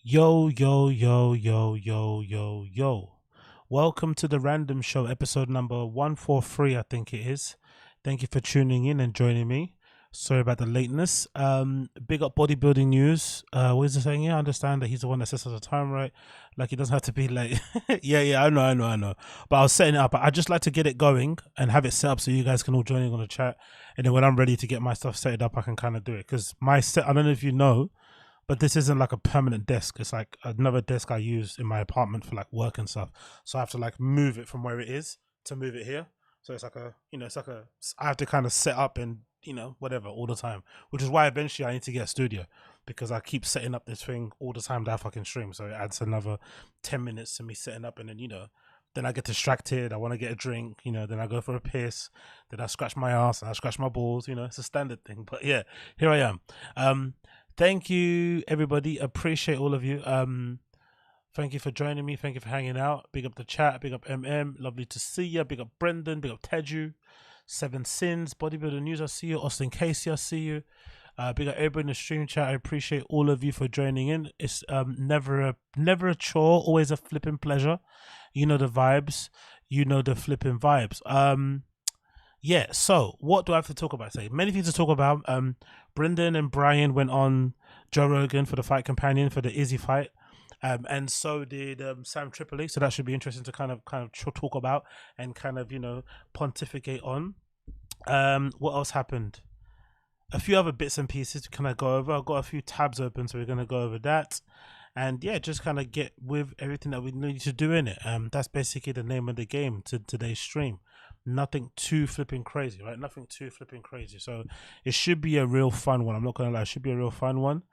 Yo, yo, yo, yo, yo, yo, yo. Welcome to the Random Show, episode number 143, I think it is. Thank you for tuning in and joining me. Sorry about the lateness. Big up bodybuilding news. What is he saying? Yeah, I understand that he's the one that sets us the time right. Like he doesn't have to be late. yeah, I know. But I was setting it up. I just like to get it going and have it set up so you guys can all join in on the chat. And then when I'm ready to get my stuff set up, I can kind of do it. Because my set, I don't know if you know, but this isn't like a permanent desk. It's like another desk I use in my apartment for like work and stuff. So I have to like move it from where it is to move it here. So it's like I have to kind of set up and, whatever all the time, which is why eventually I need to get a studio because I keep setting up this thing all the time that I fucking stream. So it adds another 10 minutes to me setting up, and then, then I get distracted. I want to get a drink, then I go for a piss, then I scratch my ass and I scratch my balls, it's a standard thing. But yeah, here I am. Thank you, everybody. Appreciate all of you. Thank you for joining me. Thank you for hanging out. Big up the chat. Big up MM. Lovely to see you. Big up Brendan. Big up Teju. Seven Sins. Bodybuilder News. I see you. Austin Casey. I see you. Big up everybody in the stream chat. I appreciate all of you for joining in. It's never a chore. Always a flipping pleasure. You know the vibes. You know the flipping vibes. Yeah, so what do I have to talk about today? Many things to talk about. Brendan and Bryan went on Joe Rogan for the Fight Companion for the Izzy fight. And so did Sam Tripoli. So that should be interesting to kind of talk about and kind of, pontificate on. What else happened? A few other bits and pieces to kind of go over. I've got a few tabs open, so we're going to go over that. And yeah, just kind of get with everything that we need to do in it. That's basically the name of the game to today's stream. Nothing too flipping crazy, right? Nothing too flipping crazy. So it should be a real fun one. I'm not gonna lie, it should be a real fun one.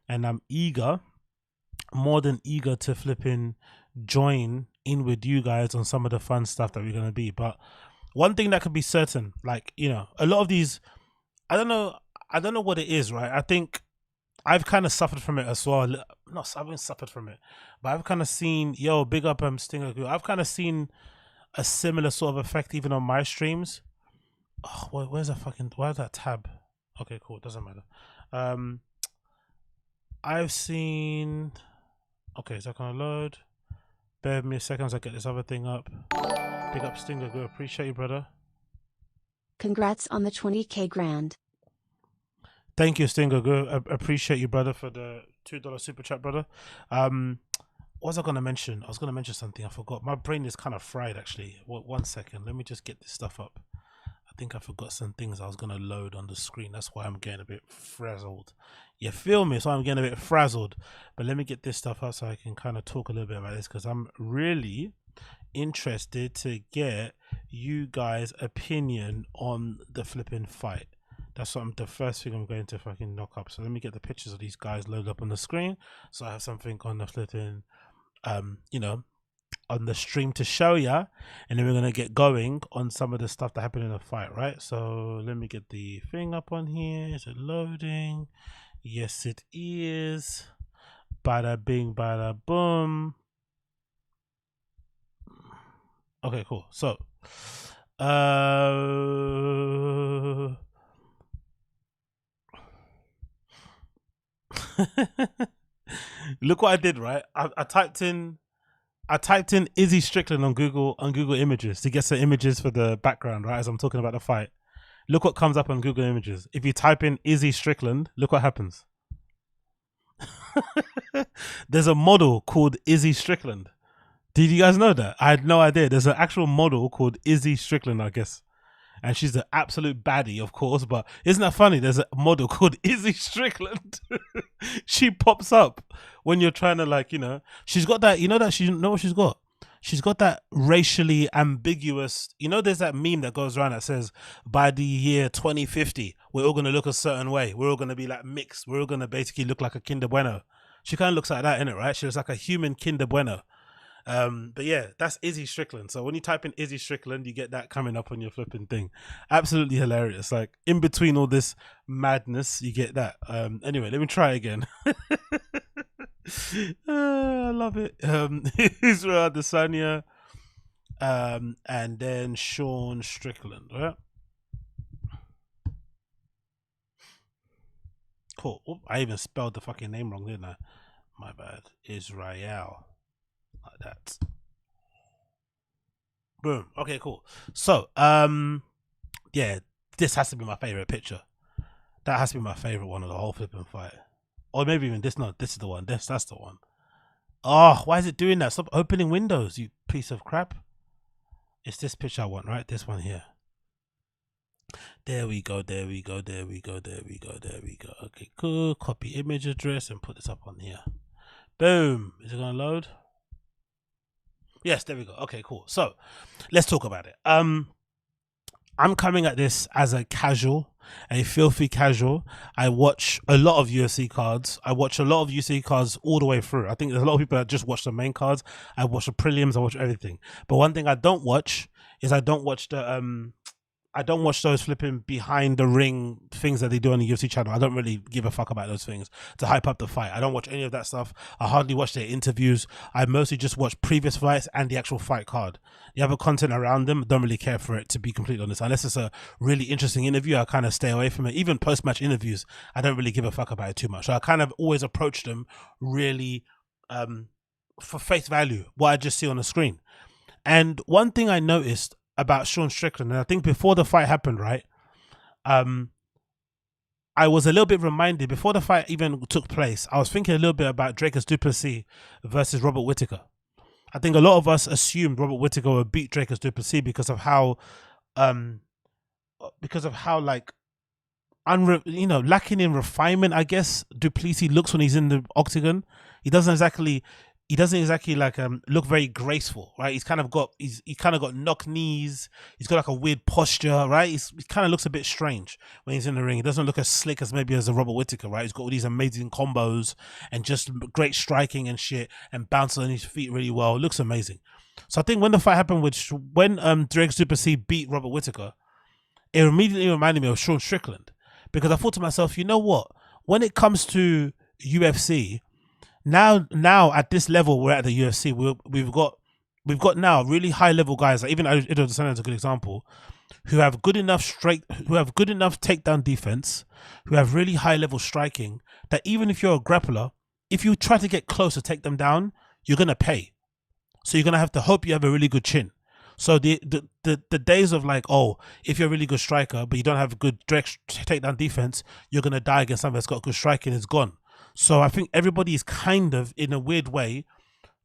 And I'm eager, more than eager to flipping join in with you guys on some of the fun stuff that we're gonna be. But one thing that could be certain, like, a lot of these, I don't know what it is, right? I think I've kind of suffered from it as well. Not, I haven't suffered from it, but I've kind of seen, big up Stinger. I've kind of seen a similar sort of effect even on my streams. Oh, where's that tab? Okay, cool. Doesn't matter. I've seen. Okay, is that gonna load? Bear with me a second as I get this other thing up. Big up Stinger, good. Appreciate you, brother. Congrats on the 20K grand. Thank you, Stinger. Good. Appreciate you, brother, for the $2 super chat, brother. What was I gonna mention? I was gonna mention something. I forgot. My brain is kind of fried, actually. One second. Let me just get this stuff up. I think I forgot some things I was gonna load on the screen. That's why I'm getting a bit frazzled. You feel me? So I'm getting a bit frazzled. But let me get this stuff up so I can kind of talk a little bit about this, because I'm really interested to get you guys' opinion on the flipping fight. That's the first thing I'm going to fucking knock up. So let me get the pictures of these guys loaded up on the screen, so I have something on the flipping, on the stream to show ya, and then we're gonna get going on some of the stuff that happened in the fight, right? So let me get the thing up on here. Is it loading? Yes, it is. Bada bing, bada boom. Okay, cool. So, look what I did, right? I typed in Izzy Strickland on Google Images to get some images for the background, right? As I'm talking about the fight. Look what comes up on Google Images. If you type in Izzy Strickland, look what happens. There's a model called Izzy Strickland. Did you guys know that? I had no idea. There's an actual model called Izzy Strickland, I guess. And she's the absolute baddie, of course. But isn't that funny? There's a model called Izzy Strickland. She pops up when you're trying to, she's got that, she know what she's got. She's got that racially ambiguous, there's that meme that goes around that says, by the year 2050, we're all going to look a certain way. We're all going to be like mixed. We're all going to basically look like a Kinder Bueno. She kind of looks like that, innit, right? She looks like a human Kinder Bueno. But yeah, that's Izzy Strickland. So when you type in Izzy Strickland, you get that coming up on your flipping thing. Absolutely hilarious. Like in between all this madness, you get that. Anyway, let me try again. I love it. Israel Adesanya, and then Sean Strickland, right? Cool. Oh, I even spelled the fucking name wrong, didn't I? My bad. Israel. Like that. Boom. Okay, cool. So, yeah, this has to be my favorite picture. That has to be my favorite one of the whole flipping fight. Or maybe even this. No, this is the one. That's the one. Oh, why is it doing that? Stop opening windows, you piece of crap. It's this picture I want, right? This one here. There we go. There we go. There we go. There we go. There we go. Okay, cool. Copy image address and put this up on here. Boom. Is it gonna load? Yes, there we go. Okay, cool. So let's talk about it. I'm coming at this as a casual, a filthy casual. I watch a lot of UFC cards. I watch a lot of UFC cards all the way through. I think there's a lot of people that just watch the main cards. I watch the prelims. I watch everything. But one thing I don't watch is I don't watch those flipping behind the ring things that they do on the UFC channel. I don't really give a fuck about those things to hype up the fight. I don't watch any of that stuff. I hardly watch their interviews. I mostly just watch previous fights and the actual fight card. The other content around them, don't really care for it, to be completely honest. Unless it's a really interesting interview, I kind of stay away from it. Even post-match interviews, I don't really give a fuck about it too much. So I kind of always approach them really for face value, what I just see on the screen. And one thing I noticed about Sean Strickland, and I think before the fight happened, right, I was a little bit reminded, before the fight even took place, I was thinking a little bit about Dricus du Plessis versus Robert Whittaker. I think a lot of us assumed Robert Whittaker would beat Dricus du Plessis because of how like lacking in refinement, I guess, du Plessis looks when he's in the octagon. He doesn't exactly like look very graceful, right? He's kind of got knock knees. He's got like a weird posture, right? He kind of looks a bit strange when he's in the ring. He doesn't look as slick as maybe as a Robert Whittaker, right? He's got all these amazing combos and just great striking and shit, and bouncing on his feet really well. It looks amazing. So I think when the fight happened, when Dricus du Plessis beat Robert Whittaker, it immediately reminded me of Sean Strickland, because I thought to myself, you know what? When it comes to UFC, now at this level we're at the UFC, we've got now really high level guys, like even ADESANYA is a good example, who have good enough takedown defense, who have really high level striking, that even if you're a grappler, if you try to get close to take them down, you're gonna pay. So you're gonna have to hope you have a really good chin. So the days of like, oh, if you're a really good striker but you don't have a good direct takedown defense, you're gonna die against someone that's got good striking, is gone. So I think everybody is kind of, in a weird way,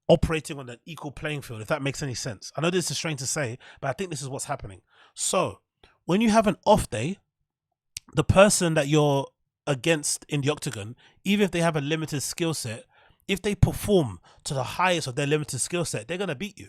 operating on an equal playing field, if that makes any sense. I know this is strange to say, but I think this is what's happening. So when you have an off day, the person that you're against in the octagon, even if they have a limited skill set, if they perform to the highest of their limited skill set, they're going to beat you.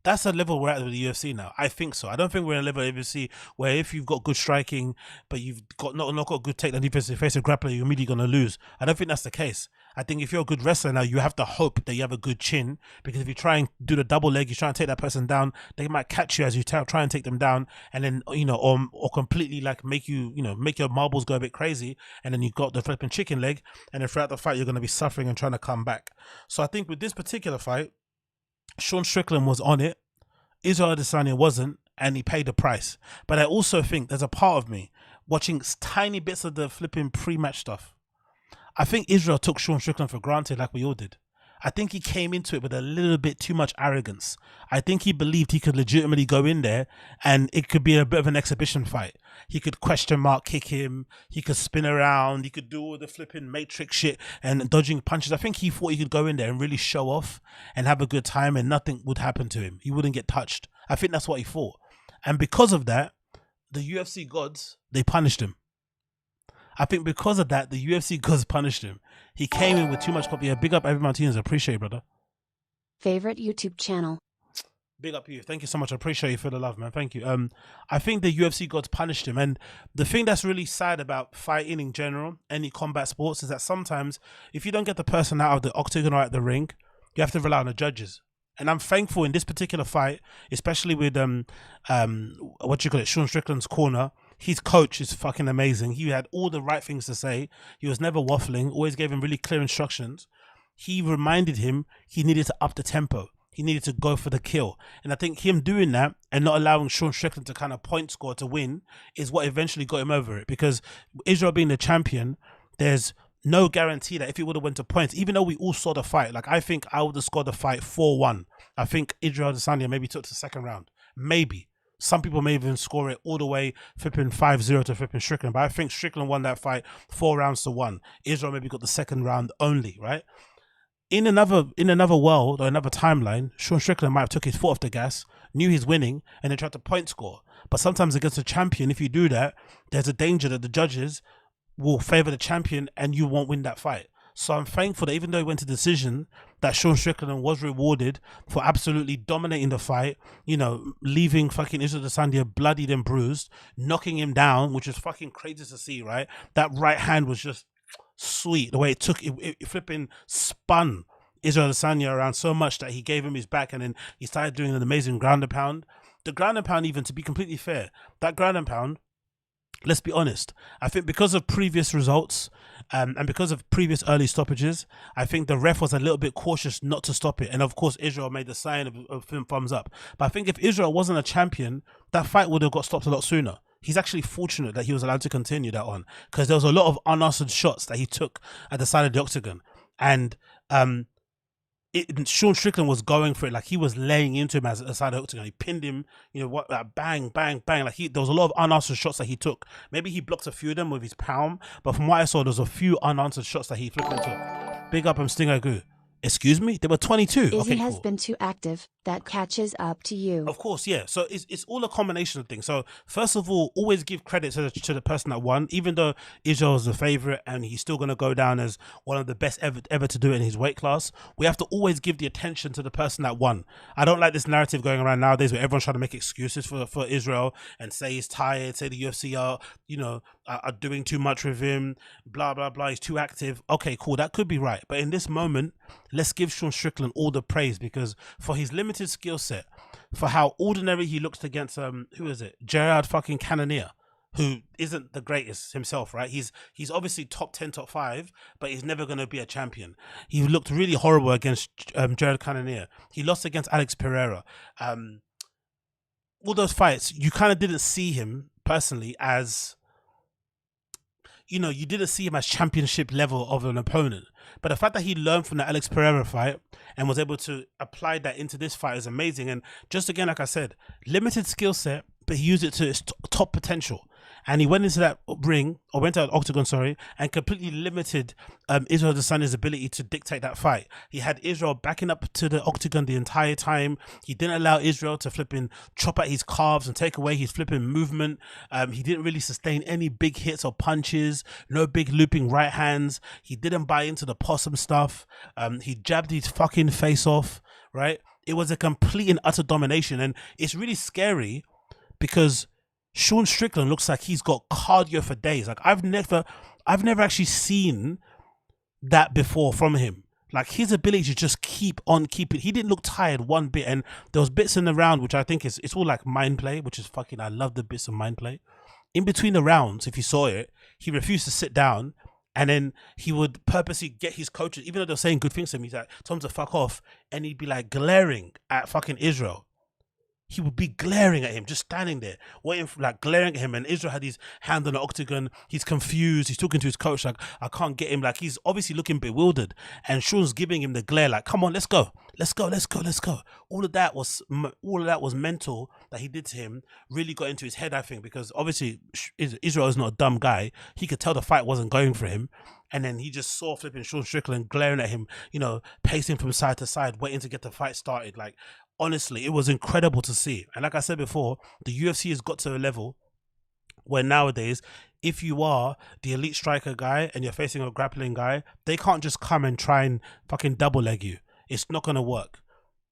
That's the level we're at with the UFC now. I think so. I don't think we're in a level of UFC where if you've got good striking, but you've got not got good takedown defense, face a grappler, you're immediately going to lose. I don't think that's the case. I think if you're a good wrestler now, you have to hope that you have a good chin, because if you try and do the double leg, you try and take that person down, they might catch you as you try and take them down, and then or completely like make your marbles go a bit crazy, and then you got the flipping chicken leg, and then throughout the fight you're going to be suffering and trying to come back. So I think with this particular fight, Sean Strickland was on it, Israel Adesanya wasn't, and he paid the price. But I also think there's a part of me watching tiny bits of the flipping pre-match stuff. I think Israel took Sean Strickland for granted, like we all did. I think he came into it with a little bit too much arrogance. I think he believed he could legitimately go in there and it could be a bit of an exhibition fight. He could question mark kick him, he could spin around, he could do all the flipping matrix shit and dodging punches. I think he thought he could go in there and really show off and have a good time and nothing would happen to him. He wouldn't get touched. I think that's what he thought. And because of that, the UFC gods, they punished him. I think because of that, the UFC gods punished him. He came in with too much copy. Big up Evan Martinez. I appreciate it, brother. Favorite YouTube channel. Big up you. Thank you so much. I appreciate you for the love, man. Thank you. I think the UFC gods punished him. And the thing that's really sad about fighting in general, any combat sports, is that sometimes if you don't get the person out of the octagon or at the ring, you have to rely on the judges. And I'm thankful in this particular fight, especially with Sean Strickland's corner. His coach is fucking amazing. He had all the right things to say. He was never waffling, always gave him really clear instructions. He reminded him he needed to up the tempo. He needed to go for the kill. And I think him doing that and not allowing Sean Strickland to kind of point score to win is what eventually got him over it. Because Israel being the champion, there's no guarantee that if it would have went to points, even though we all saw the fight, like I think I would have scored the fight 4-1. I think Israel Adesanya maybe took to the second round. Maybe. Some people may even score it all the way flipping 5-0 to flipping Strickland. But I think Strickland won that fight 4 rounds to 1. Israel maybe got the second round only, right? In another world or another timeline, Sean Strickland might have took his foot off the gas, knew he's winning, and then tried to point score. But sometimes against a champion, if you do that, there's a danger that the judges will favor the champion and you won't win that fight. So I'm thankful that even though it went to decision, that Sean Strickland was rewarded for absolutely dominating the fight, you know, leaving fucking Israel Adesanya bloodied and bruised, knocking him down, which was fucking crazy to see, right? That right hand was just sweet. The way it took, it flipping spun Israel Adesanya around so much that he gave him his back, and then he started doing an amazing ground and pound. The ground and pound, even to be completely fair, that ground and pound, let's be honest, I think because of previous results and because of previous early stoppages, I think the ref was a little bit cautious not to stop it. And of course, Israel made the sign of thumbs up. But I think if Israel wasn't a champion, that fight would have got stopped a lot sooner. He's actually fortunate that he was allowed to continue that on, because there was a lot of unanswered shots that he took at the side of the octagon. And Sean Strickland was going for it, like he was laying into him as a side of the octagon. He pinned him, you know, what, bang, bang, bang. Like there was a lot of unanswered shots that he took. Maybe he blocked a few of them with his palm, but from what I saw, there was a few unanswered shots that he flipped into. Big up and Stinger Goo. Excuse me? They were 22. Izzy okay, has cool. been too active. That catches up to you. Of course, yeah. So it's all a combination of things. So first of all, always give credit to the person that won, even though Israel is the favorite and he's still going to go down as one of the best ever to do it in his weight class. We have to always give the attention to the person that won. I don't like this narrative going around nowadays where everyone's trying to make excuses for Israel and say he's tired, say the UFC are, you know, are doing too much with him, blah, blah, blah. He's too active. Okay, cool. That could be right. But in this moment, let's give Sean Strickland all the praise, because for his limited skill set, for how ordinary he looks against who is it, Gerard fucking Cannonier, who isn't the greatest himself, right? He's obviously top 10, top 5, but he's never going to be a champion. He looked really horrible against Gerard Cannonier. He lost against Alex Pereira. All those fights, you kind of didn't see him personally as, you know, you didn't see him as championship level of an opponent. But the fact that he learned from the Alex Pereira fight and was able to apply that into this fight is amazing. And just again, like I said, limited skill set, but he used it to its top potential. And he went into that ring, or went to an octagon, sorry, and completely limited Israel Adesanya's ability to dictate that fight. He had Israel backing up to the octagon the entire time. He didn't allow Israel to flipping chop at his calves and take away his flipping movement. He didn't really sustain any big hits or punches, no big looping right hands. He didn't buy into the possum stuff. He jabbed his fucking face off, right? It was a complete and utter domination. And it's really scary because Sean Strickland looks like he's got cardio for days. Like I've never actually seen that before from him. Like his ability to just keep on keeping. He didn't look tired one bit. And there was bits in the round which I think it's all like mind play, which is fucking, I love the bits of mind play. In between the rounds, if you saw it, he refused to sit down, and then he would purposely get his coaches, even though they're saying good things to him, he's like, tell him to fuck off, and he'd be like glaring at fucking Israel. He would be glaring at him, just standing there, waiting for, like, glaring at him. And Israel had his hand on the octagon. He's confused. He's talking to his coach, like, I can't get him. Like, he's obviously looking bewildered. And Sean's giving him the glare, like, come on, let's go. Let's go, let's go, let's go. All of that was mental that he did to him, really got into his head, I think, because obviously Israel is not a dumb guy. He could tell the fight wasn't going for him. And then he just saw flipping Sean Strickland glaring at him, you know, pacing from side to side, waiting to get the fight started. Like, honestly, it was incredible to see. And like I said before, the UFC has got to a level where nowadays, if you are the elite striker guy and you're facing a grappling guy, they can't just come and try and fucking double leg you. It's not going to work.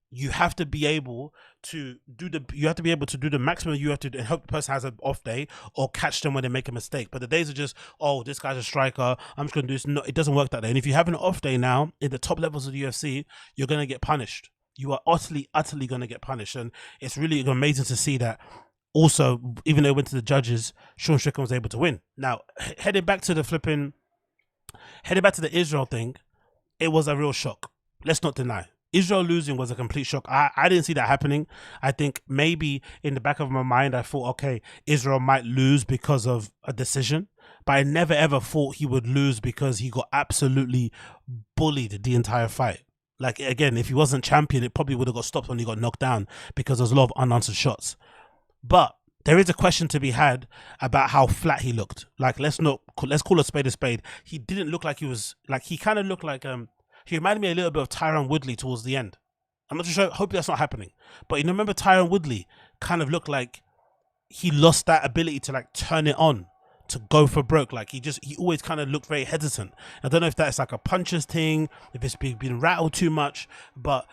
You have to be able to do the maximum you have to do and hope the person has an off day or catch them when they make a mistake. But the days are just, oh, this guy's a striker, I'm just going to do this. No, it doesn't work that way. And if you have an off day now in the top levels of the UFC, you're going to get punished. You are utterly going to get punished. And it's really amazing to see that. Also, even though it went to the judges, Sean Strickland was able to win. Now, heading back to the Israel thing, it was a real shock. Let's not deny. Israel losing was a complete shock. I didn't see that happening. I think maybe in the back of my mind, I thought, okay, Israel might lose because of a decision, but I never ever thought he would lose because he got absolutely bullied the entire fight. Like, again, if he wasn't champion, it probably would have got stopped when he got knocked down because there's a lot of unanswered shots. But there is a question to be had about how flat he looked. Like, let's call a spade a spade. He didn't look like he was, like, he kind of looked like he reminded me a little bit of Tyron Woodley towards the end. I'm not too sure. Hopefully that's not happening. But you remember Tyron Woodley kind of looked like he lost that ability to like turn it on, to go for broke. Like he always kind of looked very hesitant. I don't know if that's like a puncher's thing, if it's been rattled too much, but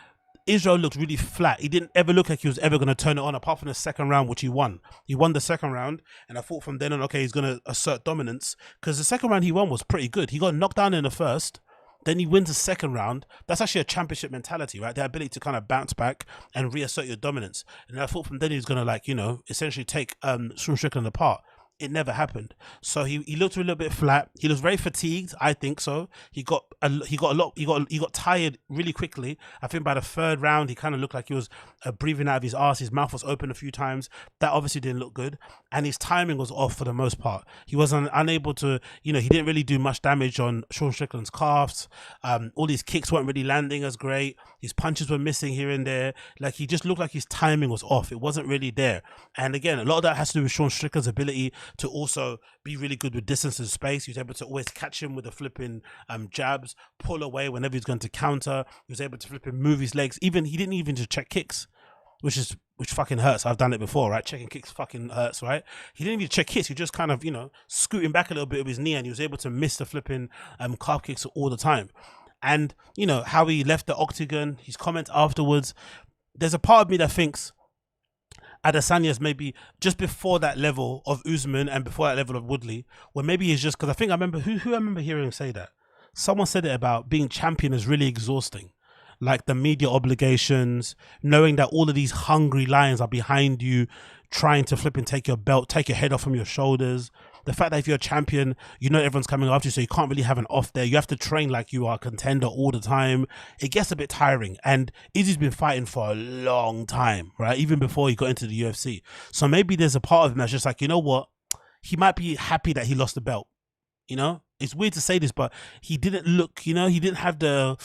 Israel looked really flat. He didn't ever look like he was ever going to turn it on, apart from the second round, which he won. He won the second round, and I thought from then on, okay, he's going to assert dominance, because the second round he won was pretty good. He got knocked down in the first, then he wins the second round. That's actually a championship mentality, right? The ability to kind of bounce back and reassert your dominance. And I thought from then he was going to, like, you know, essentially take Sean Strickland apart. It never happened. So he looked a little bit flat. He was very fatigued. I think so. He got tired really quickly. I think by the third round he kind of looked like he was breathing out of his arse. His mouth was open a few times. That obviously didn't look good, and his timing was off for the most part. He was unable to, you know, he didn't really do much damage on Sean Strickland's calves. All these kicks weren't really landing as great. His punches were missing here and there. Like, he just looked like his timing was off. It wasn't really there. And again, a lot of that has to do with Sean Strickland's ability to also be really good with distance and space. He was able to always catch him with the flipping jabs, pull away whenever he's going to counter. He was able to flipping move his legs. Even he didn't even just check kicks, which fucking hurts. I've done it before, right? Checking kicks fucking hurts, right? He didn't even check kicks. He just kind of, you know, scooting back a little bit with his knee, and he was able to miss the flipping calf kicks all the time. And you know how he left the octagon, his comments afterwards. There's a part of me that thinks Adesanya's maybe just before that level of Usman and before that level of Woodley, where maybe he's just, because I think I remember who I remember hearing him say that. Someone said it about being champion is really exhausting. Like the media obligations, knowing that all of these hungry lions are behind you, trying to flip and take your belt, take your head off from your shoulders. The fact that if you're a champion, you know everyone's coming after you, so you can't really have an off there. You have to train like you are a contender all the time. It gets a bit tiring. And Izzy's been fighting for a long time, right? Even before he got into the UFC. So maybe there's a part of him that's just like, you know what? He might be happy that he lost the belt. You know? It's weird to say this, but he didn't look, you know, he didn't have the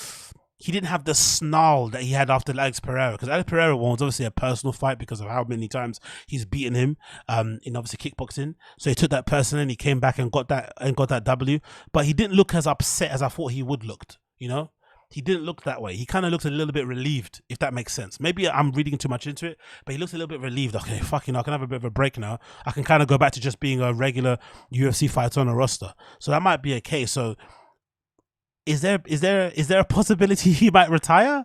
snarl that he had after Alex Pereira, because Alex Pereira one was obviously a personal fight because of how many times he's beaten him in obviously kickboxing. So he took that personally and he came back and got that W. But he didn't look as upset as I thought he would looked, you know? He didn't look that way. He kind of looked a little bit relieved, if that makes sense. Maybe I'm reading too much into it, but he looks a little bit relieved. Okay, fucking, I can have a bit of a break now. I can kind of go back to just being a regular UFC fighter on a roster. So that might be a case. So is there a possibility he might retire?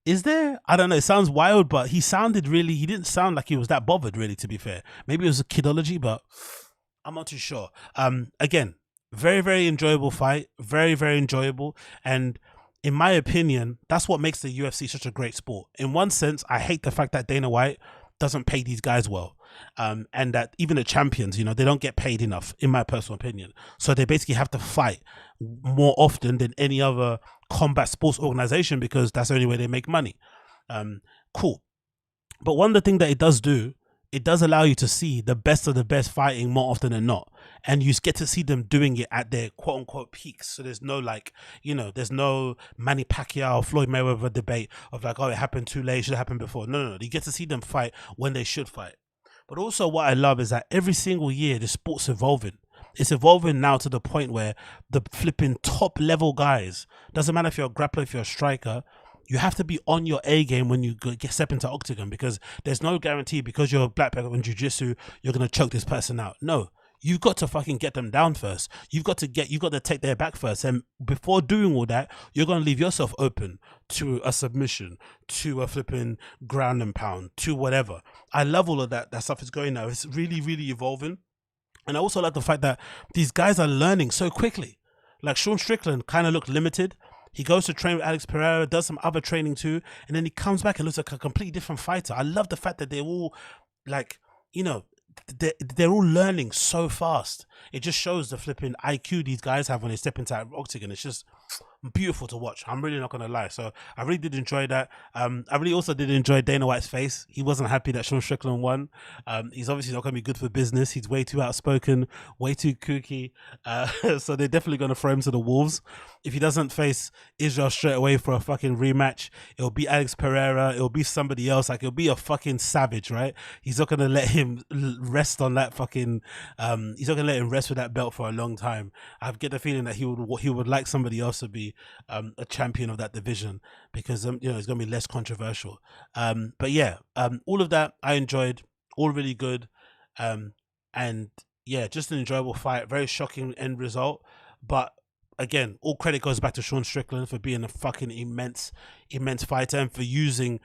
Is there? I don't know. It sounds wild, but he didn't sound like he was that bothered, really, to be fair. Maybe it was a kidology, but I'm not too sure. Again, very, very enjoyable fight. Very, very enjoyable. And in my opinion, that's what makes the UFC such a great sport. In one sense, I hate the fact that Dana White doesn't pay these guys well. And that even the champions, you know, they don't get paid enough, in my personal opinion. So they basically have to fight more often than any other combat sports organization, because that's the only way they make money. Cool. But one of the things that it does do, it does allow you to see the best of the best fighting more often than not. And you get to see them doing it at their quote unquote peaks. So there's no, like, you know, there's no Manny Pacquiao, Floyd Mayweather debate of like, oh, it happened too late, it should have happened before. No. You get to see them fight when they should fight. But also what I love is that every single year the sport's evolving. It's evolving now to the point where the flipping top level guys, doesn't matter if you're a grappler, if you're a striker, you have to be on your A game when you step into octagon, because there's no guarantee because you're a black belt in jiu-jitsu, you're going to choke this person out. No, you've got to fucking get them down first. You've got to take their back first. And before doing all that, you're going to leave yourself open to a submission, to a flipping ground and pound, to whatever. I love all of that stuff is going now. It's really, really evolving. And I also like the fact that these guys are learning so quickly. Like Sean Strickland kind of looked limited. He goes to train with Alex Pereira, does some other training too, and then he comes back and looks like a completely different fighter. I love the fact that they're all, like, you know, they're all learning so fast. It just shows the flipping IQ these guys have when they step into that octagon. It's just, beautiful to watch. I'm really not gonna lie. So I really did enjoy that. I really also did enjoy Dana White's face. He wasn't happy that Sean Strickland won. He's obviously not gonna be good for business. He's way too outspoken, way too kooky. So they're definitely gonna throw him to the wolves. If he doesn't face Israel straight away for a fucking rematch, it'll be Alex Pereira. It'll be somebody else. Like, it'll be a fucking savage, right? He's not gonna let him rest on that fucking. He's not gonna let him rest with that belt for a long time. I get the feeling that he would like somebody else to be a champion of that division, because you know, it's gonna be less controversial. But yeah, all of that I enjoyed, all really good, and yeah, just an enjoyable fight. Very shocking end result, but again, all credit goes back to Sean Strickland for being a fucking immense fighter, and for using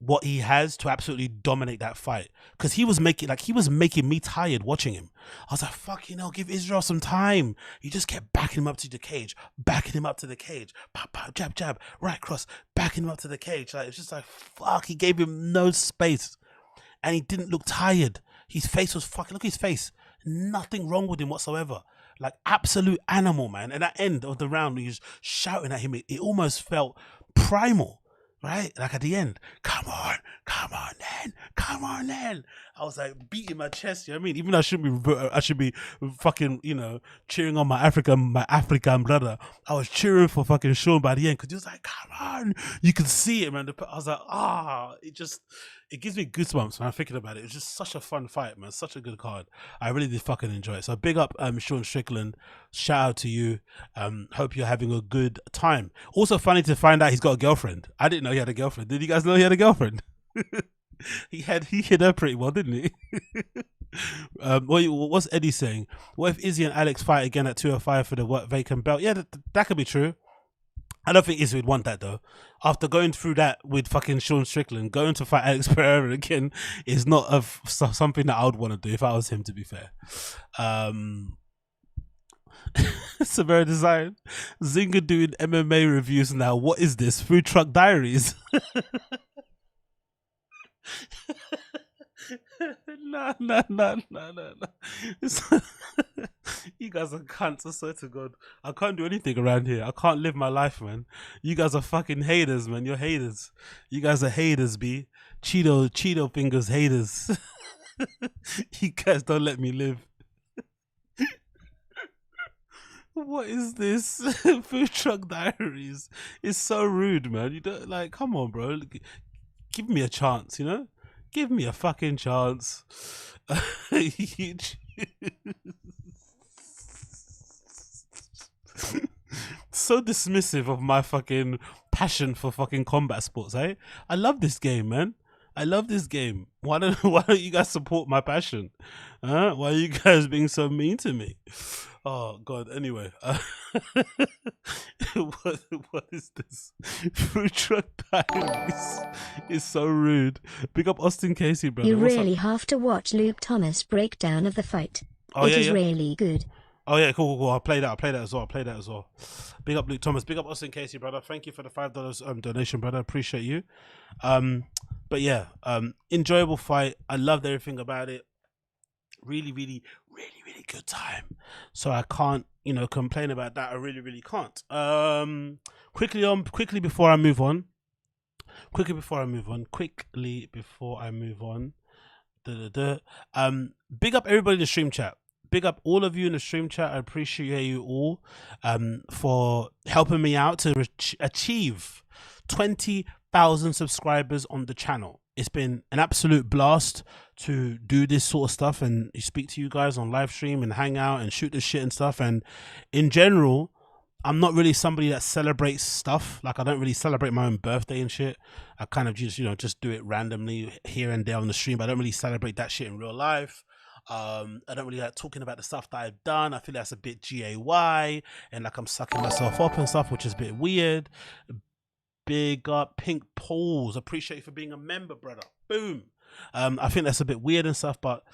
what he has to absolutely dominate that fight, because he was making me tired watching him. I was like, fucking hell, give Israel some time. He just kept backing him up to the cage, pop, pop, jab, jab, right cross, backing him up to the cage. Like, it's just like, fuck, he gave him no space, and he didn't look tired. His face was fucking, look at his face, nothing wrong with him whatsoever. Like, absolute animal, man. And at the end of the round, he was shouting at him. It almost felt primal, right? Like, at the end, come on then. I was like beating my chest, you know what I mean? Even though I should be fucking, you know, cheering on my African brother, I was cheering for fucking Sean by the end, because he was like, come on. You can see it, man. I was like, it gives me goosebumps when I'm thinking about it. It was just such a fun fight, man. Such a good card. I really did fucking enjoy it. So big up Sean Strickland. Shout out to you. Hope you're having a good time. Also funny to find out he's got a girlfriend. I didn't know he had a girlfriend. Did you guys know he had a girlfriend? He hit her pretty well, didn't he? What's Eddie saying? What if Izzy and Alex fight again at 205 for the vacant belt? Yeah, that could be true. I don't think Izzy would want that, though. After going through that with fucking Sean Strickland, going to fight Alex Pereira again is not something that I would want to do if I was him, to be fair. Severe Design. Zinga doing MMA reviews now. What is this? Food Truck Diaries? No. You guys are cunts, I swear to God. I can't do anything around here. I can't live my life, man. You guys are fucking haters, man. You're haters. You guys are haters, B. Cheeto fingers haters. You guys don't let me live. What is this? Food Truck Diaries. It's so rude, man. You don't, like, come on, bro. Give me a chance, you know? Give me a fucking chance. So dismissive of my fucking passion for fucking combat sports, eh? I love this game, man. I love this game. Why don't you guys support my passion? Why are you guys being so mean to me? Oh God. Anyway, what is this? Food Truck Diaries is so rude. Big up Austin Casey, brother. You really have to watch Luke Thomas' breakdown of the fight. Oh, it is really good. Oh yeah, cool. I'll play that as well. Big up Luke Thomas. Big up Austin Casey, brother. Thank you for the $5 donation, brother. Appreciate you. But yeah, enjoyable fight. I loved everything about it. Really good time. So I can't, complain about that. I really can't. Quickly before I move on. Big up everybody in the stream chat. Big up all of you in the stream chat. I appreciate you all for helping me out to achieve 20,000 subscribers on the channel. It's been an absolute blast to do this sort of stuff and speak to you guys on live stream and hang out and shoot the shit and stuff. And in general, I'm not really somebody that celebrates stuff. Like, I don't really celebrate my own birthday and shit. I kind of just do it randomly here and there on the stream. But I don't really celebrate that shit in real life. I don't really like talking about the stuff that I've done. I feel that's a bit GAY and like I'm sucking myself up and stuff, which is a bit weird. Big up Pink Pauls. Appreciate you for being a member, brother. Boom. I think that's a bit weird and stuff, but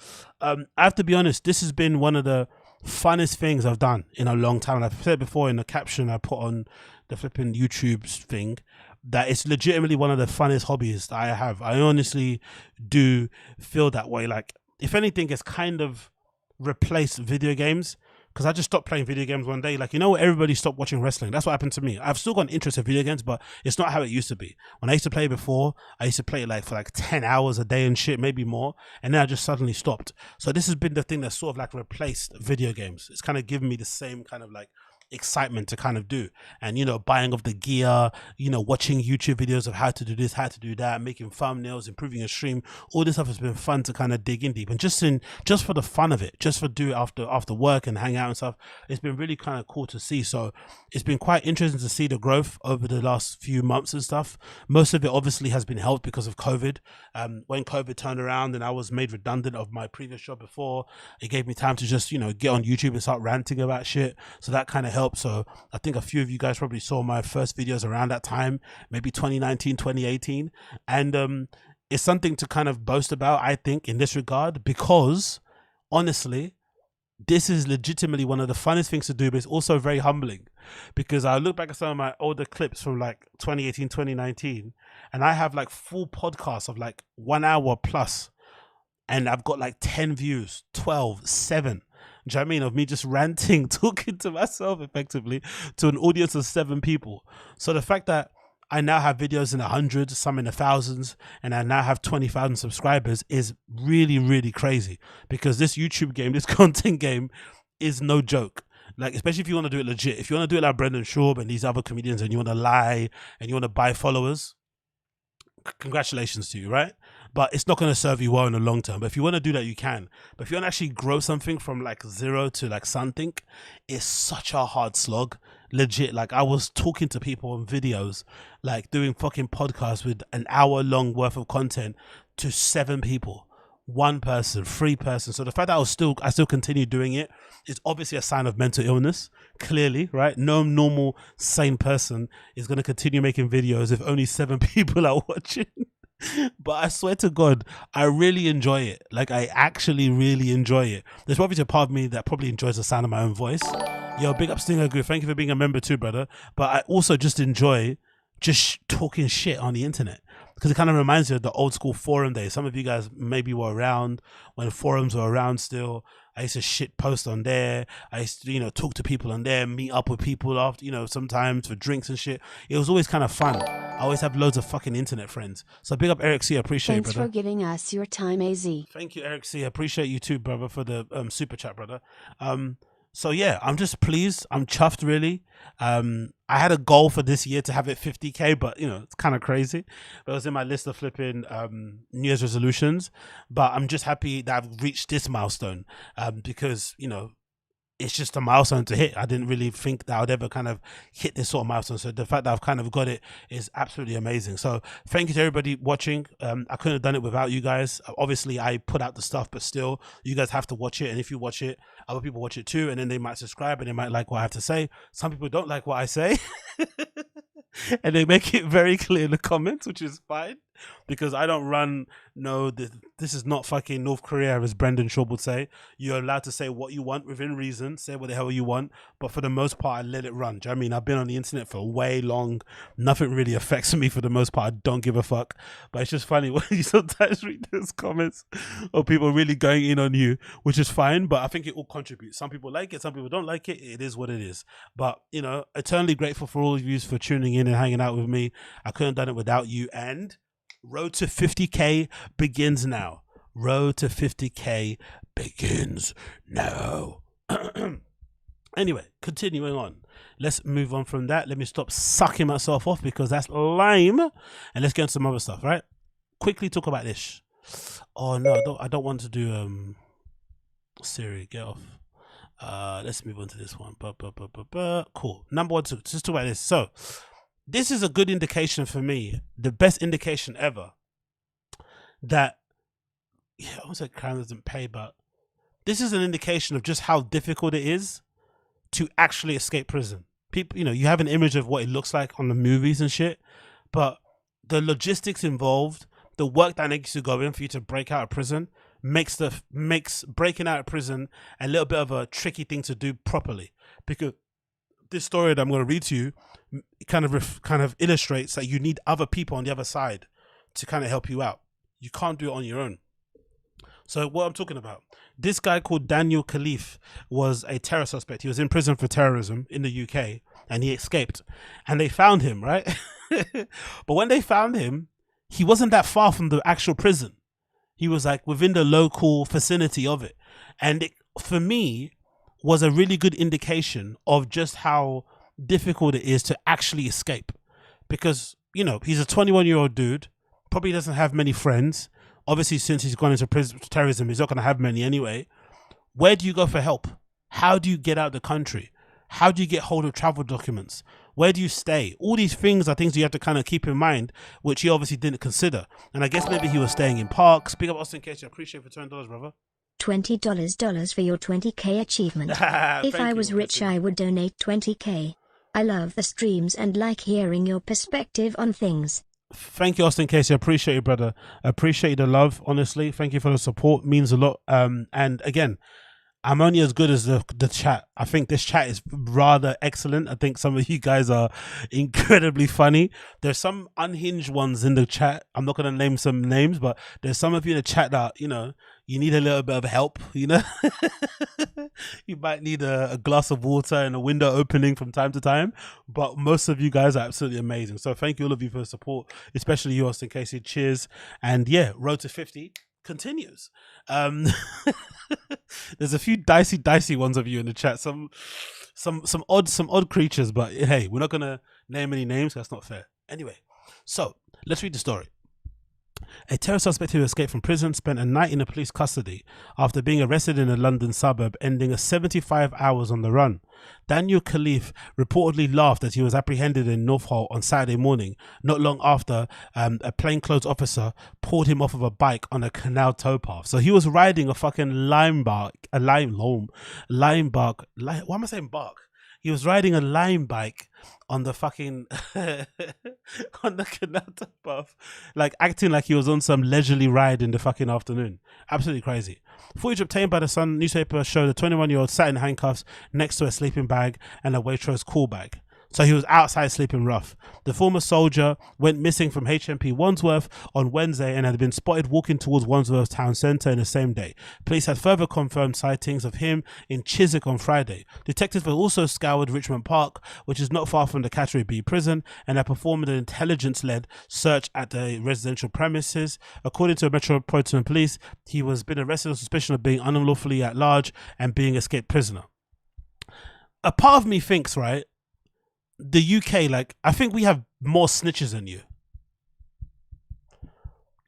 I have to be honest, this has been one of the funnest things I've done in a long time. And I've said before in the caption I put on the flipping YouTube's thing that it's legitimately one of the funnest hobbies that I have. I honestly do feel that way. Like, if anything, it's kind of replaced video games, because I just stopped playing video games one day. Like, you know, everybody stopped watching wrestling. That's what happened to me. I've still got an interest in video games, but it's not how it used to be. When I used to play before, I used to play like for like 10 hours a day and shit, maybe more. And then I just suddenly stopped. So this has been the thing that sort of like replaced video games. It's kind of given me the same kind of like excitement to kind of do, and you know, buying of the gear, you know, watching YouTube videos of how to do this, how to do that, making thumbnails, improving your stream. All this stuff has been fun to kind of dig in deep, and just for the fun of it, just for do it after work and hang out and stuff. It's been really kind of cool to see. So it's been quite interesting to see the growth over the last few months and stuff. Most of it obviously has been helped because of COVID. When COVID turned around and I was made redundant of my previous job before, it gave me time to just, you know, get on YouTube and start ranting about shit. So that kind of helped. So I think a few of you guys probably saw my first videos around that time, maybe 2019, 2018. And it's something to kind of boast about, I think, in this regard, because honestly, this is legitimately one of the funnest things to do, but it's also very humbling, because I look back at some of my older clips from like 2018, 2019, and I have like full podcasts of like 1 hour plus, and I've got like 10 views, 12, 7. Do you know what I mean? Of me just ranting, talking to myself effectively to an audience of 7 people. So the fact that I now have videos in the hundreds, some in the thousands, and I now have 20,000 subscribers is really, really crazy, because this YouTube game, this content game is no joke. Like, especially if you want to do it legit. If you want to do it like Brendan Schaub and these other comedians, and you want to lie and you want to buy followers, congratulations to you, right? But it's not going to serve you well in the long term. But if you want to do that, you can. But if you want to actually grow something from like 0 to like something, it's such a hard slog. Legit. Like, I was talking to people on videos, like doing fucking podcasts with an hour long worth of content to 7 people, 1 person, 3 person. So the fact that I still continue doing it is obviously a sign of mental illness, clearly, right? No normal sane person is going to continue making videos if only 7 people are watching. But I swear to God, I really enjoy it. Like, I actually really enjoy it. There's obviously a part of me that probably enjoys the sound of my own voice. Yo, big up Stinger Group. Thank you for being a member too, brother. But I also just enjoy just talking shit on the internet, because it kind of reminds me of the old school forum days. Some of you guys maybe were around when forums were around still. I used to shit post on there. I used to, you know, talk to people on there, meet up with people after, you know, sometimes for drinks and shit. It was always kind of fun. I always have loads of fucking internet friends. So big up Eric C. I appreciate it, brother. Thanks for giving us your time, AZ. Thank you, Eric C. I appreciate you too, brother, for the super chat, brother. So yeah, I'm just pleased. I'm chuffed, really. I had a goal for this year to have it 50K, but you know, it's kind of crazy. But it was in my list of flipping New Year's resolutions. But I'm just happy that I've reached this milestone, because, you know, it's just a milestone to hit. I didn't really think that I would ever kind of hit this sort of milestone. So the fact that I've kind of got it is absolutely amazing. So thank you to everybody watching. I couldn't have done it without you guys. Obviously, I put out the stuff, but still, you guys have to watch it. And if you watch it, other people watch it too. And then they might subscribe and they might like what I have to say. Some people don't like what I say. And they make it very clear in the comments, which is fine, because I don't run, no, this is not fucking North Korea, as Brendan Schaub would say. You're allowed to say what you want within reason, say what the hell you want, but for the most part, I let it run. Do you know what I mean? I've been on the internet for way long. Nothing really affects me for the most part. I don't give a fuck. But it's just funny when you sometimes read those comments of people really going in on you, which is fine, but I think it all contributes. Some people like it, some people don't like it. It is what it is. But, you know, eternally grateful for all of you for tuning in and hanging out with me. I couldn't have done it without you. And road to 50K begins now. Road to 50K begins now. Anyway, continuing on. Let's move on from that. Let me stop sucking myself off, because that's lame. And let's get into some other stuff, right? Quickly talk about this. Oh no, I don't want to do Siri, get off. Let's move on to this one. Cool. Number 1, just talk about this. So this is a good indication for me, the best indication ever, that, yeah, I won't say crime doesn't pay, but this is an indication of just how difficult it is to actually escape prison. People, you know, you have an image of what it looks like on the movies and shit, but the logistics involved, the work that needs to go in for you to break out of prison makes breaking out of prison a little bit of a tricky thing to do properly. Because this story that I'm going to read to you kind of illustrates that you need other people on the other side to kind of help you out. You can't do it on your own. So what I'm talking about, this guy called Daniel Khalife was a terror suspect. He was in prison for terrorism in the UK, and he escaped. And they found him, right? But when they found him, he wasn't that far from the actual prison. He was like within the local vicinity of it. And it, for me, was a really good indication of just how difficult it is to actually escape. Because, you know, he's a 21-year-old dude, probably doesn't have many friends. Obviously, since he's gone into prison for terrorism, he's not going to have many anyway. Where do you go for help? How do you get out of the country? How do you get hold of travel documents? Where do you stay? All these things are things you have to kind of keep in mind, which he obviously didn't consider. And I guess maybe he was staying in parks. Big up Austin Casey. I appreciate it for $20, brother. $20 for your 20K achievement. If I was rich, I would donate 20K. I love the streams and like hearing your perspective on things. Thank you, Austin Casey. I appreciate you, brother. I appreciate the love, honestly. Thank you for the support. Means a lot. And again, I'm only as good as the chat. I think this chat is rather excellent. I think some of you guys are incredibly funny. There's some unhinged ones in the chat. I'm not going to name some names, but there's some of you in the chat that, you know, you need a little bit of help, you know. You might need a glass of water and a window opening from time to time, but most of you guys are absolutely amazing. So thank you all of you for the support, especially you, Austin Casey. Cheers. And yeah, road to 50 continues. There's a few dicey ones of you in the chat, some odd creatures, but hey, we're not gonna name any names. That's not fair. Anyway, so let's read the story. A terror suspect who escaped from prison spent a night in a police custody after being arrested in a London suburb, ending a 75 hours on the run. Daniel Khalife reportedly laughed as he was apprehended in Northolt on Saturday morning, not long after a plainclothes officer pulled him off of a bike on a canal towpath. So he was riding a fucking lime bark. Why am I saying bark? He was riding a lime bike on the fucking on the canal towpath, like acting like he was on some leisurely ride in the fucking afternoon. Absolutely crazy. Footage obtained by the Sun newspaper showed a 21-year-old sat in handcuffs next to a sleeping bag and a Waitrose call bag. So he was outside sleeping rough. The former soldier went missing from HMP Wandsworth on Wednesday and had been spotted walking towards Wandsworth town centre in the same day. Police had further confirmed sightings of him in Chiswick on Friday. Detectives have also scoured Richmond Park, which is not far from the Category B prison, and have performed an intelligence-led search at the residential premises. According to Metropolitan Police, he was been arrested on suspicion of being unlawfully at large and being escaped prisoner. A part of me thinks, right, the UK, like, I think we have more snitches than you.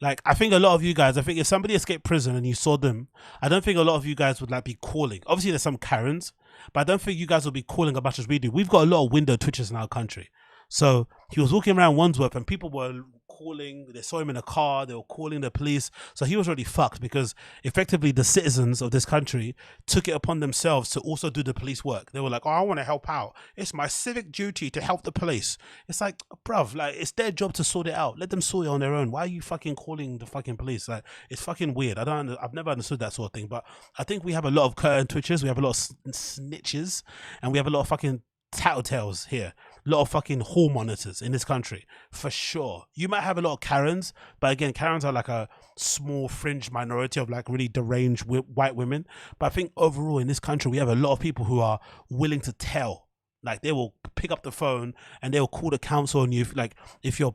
Like, I think a lot of you guys, I think if somebody escaped prison and you saw them, I don't think a lot of you guys would like be calling. Obviously there's some Karens, but I don't think you guys will be calling as much as we do. We've got a lot of window twitchers in our country. So he was walking around Wandsworth and people were calling, they saw him in a car, they were calling the police. So he was already fucked because effectively the citizens of this country took it upon themselves to also do the police work. They were like, oh, I want to help out. It's my civic duty to help the police. It's like, bruv, like, it's their job to sort it out. Let them sort it on their own. Why are you fucking calling the fucking police? Like, it's fucking weird. I've never understood that sort of thing. But I think we have a lot of curtain twitchers, we have a lot of snitches, and we have a lot of fucking tattletales here. A lot of fucking hall monitors in this country, for sure. You might have a lot of Karens, but again, Karens are like a small fringe minority of like really deranged white women. But I think overall in this country, we have a lot of people who are willing to tell. Like, they will pick up the phone and they will call the council on you. Like, if you're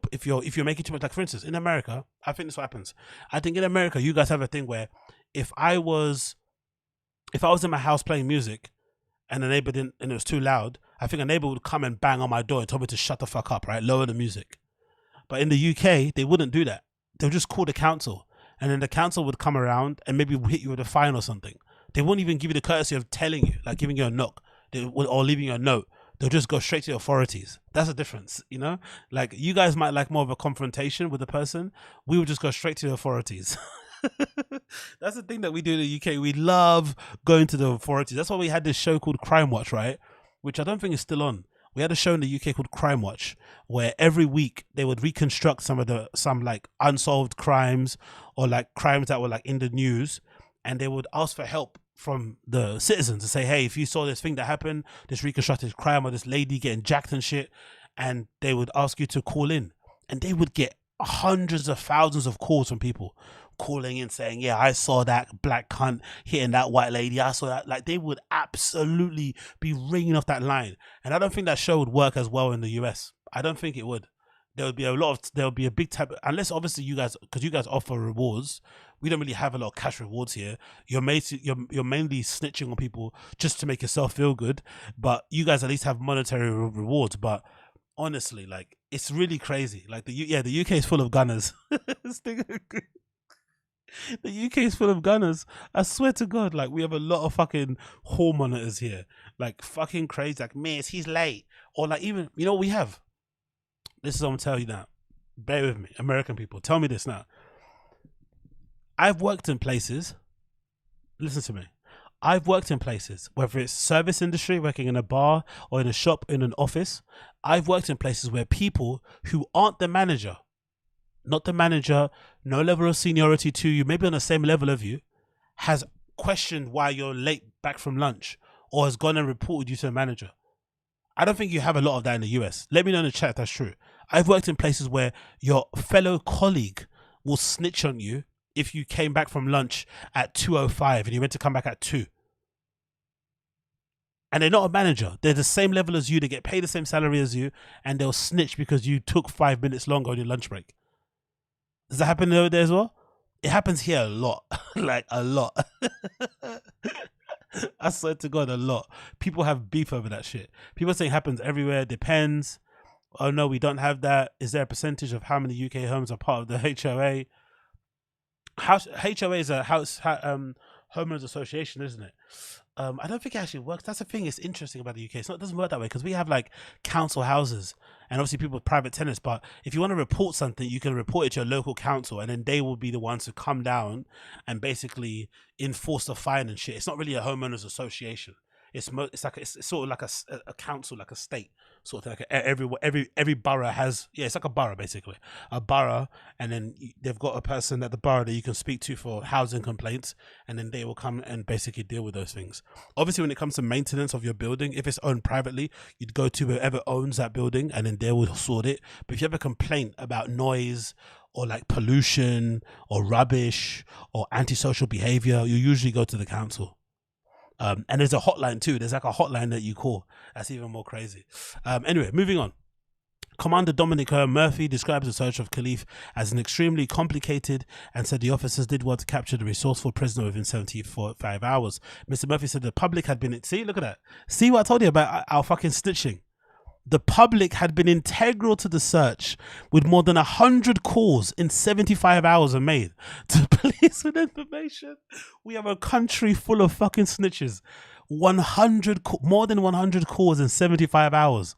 making too much, like for instance, in America, I think this happens. I think in America, you guys have a thing where if I was in my house playing music and the neighbor didn't, and it was too loud, I think a neighbor would come and bang on my door and tell me to shut the fuck up, right? Lower the music. But in the UK, they wouldn't do that. They'll just call the council, and then the council would come around and maybe hit you with a fine or something. They won't even give you the courtesy of telling you, like giving you a knock or leaving you a note. They'll just go straight to the authorities. That's the difference, you know? Like, you guys might like more of a confrontation with the person. We would just go straight to the authorities. That's the thing that we do in the UK. We love going to the authorities. That's why we had this show called Crime Watch, right? Which I don't think is still on. We had a show in the UK called Crime Watch, where every week they would reconstruct some like unsolved crimes or like crimes that were like in the news, and they would ask for help from the citizens to say, hey, if you saw this thing that happened, this reconstructed crime or this lady getting jacked and shit, and they would ask you to call in, and they would get hundreds of thousands of calls from people calling in saying, yeah, I saw that black cunt hitting that white lady. I saw that. Like, they would absolutely be ringing off that line. And I don't think that show would work as well in the US. I don't think it would. There would be a big type, unless obviously you guys, because you guys offer rewards. We don't really have a lot of cash rewards here. You're mainly snitching on people just to make yourself feel good, but you guys at least have monetary rewards. But honestly, like, it's really crazy. Like, the UK is full of gunners. The UK is full of gunners. I swear to God, like, we have a lot of fucking hall monitors here. Like, fucking crazy. Like, miss, he's late. Or like, even, you know what we have? This is what I'm gonna tell you now. Bear with me, American people. Tell me this now. I've worked in places. Listen to me. I've worked in places, whether it's service industry, working in a bar or in a shop, in an office. I've worked in places where people who aren't the manager, not the manager, no level of seniority to you, maybe on the same level of you, has questioned why you're late back from lunch or has gone and reported you to the manager. I don't think you have a lot of that in the US. Let me know in the chat if that's true. I've worked in places where your fellow colleague will snitch on you if you came back from lunch at 2:05 and you meant to come back at 2. And they're not a manager. They're the same level as you. They get paid the same salary as you, and they'll snitch because you took 5 minutes longer on your lunch break. Does that happen over there as well? It happens here a lot. Like, a lot. I swear to God, a lot. People have beef over that shit. People say it happens everywhere. Depends. Oh no, we don't have that. Is there a percentage of how many UK homes are part of the HOA? HOA is a homeowners association, isn't it? I don't think it actually works. That's the thing. It's interesting about the UK. It doesn't work that way because we have like council houses and obviously people with private tenants. But if you want to report something, you can report it to your local council, and then they will be the ones who come down and basically enforce the fine and shit. It's not really a homeowners association. It's sort of like a council, like a state sort of thing. Like every borough has, it's like a borough basically, a borough, and then they've got a person at the borough that you can speak to for housing complaints, and then they will come and basically deal with those things. Obviously, when it comes to maintenance of your building, if it's owned privately, you'd go to whoever owns that building, and then they will sort it. But if you have a complaint about noise or like pollution or rubbish or antisocial behavior, you usually go to the council. And there's a hotline too. There's like a hotline that you call. That's even more crazy. Anyway, moving on. Commander Dominic Murphy describes the search of Khalife as an extremely complicated and said the officers did well to capture the resourceful prisoner within 75 hours. Mr. Murphy said the public had been... See, look at that. See what I told you about our fucking snitching? The public had been integral to the search, with more than 100 calls in 75 hours are made to police with information. We have a country full of fucking snitches. More than 100 calls in 75 hours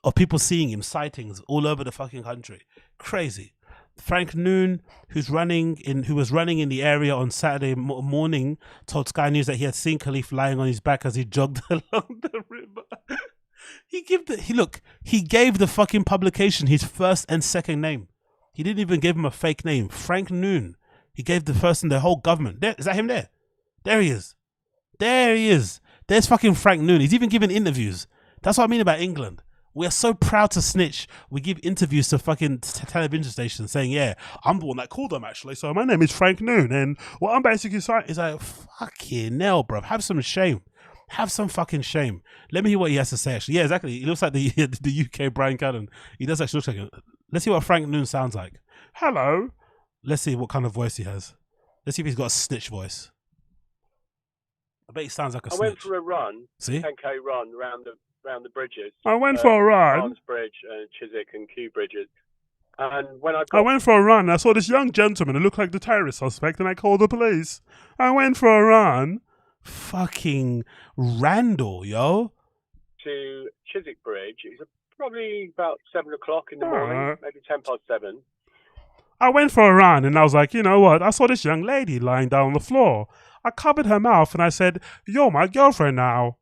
of people seeing him, sightings all over the fucking country. Crazy. Frank Noon, who was running in the area on Saturday morning, told Sky News that he had seen Khalife lying on his back as he jogged along the river. He gave the fucking publication his first and second name. He didn't even give him a fake name. Frank Noon. He gave the first and the whole government. Is that him there? There he is. There he is. There's fucking Frank Noon. He's even giving interviews. That's what I mean about England. We are so proud to snitch. We give interviews to fucking television stations saying, yeah, I'm the one that called them actually. So my name is Frank Noon. And what I'm basically saying is like, fucking hell, bro. Have some shame. Have some fucking shame. Let me hear what he has to say, actually. Yeah, exactly. He looks like the UK BRYAN. He does actually look like him. Let's see what Frank Noon sounds like. Hello. Let's see what kind of voice he has. Let's see if he's got a snitch voice. I bet he sounds like a snitch. I went for a run, see? 10k run around the bridges. I went for a run. Barnes Bridge, Chiswick and Kew bridges. And when I went for a run. I saw this young gentleman who looked like the terrorist suspect, and I called the police. I went for a run. Fucking Randall, yo. To Chiswick Bridge. It was probably about 7 o'clock in the morning, maybe 7:10. I went for a run and I was like, you know what? I saw this young lady lying down on the floor. I covered her mouth and I said, you're my girlfriend now.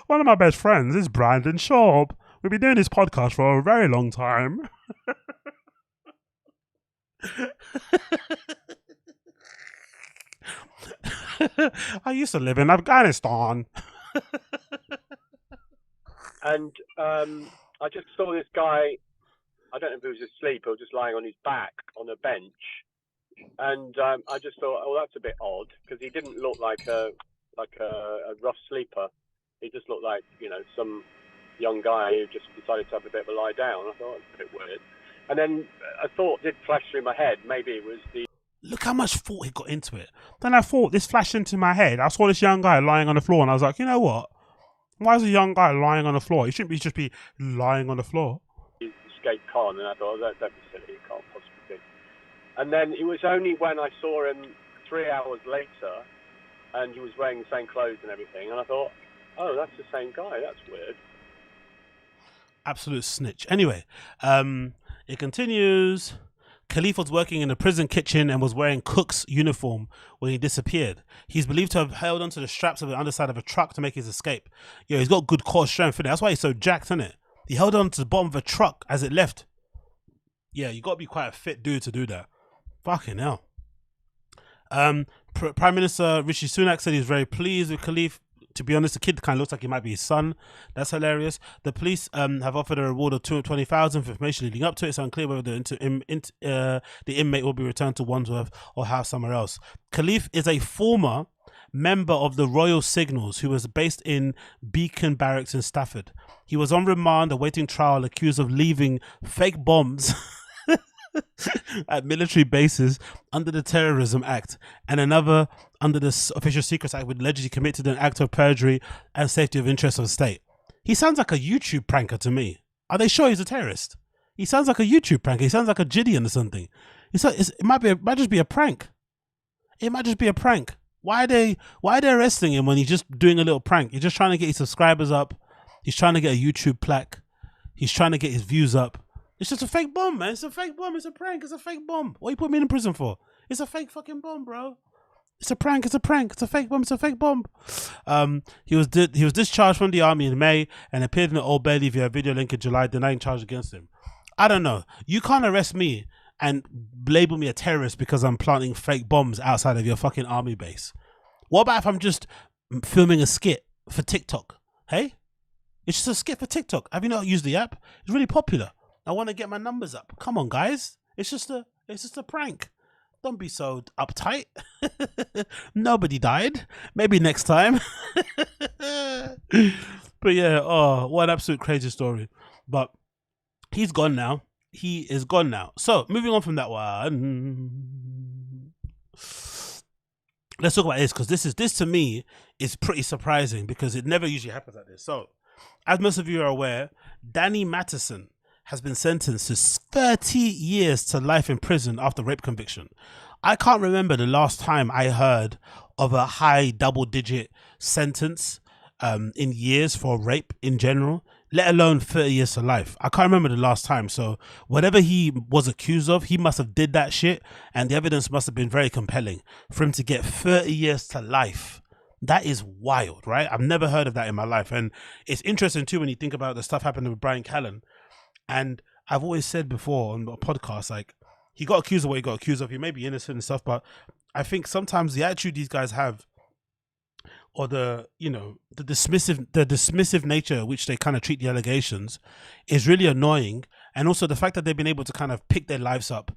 One of my best friends is Brandon Schaub. We've been doing this podcast for a very long time. I used to live in Afghanistan. And I just saw this guy I don't know if he was asleep or just lying on his back on a bench. And I just thought, oh, that's a bit odd, because he didn't look like a rough sleeper. He just looked like, you know, some young guy who just decided to have a bit of a lie down. I thought, that's a bit weird. And then a thought did flash through my head. Maybe it was the... Look how much thought he got into it. Then I thought, this flashed into my head. I saw this young guy lying on the floor, and I was like, you know what? Why is a young guy lying on the floor? He shouldn't just be lying on the floor. He escaped con, and I thought, oh, that'd be silly. It can't possibly be. And then it was only when I saw him 3 hours later, and he was wearing the same clothes and everything, and I thought, oh, that's the same guy. That's weird. Absolute snitch. Anyway, it continues. Khalife was working in a prison kitchen and was wearing cook's uniform when he disappeared. He's believed to have held onto the straps of the underside of a truck to make his escape. Yo, he's got good core strength, innit? That's why he's so jacked, innit? He held on to the bottom of a truck as it left. Yeah, you got to be quite a fit dude to do that. Fucking hell. Prime Minister Rishi Sunak said he was very pleased with Khalife. To be honest, the kid kind of looks like he might be his son. That's hilarious. The police have offered a reward of $220,000 for information leading up to it. It's unclear whether the inmate will be returned to Wandsworth or housed somewhere else. Khalife is a former member of the Royal Signals who was based in Beacon Barracks in Stafford. He was on remand awaiting trial, accused of leaving fake bombs at military bases under the Terrorism Act, and another under the Official Secrets Act, which allegedly committed an act of perjury and safety of interest of the state. He sounds like a YouTube pranker to me. Are they sure he's a terrorist? He sounds like a YouTube pranker. He sounds like a Gideon or something. It might just be a prank. It might just be a prank. Why are they arresting him when he's just doing a little prank? He's just trying to get his subscribers up. He's trying to get a YouTube plaque. He's trying to get his views up. It's just a fake bomb, man. It's a fake bomb. It's a prank. It's a fake bomb. What you put me in prison for? It's a fake fucking bomb, bro. It's a prank. It's a prank. It's a fake bomb. It's a fake bomb. He was discharged from the army in May and appeared in the Old Bailey via video link in July, denying charge against him. I don't know. You can't arrest me and label me a terrorist because I'm planting fake bombs outside of your fucking army base. What about if I'm just filming a skit for TikTok? Hey? It's just a skit for TikTok. Have you not used the app? It's really popular. I want to get my numbers up. Come on, guys. It's just a prank. Don't be so uptight. Nobody died. Maybe next time. But yeah, oh, what an absolute crazy story. But he's gone now. He is gone now. So moving on from that one. Let's talk about this, because this to me is pretty surprising because it never usually happens like this. So, as most of you are aware, Danny Masterson has been sentenced to 30 years to life in prison after rape conviction. I can't remember the last time I heard of a high double-digit sentence in years for rape in general, let alone 30 years to life. I can't remember the last time. So whatever he was accused of, he must have did that shit, and the evidence must have been very compelling for him to get 30 years to life. That is wild, right? I've never heard of that in my life. And it's interesting too when you think about the stuff happening with BRYAN CALLEN. And I've always said before on a podcast, like, he got accused of what he got accused of. He may be innocent and stuff, but I think sometimes the attitude these guys have, or the dismissive nature which they kind of treat the allegations, is really annoying. And also the fact that they've been able to kind of pick their lives up,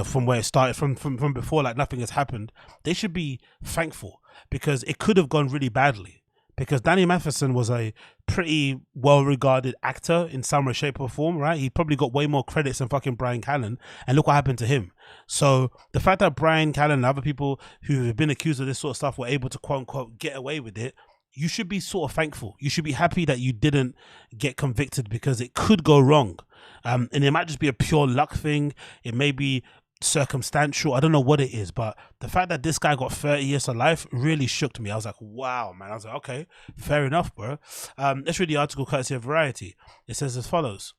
from where it started, from before, like nothing has happened. They should be thankful, because it could have gone really badly. Because Danny Masterson was a pretty well-regarded actor in some way, shape or form, right? He probably got way more credits than fucking BRYAN CALLEN, and look what happened to him. So the fact that BRYAN CALLEN and other people who have been accused of this sort of stuff were able to quote-unquote get away with it, you should be sort of thankful. You should be happy that you didn't get convicted, because it could go wrong. And it might just be a pure luck thing. It may be circumstantial. I don't know what it is, but the fact that this guy got 30 years to life really shook me. I was like, wow, man. I was like, okay, fair enough, bro. Let's read the article courtesy of Variety. It says as follows.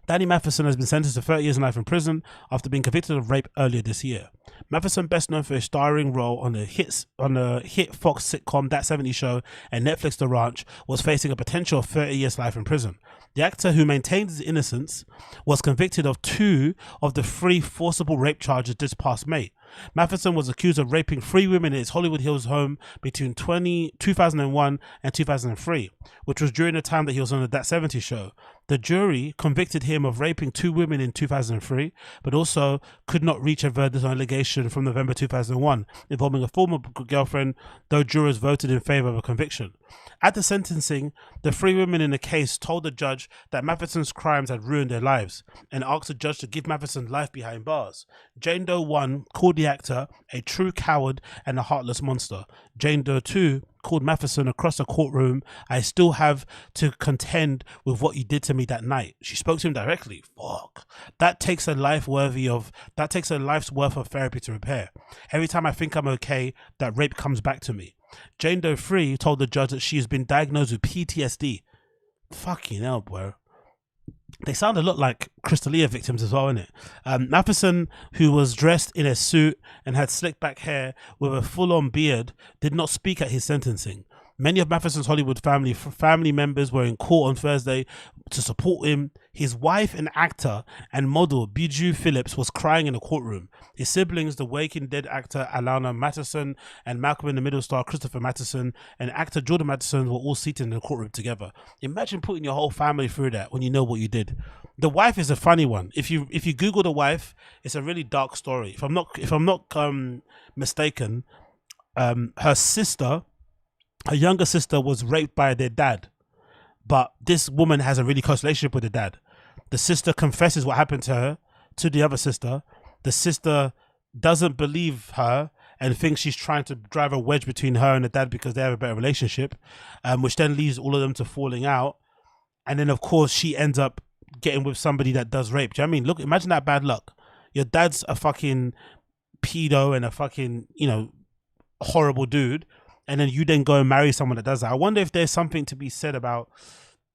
Danny Masterson has been sentenced to 30 years in life in prison after being convicted of rape earlier this year. Masterson, best known for his starring role on the hit Fox sitcom That 70s Show and Netflix The Ranch, was facing a potential of 30 years life in prison. The actor, who maintains his innocence, was convicted of 2 of the 3 forcible rape charges this past May. Masterson was accused of raping 3 women in his Hollywood Hills home between 2001 and 2003, which was during the time that he was on the That 70s Show. The jury convicted him of raping 2 women in 2003, but also could not reach a verdict on allegation from November 2001 involving a former girlfriend, though jurors voted in favor of a conviction. At the sentencing, the 3 women in the case told the judge that Matheson's crimes had ruined their lives and asked the judge to give Matheson life behind bars. Jane Doe 1 called the actor a true coward and a heartless monster. Jane Doe 2 called Matheson across the courtroom, "I still have to contend with what you did to me that night." She spoke to him directly. Fuck. That takes a life's worth of therapy to repair. Every time I think I'm okay, that rape comes back to me. Jane Doe 3 told the judge that she has been diagnosed with PTSD. Fucking hell, bro. They sound a lot like Crystalia victims as well, innit? Matheson, who was dressed in a suit and had slicked back hair with a full-on beard, did not speak at his sentencing. Many of Matheson's Hollywood family members were in court on Thursday to support him. His wife and actor and model Bijou Phillips was crying in the courtroom. His siblings, the Waking Dead actor Alana Matheson and Malcolm in the Middle star Christopher Matheson and actor Jordan Matheson, were all seated in the courtroom together. Imagine putting your whole family through that when you know what you did. The wife is a funny one. If you Google the wife, it's a really dark story. If I'm not mistaken, her younger sister was raped by their dad, but this woman has a really close relationship with the dad. The sister confesses what happened to her to the other sister. The sister doesn't believe her and thinks she's trying to drive a wedge between her and the dad because they have a better relationship, which then leads all of them to falling out. And then, of course, she ends up getting with somebody that does rape. Do you know what I mean? Look, imagine that bad luck. Your dad's a fucking pedo and a fucking, horrible dude. And then you then go and marry someone that does that. I wonder if there's something to be said about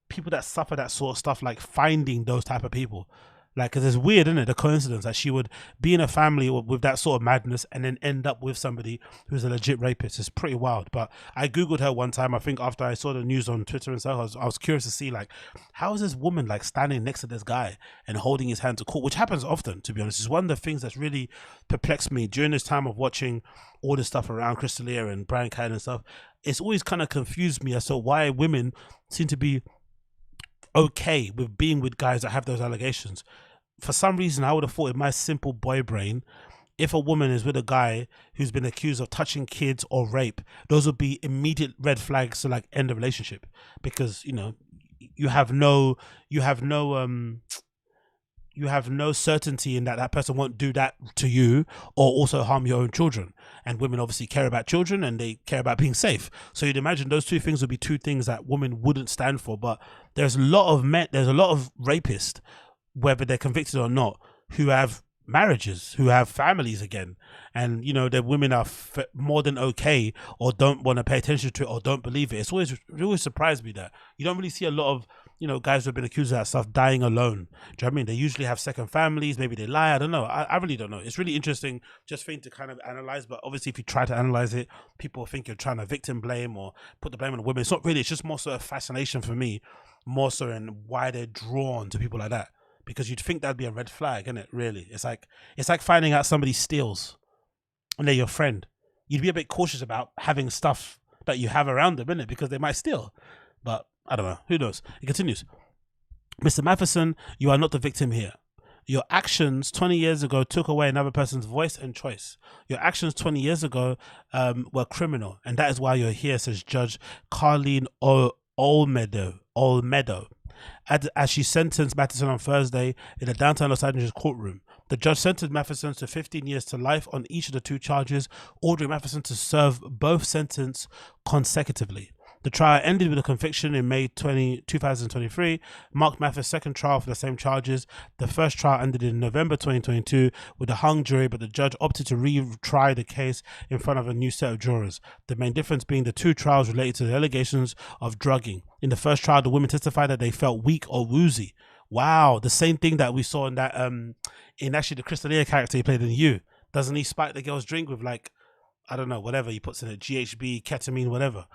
people that suffer that sort of stuff, like finding those type of people. Like, because it's weird, isn't it? The coincidence that she would be in a family with that sort of madness and then end up with somebody who's a legit rapist. It's pretty wild. But I Googled her one time, I think after I saw the news on Twitter and stuff. I was curious to see, like, how is this woman, like, standing next to this guy and holding his hand to court, which happens often, to be honest. It's one of the things that's really perplexed me during this time of watching all this stuff around Crystalia and Bryan Callen and stuff. It's always kind of confused me as to why women seem to be okay with being with guys that have those allegations. For some reason, I would have thought in my simple boy brain, if a woman is with a guy who's been accused of touching kids or rape, those would be immediate red flags to, like, end the relationship, because you have no certainty in that person won't do that to you or also harm your own children. And women obviously care about children and they care about being safe. So you'd imagine those two things would be two things that women wouldn't stand for. But there's a lot of rapists, whether they're convicted or not, who have marriages, who have families again, and their women are more than okay or don't want to pay attention to it or don't believe it. It always surprised me that you don't really see a lot of guys who have been accused of that stuff dying alone. Do you know what I mean? They usually have second families, maybe they lie, I don't know. I really don't know. It's really interesting just thing to kind of analyze, but obviously if you try to analyze it, people think you're trying to victim blame or put the blame on the women. It's not really. It's just more so a fascination for me, more so in why they're drawn to people like that. Because you'd think that'd be a red flag, isn't it? Really, it's like finding out somebody steals and they're your friend. You'd be a bit cautious about having stuff that you have around them, isn't it? Because they might steal. But I don't know. Who knows? It continues. Mr. Matheson, you are not the victim here. Your actions 20 years ago took away another person's voice and choice. Your actions 20 years ago were criminal, and that is why you're here, says Judge Carleen Olmedo. As she sentenced Matheson on Thursday in a downtown Los Angeles courtroom. The judge sentenced Matheson to 15 years to life on each of the 2 charges, ordering Matheson to serve both sentences consecutively. The trial ended with a conviction in May 2023, marked Matheson's second trial for the same charges. The first trial ended in November 2022 with a hung jury, but the judge opted to retry the case in front of a new set of jurors. The main difference being the 2 trials related to the allegations of drugging. In the first trial, the women testified that they felt weak or woozy. Wow, the same thing that we saw in that in actually the Crystalia character he played in You. Doesn't he spike the girl's drink with, like, I don't know, whatever he puts in it, GHB, ketamine, whatever.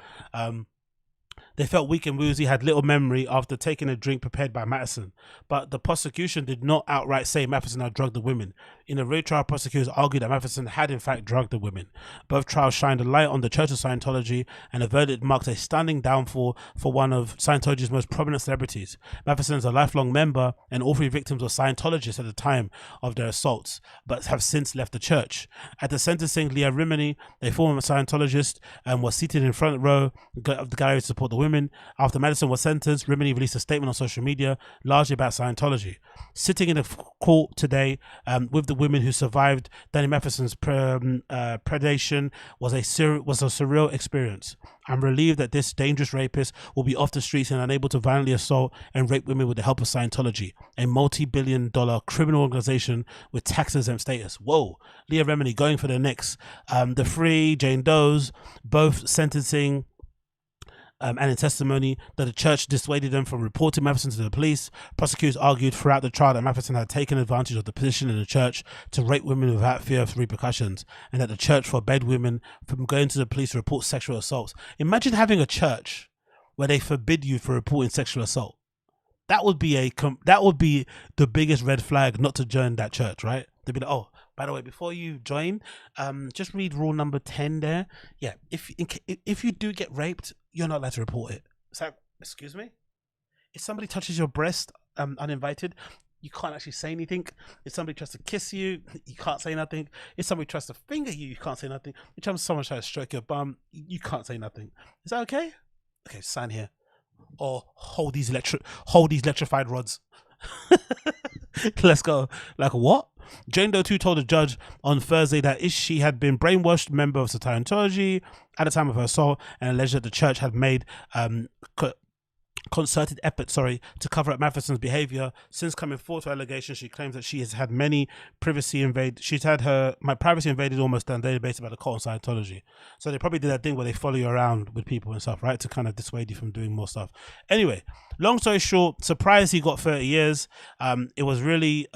They felt weak and woozy, had little memory after taking a drink prepared by Matteson. But the prosecution did not outright say Matheson had drugged the women. In a retrial, prosecutors argued that Matheson had in fact drugged the women. Both trials shined a light on the Church of Scientology, and the verdict marked a stunning downfall for one of Scientology's most prominent celebrities. Matheson is a lifelong member, and all three victims were Scientologists at the time of their assaults, but have since left the church. At the sentencing, Leah Remini, a former Scientologist, was seated in front row of the gallery to support the women. After Madison was sentenced, Rimini released a statement on social media, largely about Scientology. Sitting in the court today with the women who survived Danny Matheson's predation was a surreal experience. I'm relieved that this dangerous rapist will be off the streets and unable to violently assault and rape women with the help of Scientology, a multi-billion-dollar criminal organization with tax-exempt status. Whoa, Leah Remini going for the next. The three Jane Does, both sentencing and in testimony that the church dissuaded them from reporting Matheson to the police. Prosecutors argued throughout the trial that Matheson had taken advantage of the position in the church to rape women without fear of repercussions, and that the church forbade women from going to the police to report sexual assaults. Imagine having a church where they forbid you for reporting sexual assault. That would be the biggest red flag not to join that church, right? They'd be like, oh, by the way, before you join, just read rule number 10 there. Yeah, if you do get raped, you're not allowed to report it. So, excuse me? If somebody touches your breast uninvited, you can't actually say anything. If somebody tries to kiss you, you can't say nothing. If somebody tries to finger you, you can't say nothing. If someone tries to stroke your bum, you can't say nothing. Is that okay? Okay, sign here. Or hold these electrified rods. Let's go. Like what? Jane Doe 2 told the judge on Thursday that she had been brainwashed member of Scientology at the time of her assault, and alleged that the church had made concerted effort to cover up Matheson's behavior. Since coming forward to allegations, she claims that she has had my privacy invaded almost on a daily basis by the cult on Scientology. So they probably did that thing where they follow you around with people and stuff, right, to kind of dissuade you from doing more stuff. Anyway, long story short, surprised he got 30 years. It was really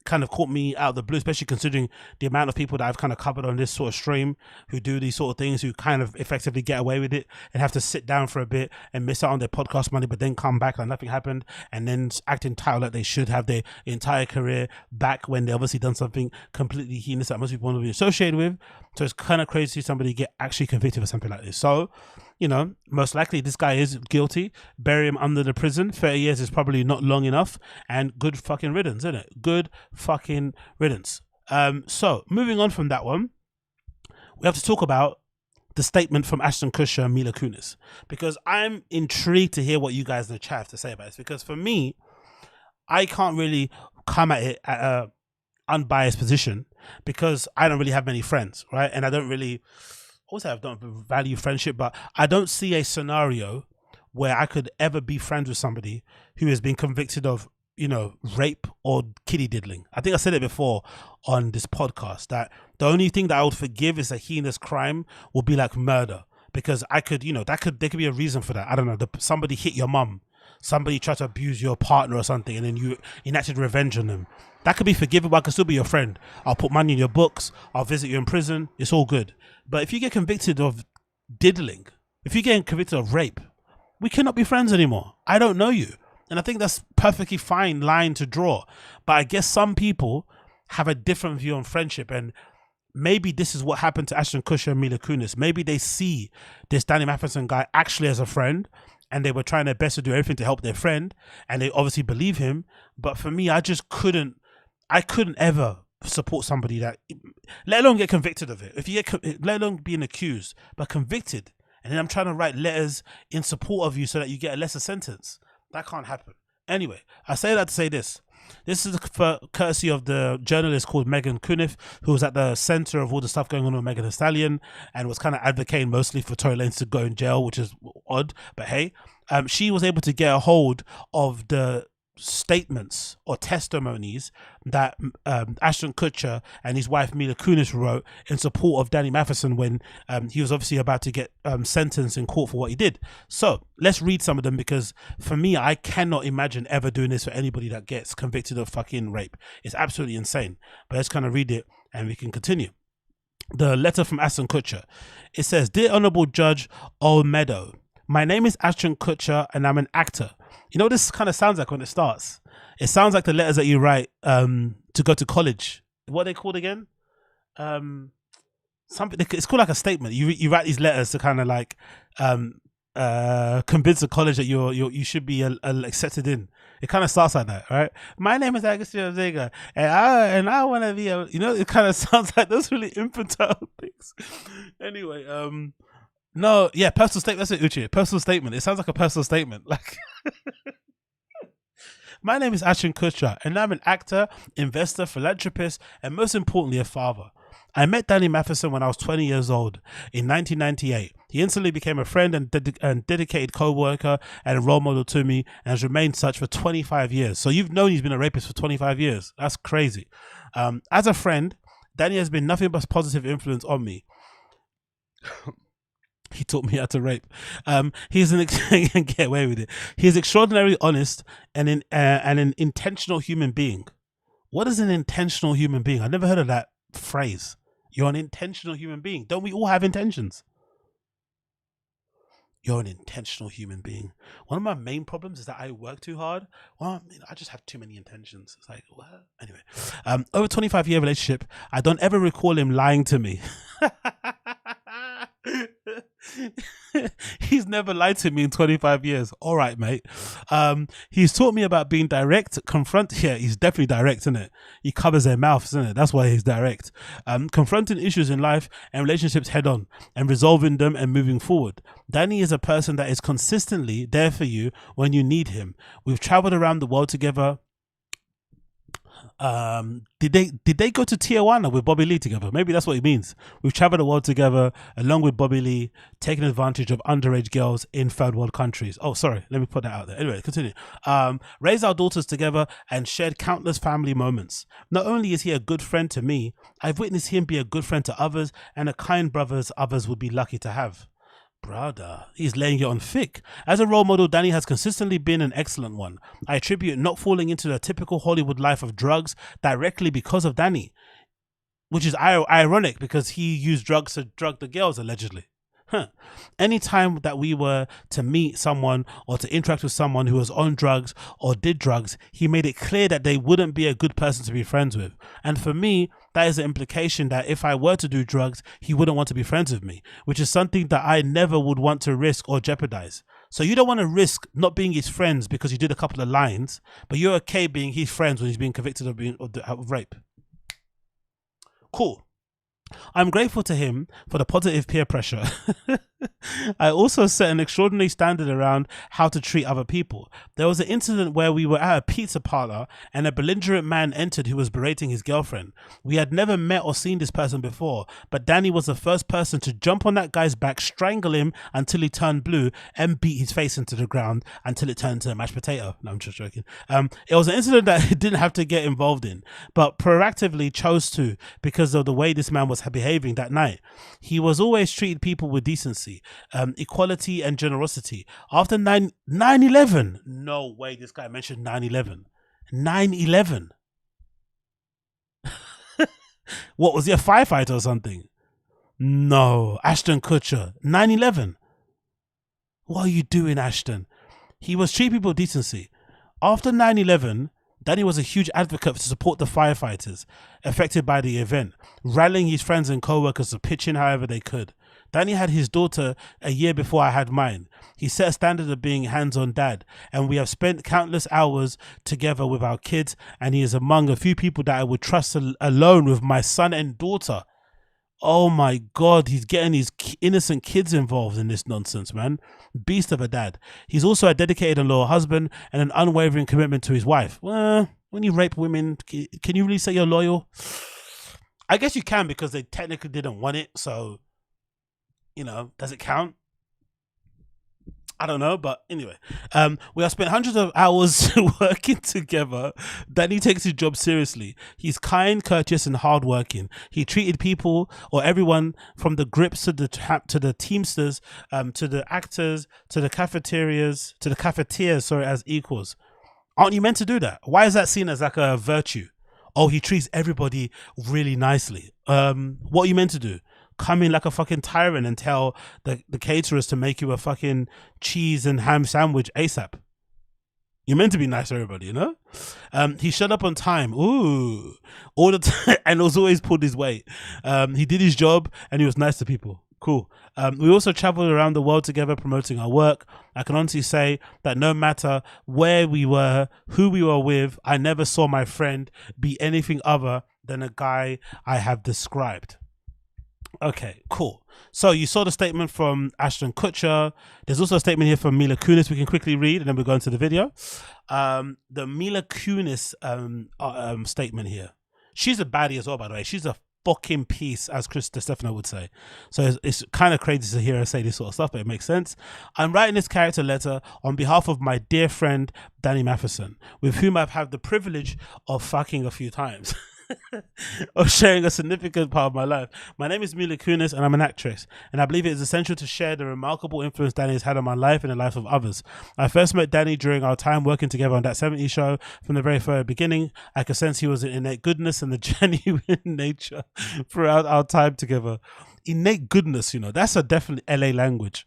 kind of caught me out of the blue, especially considering the amount of people that I've kind of covered on this sort of stream who do these sort of things, who kind of effectively get away with it and have to sit down for a bit and miss out on their podcast money, but then come back like nothing happened, and then act entitled that they should have their entire career back when they obviously done something completely heinous that most people want to be associated with. So it's kind of crazy to see somebody get actually convicted for something like this. So, you know, most likely this guy is guilty. Bury him under the prison. 30 years is probably not long enough, and good fucking riddance, isn't it? Good fucking riddance. So moving on from that one, we have to talk about the statement from ASHTON KUTCHER and MILA KUNIS, because I'm intrigued to hear what you guys in the chat have to say about this, because for me, I can't really come at it at a unbiased position because I don't really have many friends, right? And I don't really, also I don't value friendship, but I don't see a scenario where I could ever be friends with somebody who has been convicted of, you know, rape or kiddie diddling. I think I said it before on this podcast that the only thing that I would forgive is a heinous crime will be like murder, because I could, you know, there could be a reason for that. I don't know, somebody hit your mum, somebody tried to abuse your partner or something, and then you enacted revenge on them. That could be forgivable. I could still be your friend. I'll put money in your books. I'll visit you in prison. It's all good. But if you get convicted of diddling, if you get convicted of rape, we cannot be friends anymore. I don't know you. And I think that's perfectly fine line to draw. But I guess some people have a different view on friendship, and maybe this is what happened to ASHTON KUTCHER and MILA KUNIS. Maybe they see this Danny Matheson guy actually as a friend, and they were trying their best to do everything to help their friend, and they obviously believe him. But for me, I couldn't ever support somebody that, let alone get convicted of it. If you get, let alone being accused, but convicted, and then I'm trying to write letters in support of you so that you get a lesser sentence. That can't happen. Anyway, I say that to say this. This is courtesy of the journalist called Megan Khalife, who was at the center of all the stuff going on with Megan Thee Stallion and was kind of advocating mostly for Tory Lanez to go in jail, which is odd. But hey, she was able to get a hold of the statements or testimonies that ASHTON KUTCHER and his wife MILA KUNIS wrote in support of Danny Matheson when he was obviously about to get sentenced in court for what he did. So let's read some of them, because for me, I cannot imagine ever doing this for anybody that gets convicted of fucking rape. It's absolutely insane. But let's kind of read it and we can continue. The letter from ASHTON KUTCHER. It says, "Dear Honorable Judge Olmedo, My name is Ashton Kutcher and I'm an actor. You know what this kind of sounds like when it starts? It sounds like the letters that you write to go to college. What are they called again? Something. It's called like a statement. You write these letters to kind of like convince the college that you should be accepted in. It kind of starts like that, right? My name is Agostinho, and I want to be a. You know, it kind of sounds like those really infantile things. Anyway, no, yeah, personal statement. That's it, Uche. Personal statement. It sounds like a personal statement. Like, my name is Ashton Kutcher, and I'm an actor, investor, philanthropist, and most importantly, a father. I met Danny Matheson when I was 20 years old in 1998. He instantly became a friend and dedicated co-worker and a role model to me, and has remained such for 25 years. So you've known he's been a rapist for 25 years. That's crazy. As a friend, Danny has been nothing but positive influence on me. He taught me how to rape. He's get away with it. He is extraordinarily honest and an intentional human being. What is an intentional human being? I never heard of that phrase. You're an intentional human being. Don't we all have intentions? You're an intentional human being. One of my main problems is that I work too hard. Well, I just have too many intentions. It's like, what? Anyway, over 25-year relationship, I don't ever recall him lying to me. He's never lied to me in 25 years. All right, mate. He's taught me about being direct, yeah, he's definitely direct, isn't it? He covers their mouths, isn't it? That's why he's direct. Confronting issues in life and relationships head on and resolving them and moving forward. Danny is a person that is consistently there for you when you need him. We've traveled around the world together. Did they go to Tijuana with Bobby Lee together? Maybe that's what it means. We've traveled the world together along with Bobby Lee, taking advantage of underage girls in third world countries. Oh, sorry, let me put that out there. Anyway, continue. Raised our daughters together and shared countless family moments. Not only is he a good friend to me, I've witnessed him be a good friend to others and a kind brother others would be lucky to have. Brother, he's laying it on thick. As a role model, Danny has consistently been an excellent one. I attribute not falling into the typical Hollywood life of drugs directly because of Danny, which is ironic because he used drugs to drug the girls, allegedly. Anytime that we were to meet someone or to interact with someone who was on drugs or did drugs, he made it clear that they wouldn't be a good person to be friends with. And for me, that is the implication that if I were to do drugs, he wouldn't want to be friends with me, which is something that I never would want to risk or jeopardize. So you don't want to risk not being his friends because you did a couple of lines, but you're okay being his friends when he's being convicted of rape. Cool. I'm grateful to him for the positive peer pressure. I also set an extraordinary standard around how to treat other people. There was an incident where we were at a pizza parlor and a belligerent man entered who was berating his girlfriend. We had never met or seen this person before, but Danny was the first person to jump on that guy's back, strangle him until he turned blue, and beat his face into the ground until it turned to a mashed potato. No, I'm just joking. It was an incident that he didn't have to get involved in, but proactively chose to because of the way this man was behaving that night. He was always treated people with decency, equality and generosity. After 9/11, no way this guy mentioned 9/11. 9/11. What, was he a firefighter or something? No, Ashton Kutcher. 9/11. What are you doing, Ashton? He was treating people with decency. After 9/11, Danny was a huge advocate to support the firefighters affected by the event, rallying his friends and co-workers to pitch in however they could. Danny had his daughter a year before I had mine. He set a standard of being hands-on dad, and we have spent countless hours together with our kids, and he is among a few people that I would trust alone with my son and daughter. Oh my God, he's getting his innocent kids involved in this nonsense, man. Beast of a dad. He's also a dedicated and loyal husband and an unwavering commitment to his wife. Well, when you rape women, can you really say you're loyal? I guess you can because they technically didn't want it, so, you know, does it count? I don't know, but anyway, we have spent hundreds of hours working together. Danny takes his job seriously. He's kind, courteous, and hardworking. He treated people or everyone from the grips to the teamsters, to the actors, to the cafeterias, as equals. Aren't you meant to do that? Why is that seen as like a virtue? Oh, he treats everybody really nicely. What are you meant to do? come in like a fucking tyrant and tell the caterers to make you a fucking cheese and ham sandwich ASAP. You're meant to be nice to everybody, you know? He showed up on time. Ooh. All the time. And was always pulled his weight. He did his job and he was nice to people. Cool. We also traveled around the world together promoting our work. I can honestly say that no matter where we were, who we were with, I never saw my friend be anything other than a guy I have described. Okay, cool. So you saw the statement from Ashton Kutcher. There's also a statement here from Mila Kunis we can quickly read, and then we'll go into the video. The Mila Kunis statement here. She's a baddie as well, by the way. She's a fucking piece, as Chris Stefano would say. So it's kind of crazy to hear her say this sort of stuff, but it makes sense. I'm writing this character letter on behalf of my dear friend, Danny Matheson, with whom I've had the privilege of fucking a few times. Of sharing a significant part of my life. My name is Mila Kunis and I'm an actress, and I believe it is essential to share the remarkable influence Danny has had on my life and the life of others. I first met Danny during our time working together on That 70s Show. From the very first beginning, I could sense he was an innate goodness and the genuine nature throughout our time together. Innate goodness, you know, that's a definitely LA language.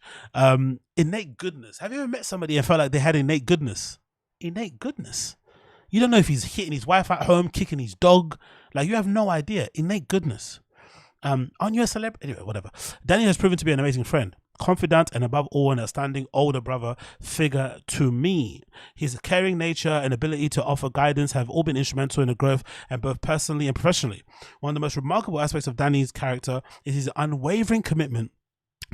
Innate goodness. Have you ever met somebody and felt like they had innate goodness? Innate goodness. You don't know if he's hitting his wife at home, kicking his dog. Like, you have no idea. Innate goodness. Aren't you a celebrity? Anyway, whatever. Danny has proven to be an amazing friend, confidant, and above all, an outstanding older brother figure to me. His caring nature and ability to offer guidance have all been instrumental in the growth, and both personally and professionally. One of the most remarkable aspects of Danny's character is his unwavering commitment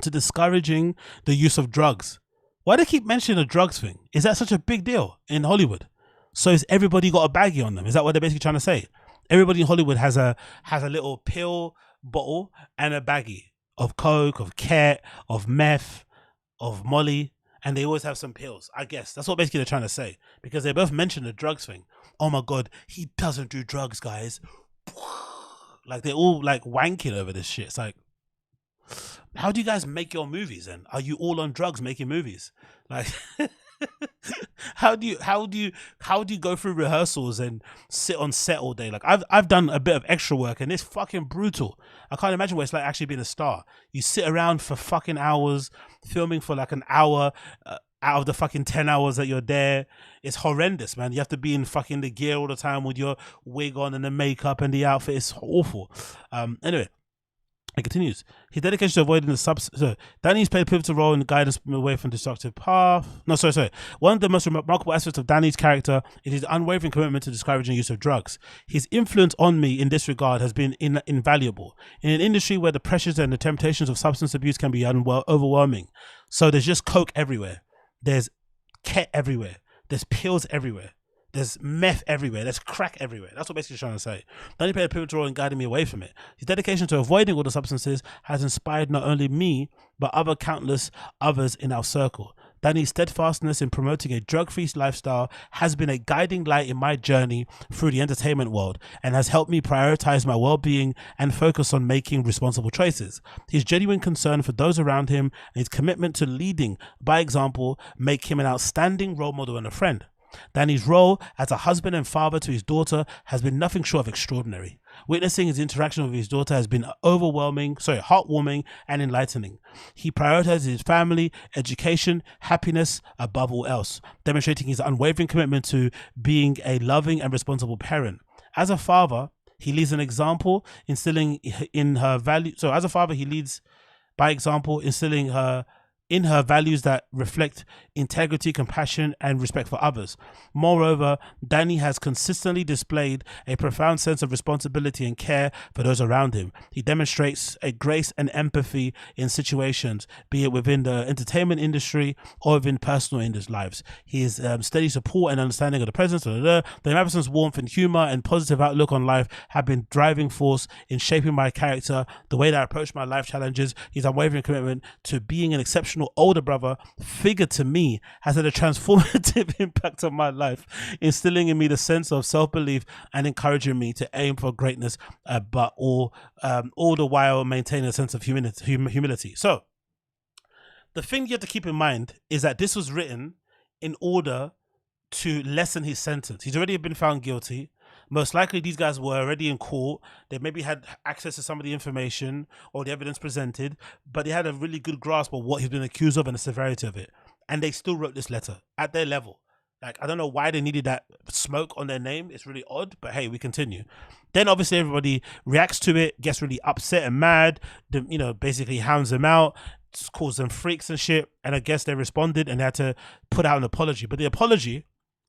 to discouraging the use of drugs. Why do they keep mentioning the drugs thing? Is that such a big deal in Hollywood? So is everybody got a baggie on them? Is that what they're basically trying to say? Everybody in Hollywood has a little pill bottle and a baggie of coke, of ket, of meth, of molly, and they always have some pills. I guess that's what basically they're trying to say, because they both mentioned the drugs thing. Oh my god, he doesn't do drugs, guys. Like, they're all like wanking over this shit. It's like, how do you guys make your movies then? Are you all on drugs making movies? Like how do you go through rehearsals and sit on set all day? Like, I've done a bit of extra work and it's fucking brutal. I can't imagine what it's like actually being a star. You sit around for fucking hours filming for like an hour out of the fucking 10 hours that you're there. It's horrendous, man. You have to be in fucking the gear all the time with your wig on and the makeup and the outfit. It's awful. Anyway, it continues. His dedication to avoiding the so Danny's played a pivotal role in the guidance away from destructive path. No, sorry. One of the most remarkable aspects of Danny's character is his unwavering commitment to discouraging use of drugs. His influence on me in this regard has been invaluable. In an industry where the pressures and the temptations of substance abuse can be overwhelming. So there's just coke everywhere. There's ket everywhere. There's pills everywhere. There's meth everywhere. There's crack everywhere. That's what basically he's trying to say. Danny played a pivotal role in guiding me away from it. His dedication to avoiding all the substances has inspired not only me, but countless others in our circle. Danny's steadfastness in promoting a drug-free lifestyle has been a guiding light in my journey through the entertainment world and has helped me prioritize my well-being and focus on making responsible choices. His genuine concern for those around him and his commitment to leading by example make him an outstanding role model and a friend. Danny's role as a husband and father to his daughter has been nothing short of extraordinary. Witnessing his interaction with his daughter has been heartwarming and enlightening. He prioritizes his family, education, happiness above all else, demonstrating his unwavering commitment to being a loving and responsible parent. As a father, he leads an example, instilling in her value. So as a father, he leads by example, instilling in her values that reflect integrity, compassion, and respect for others. Moreover, Danny has consistently displayed a profound sense of responsibility and care for those around him. He demonstrates a grace and empathy in situations, be it within the entertainment industry or within personal in his lives. His steady support and understanding of the presence of the Matherson's warmth and humor and positive outlook on life have been driving force in shaping my character, the way that I approach my life challenges. His unwavering commitment to being an exceptional older brother figure to me has had a transformative impact on my life, instilling in me the sense of self-belief and encouraging me to aim for greatness, but all the while maintaining a sense of humility. So the thing you have to keep in mind is that this was written in order to lessen his sentence. He's already been found guilty, Most likely these guys were already in court. They maybe had access to some of the information or the evidence presented, but they had a really good grasp of what he's been accused of and the severity of it. And they still wrote this letter at their level. Like, I don't know why they needed that smoke on their name. It's really odd, but hey, we continue. Then obviously everybody reacts to it, gets really upset and mad, basically hounds them out, calls them freaks and shit. And I guess they responded and they had to put out an apology. But the apology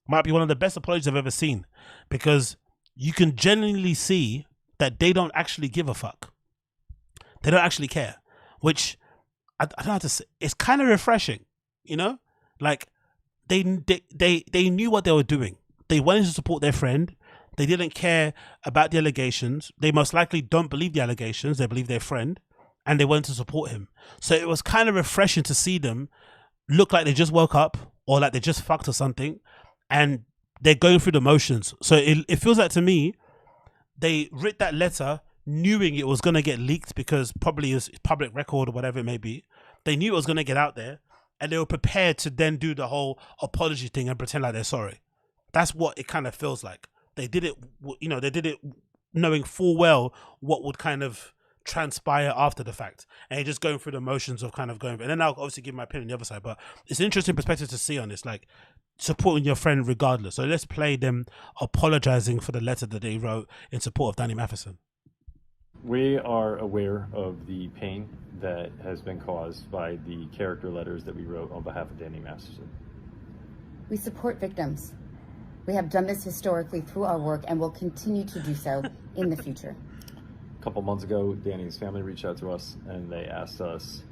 might be one of the best apologies I've ever seen, because you can genuinely see that they don't actually give a fuck. They don't actually care, which I don't know how to say. It's kind of refreshing, like they knew what they were doing. They wanted to support their friend. They didn't care about the allegations. They most likely don't believe the allegations. They believe their friend, and they wanted to support him. So it was kind of refreshing to see them look like they just woke up or like they just fucked or something, and they're going through the motions. So it feels like to me, they writ that letter knowing it was going to get leaked, because probably it's public record or whatever it may be. They knew it was going to get out there, and they were prepared to then do the whole apology thing and pretend like they're sorry. That's what it kind of feels like. They did it, they did it knowing full well what would kind of transpire after the fact, and just going through the motions of kind of going. And then I'll obviously give my opinion on the other side, but it's an interesting perspective to see on this, like supporting your friend regardless. So let's play them apologizing for the letter that they wrote in support of Danny Matheson. We are aware of the pain that has been caused by the character letters that we wrote on behalf of Danny Masterson. We support victims. We have done this historically through our work and will continue to do so in the future. A couple months ago, Danny's family reached out to us and they asked us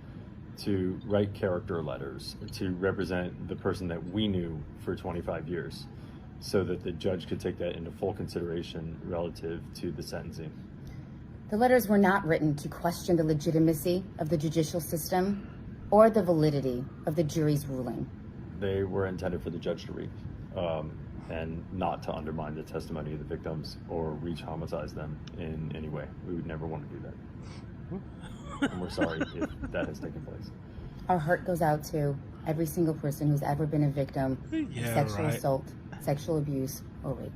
to write character letters to represent the person that we knew for 25 years so that the judge could take that into full consideration relative to the sentencing. The letters were not written to question the legitimacy of the judicial system or the validity of the jury's ruling. They were intended for the judge to read and not to undermine the testimony of the victims or re-traumatize them in any way. We would never want to do that. And we're sorry if that has taken place. Our heart goes out to every single person who's ever been a victim of sexual assault, sexual abuse, or rape.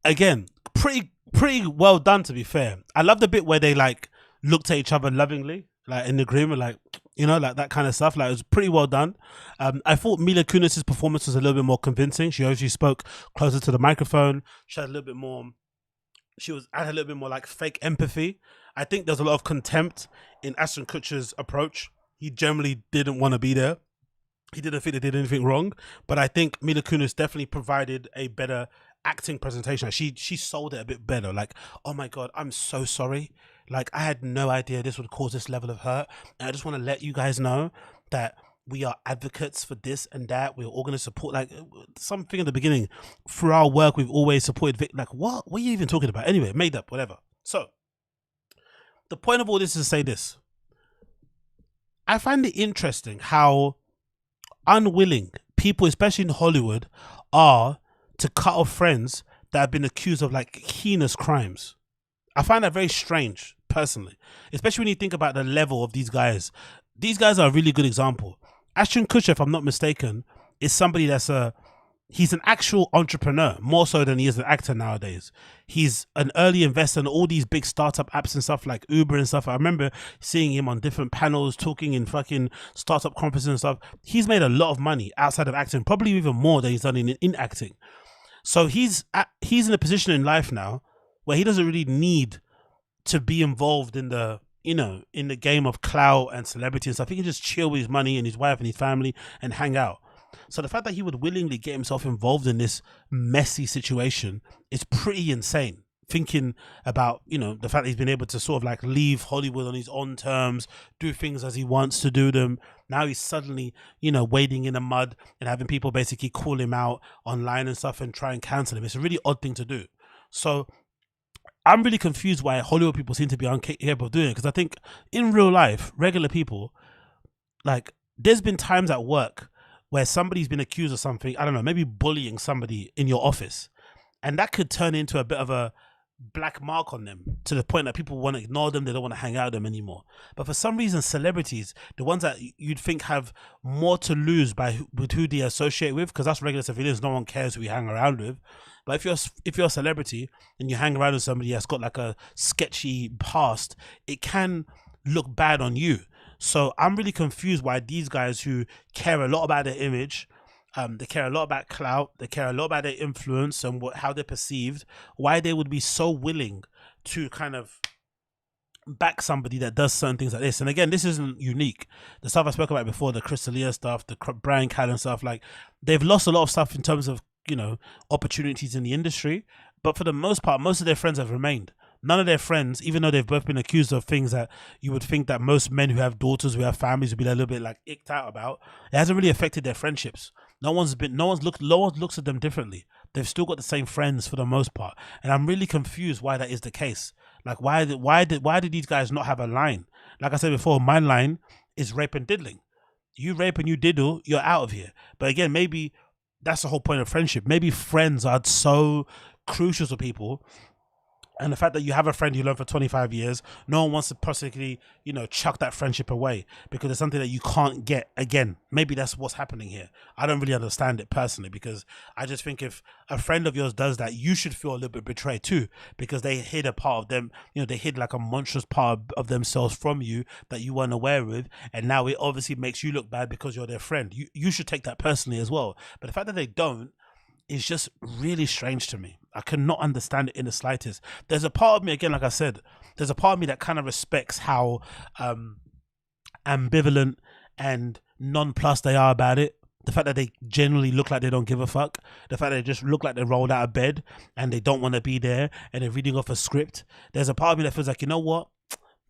Again, pretty well done, to be fair. I love the bit where they like looked at each other lovingly, like in agreement, like like that kind of stuff. Like, it was pretty well done. I thought Mila Kunis's performance was a little bit more convincing. She obviously spoke closer to the microphone. She had a little bit more. Had a little bit more like fake empathy. I think there's a lot of contempt in Ashton Kutcher's approach. He generally didn't want to be there. He didn't think they did anything wrong, but I think Mila Kunis definitely provided a better acting presentation. She sold it a bit better. Like, oh my God, I'm so sorry. Like, I had no idea this would cause this level of hurt. And I just want to let you guys know that we are advocates for this and that. We're all going to support, like, something at the beginning. Through our work, we've always supported, like, what are you even talking about? Anyway, made up, whatever. So, the point of all this is to say this. I find it interesting how unwilling people, especially in Hollywood, are to cut off friends that have been accused of like heinous crimes. I find that very strange, personally, especially when you think about the level of these guys. These guys are a really good example. Ashton Kutcher, if I'm not mistaken, is somebody he's an actual entrepreneur, more so than he is an actor nowadays. He's an early investor in all these big startup apps and stuff like Uber and stuff. I remember seeing him on different panels, talking in fucking startup conferences and stuff. He's made a lot of money outside of acting, probably even more than he's done in acting. So he's in a position in life now where he doesn't really need to be involved in the in the game of clout and celebrity and stuff. He can just chill with his money and his wife and his family and hang out. So the fact that he would willingly get himself involved in this messy situation is pretty insane. Thinking about, the fact that he's been able to sort of like leave Hollywood on his own terms, do things as he wants to do them. Now he's suddenly, wading in the mud and having people basically call him out online and stuff and try and cancel him. It's a really odd thing to do. So I'm really confused why Hollywood people seem to be incapable of doing it. Because I think in real life, regular people, like, there's been times at work where somebody's been accused of something, I don't know, maybe bullying somebody in your office. And that could turn into a bit of a black mark on them to the point that people want to ignore them. They don't want to hang out with them anymore. But for some reason, celebrities, the ones that you'd think have more to lose with who they associate with, because us regular civilians, no one cares who we hang around with. But if you're a celebrity and you hang around with somebody that's got like a sketchy past, it can look bad on you. So I'm really confused why these guys who care a lot about their image, they care a lot about clout, they care a lot about their influence and how they're perceived, why they would be so willing to kind of back somebody that does certain things like this. And again, this isn't unique. The stuff I spoke about before, the Crystalia stuff, the BRYAN, CALLEN stuff, like they've lost a lot of stuff in terms of, you know, opportunities in the industry. But for the most part, most of their friends have remained. None of their friends, even though they've both been accused of things that you would think that most men who have daughters, who have families, would be a little bit like icked out about, it hasn't really affected their friendships. No one's looks at them differently. They've still got the same friends for the most part. And I'm really confused why that is the case. Like, why did these guys not have a line? Like I said before, my line is rape and diddling. You rape and you diddle, you're out of here. But again, maybe that's the whole point of friendship. Maybe friends are so crucial to people. And the fact that you have a friend you learn for 25 years, no one wants to possibly, you know, chuck that friendship away because it's something that you can't get again. Maybe that's what's happening here. I don't really understand it personally, because I just think if a friend of yours does that, you should feel a little bit betrayed too, because they hid a part of them, you know, they hid like a monstrous part of themselves from you that you weren't aware of. And now it obviously makes you look bad because you're their friend. You should take that personally as well. But the fact that they don't is just really strange to me. I cannot understand it in the slightest. There's a part of me, again, like I said, there's a part of me that kind of respects how ambivalent and nonplussed they are about it. The fact that they generally look like they don't give a fuck. The fact that they just look like they rolled out of bed and they don't want to be there and they're reading off a script. There's a part of me that feels like, you know what?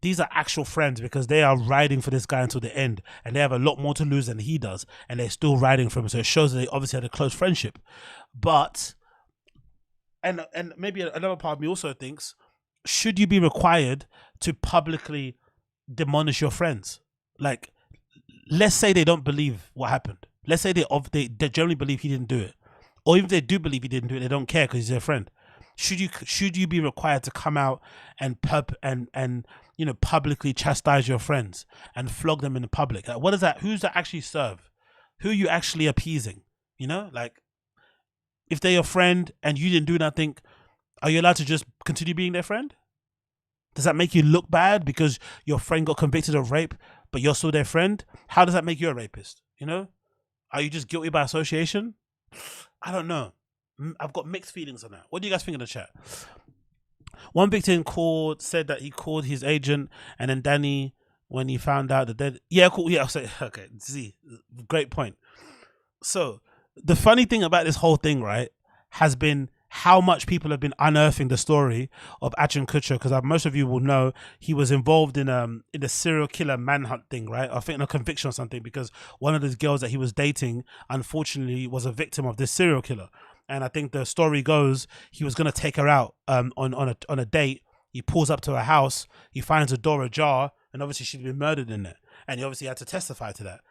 These are actual friends, because they are riding for this guy until the end, and they have a lot more to lose than he does, and they're still riding for him. So it shows that they obviously had a close friendship. But and maybe another part of me also thinks, should you be required to publicly demolish your friends? Like, let's say they don't believe what happened. Let's say they generally believe he didn't do it, or even if they do believe he didn't do it, they don't care because he's their friend. Should you be required to come out and you know, publicly chastise your friends and flog them in the public? Like, what is that? Who's that actually serve? Who are you actually appeasing? You know, like, if they're your friend and you didn't do nothing, are you allowed to just continue being their friend? Does that make you look bad because your friend got convicted of rape, but you're still their friend? How does that make you a rapist? You know, are you just guilty by association? I don't know. I've got mixed feelings on that. What do you guys think in the chat? One victim said that he called his agent, and then Danny, when he found out that cool, yeah, I'll say, okay, see, great point. So the funny thing about this whole thing, right, has been how much people have been unearthing the story of Ashton Kutcher, because most of you will know he was involved in the serial killer manhunt thing, right? I think a conviction or something, because one of those girls that he was dating, unfortunately, was a victim of this serial killer. And I think the story goes, he was going to take her out on a date. He pulls up to her house. He finds the door ajar, and obviously she'd been murdered in there. And he obviously had to testify to that.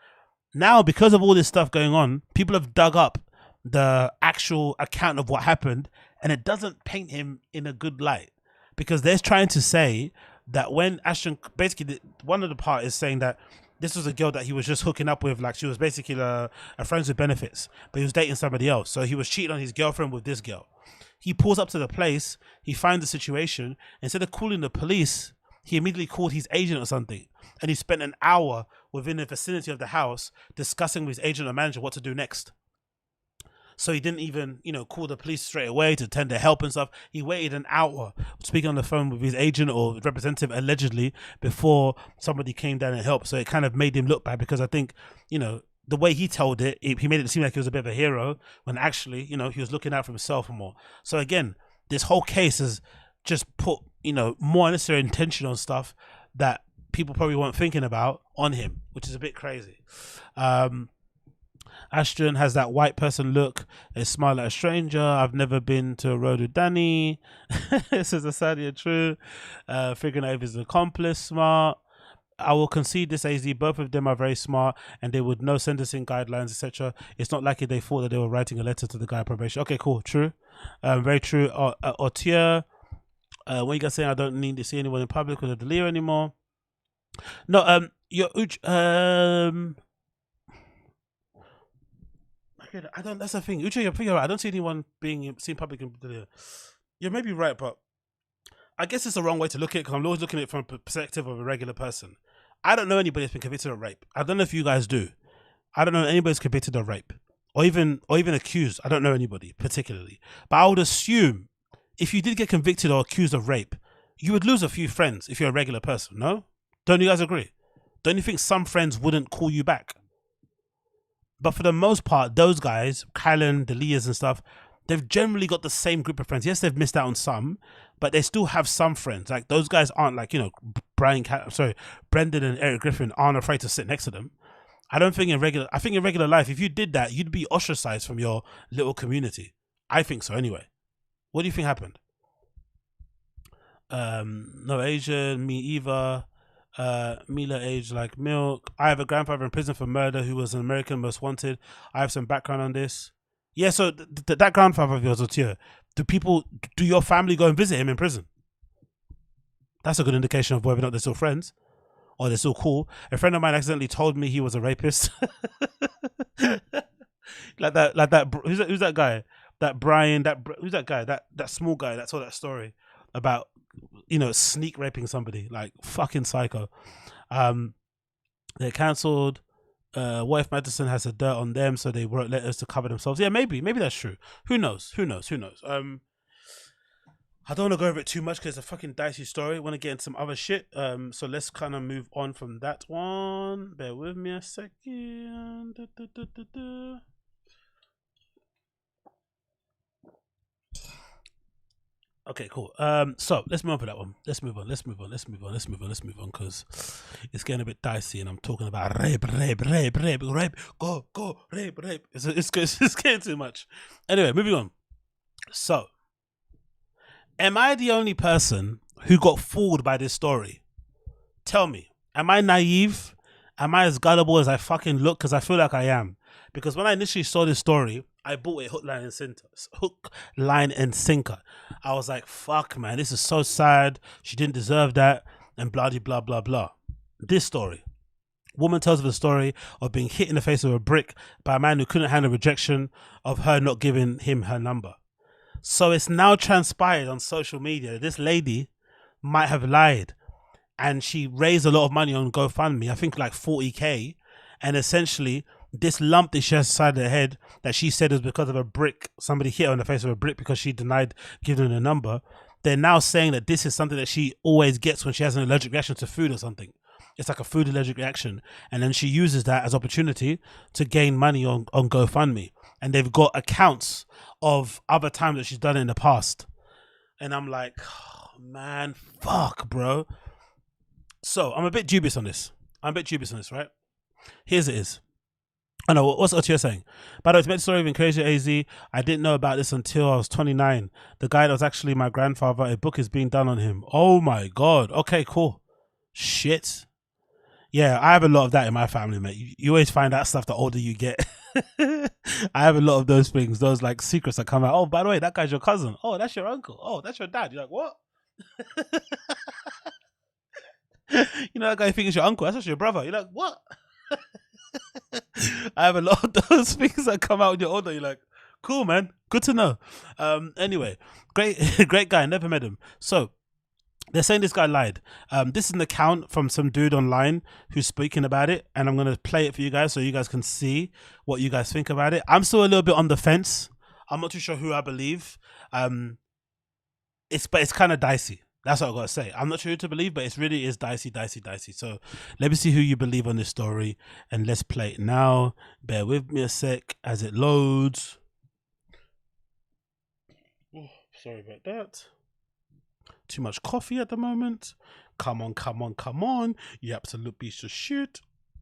Now, because of all this stuff going on, people have dug up the actual account of what happened, and it doesn't paint him in a good light, because they're trying to say that when Ashton, basically one of the part is saying that this was a girl that he was just hooking up with, like she was basically a friends with benefits, but he was dating somebody else. So he was cheating on his girlfriend with this girl. He pulls up to the place, he finds the situation. Instead of calling the police, he immediately called his agent or something. And he spent an hour within the vicinity of the house discussing with his agent or manager what to do next. So he didn't even, you know, call the police straight away to tender help and stuff. He waited an hour speaking on the phone with his agent or representative, allegedly, before somebody came down and helped. So it kind of made him look bad, because I think, you know, the way he told it, he made it seem like he was a bit of a hero, when actually, you know, he was looking out for himself more. So again, this whole case has just put, you know, more unnecessary intention on stuff that people probably weren't thinking about on him, which is a bit crazy. Ashton has that white person look. They smile at a stranger. I've never been to a road with Danny. This is a sadly true. Figuring out if he's an accomplice. Smart. I will concede this, AZ. Both of them are very smart, and they would know sentencing guidelines, etc. It's not likely they thought that they were writing a letter to the guy on probation. Okay, cool. True. Very true. Otier. When you guys saying I don't need to see anyone in public with a delirium anymore. No, your I don't. That's the thing. Uche, you're right. I don't see anyone being seen public in delirium. You may be right, but I guess it's the wrong way to look at it because I'm always looking at it from a perspective of a regular person. I don't know anybody that's been convicted of rape. I don't know if you guys do. I don't know anybody's convicted of rape or even accused. I don't know anybody particularly, but I would assume if you did get convicted or accused of rape, you would lose a few friends if you're a regular person. No, don't you guys agree? Don't you think some friends wouldn't call you back? But for the most part, those guys, CALLEN, the Leas and stuff, they've generally got the same group of friends. Yes, they've missed out on some, but they still have some friends. Like those guys aren't like, you know, Brendan and Eric Griffin aren't afraid to sit next to them. I think in regular life, if you did that, you'd be ostracized from your little community. I think so anyway. What do you think happened? No Asian, me either. Mila aged like milk. I have a grandfather in prison for murder who was an American most wanted. I have some background on this. Yeah, so that grandfather of yours, Otia, do your family go and visit him in prison? That's a good indication of whether or not they're still friends or they're still cool. A friend of mine accidentally told me he was a rapist. like that. Who's that guy? That BRYAN. Who's that guy? That small guy that told that story about, you know, sneak raping somebody, like fucking psycho. They're cancelled. What if MASTERSON has the dirt on them, so they wrote letters to cover themselves? Yeah, maybe that's true. Who knows? I don't want to go over it too much because it's a fucking dicey story. I want to get into some other shit. So let's kind of move on from that one. Bear with me a second. Okay, cool. So let's move on for that one. Let's move on because it's getting a bit dicey, and I'm talking about rape. Go, rape. It's getting too much. Anyway, moving on. So, am I the only person who got fooled by this story? Tell me, am I naive? Am I as gullible as I fucking look? Because I feel like I am. Because when I initially saw this story, I bought it hook, line, and sinker. I was like, fuck, man, this is so sad. She didn't deserve that, and blah, blah, blah, blah. This story. Woman tells of a story of being hit in the face with a brick by a man who couldn't handle rejection of her not giving him her number. So it's now transpired on social media that this lady might have lied, and she raised a lot of money on GoFundMe, I think like 40k, and essentially this lump that she has inside her head that she said was because of a brick, somebody hit her in the face with a brick because she denied giving her a number. They're now saying that this is something that she always gets when she has an allergic reaction to food or something. It's like a food allergic reaction, and then she uses that as opportunity to gain money on GoFundMe. And they've got accounts of other times that she's done it in the past. And I'm like, oh, man, fuck, bro. So I'm a bit dubious on this. Right? Here's it is. I know, what's Otia saying? By the way, to make the story even crazier, AZ, I didn't know about this until I was 29. The guy that was actually my grandfather, a book is being done on him. Oh my God. Okay, cool. Shit. Yeah, I have a lot of that in my family, mate. You always find out stuff the older you get. I have a lot of those things, those like secrets that come out. Oh, by the way, that guy's your cousin. Oh, that's your uncle. Oh, that's your dad. You're like, what? You know that guy you think is your uncle. That's actually your brother. You're like, what? I have a lot of those things that come out when you're older. You're like, cool, man. Good to know. Anyway, great guy. Never met him. So they're saying this guy lied. This is an account from some dude online who's speaking about it, and I'm gonna play it for you guys so you guys can see what you guys think about it. I'm still a little bit on the fence. I'm not too sure who I believe. It's kind of dicey. That's what I gotta say. I'm not sure who to believe, but it really is dicey. So let me see who you believe on this story, and let's play it now. Bear with me a sec as it loads. Oh, sorry about that. Too much coffee at the moment. Come on. You absolute piece of shit.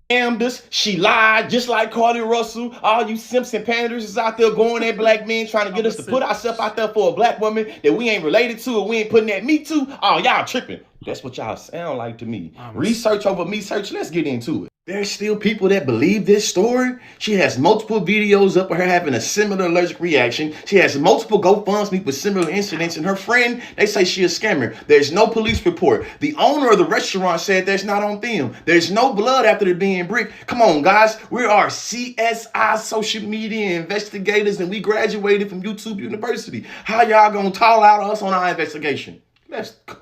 This, she lied just like Carly Russell. All you simps and panders is out there going at black men trying to get us to put ourselves out there for a black woman that we ain't related to or we ain't putting that meat to. Oh, y'all tripping. That's what y'all sound like to me. Research over me search. Let's get into it. There's still people that believe this story. She has multiple videos up of her having a similar allergic reaction. She has multiple GoFundMe with similar incidents. And her friend, they say she a scammer. There's no police report. The owner of the restaurant said that's not on film. There's no blood after they're being bricked. Come on, guys. We are CSI social media investigators, and we graduated from YouTube University. How y'all gonna call out us on our investigation? Let's go.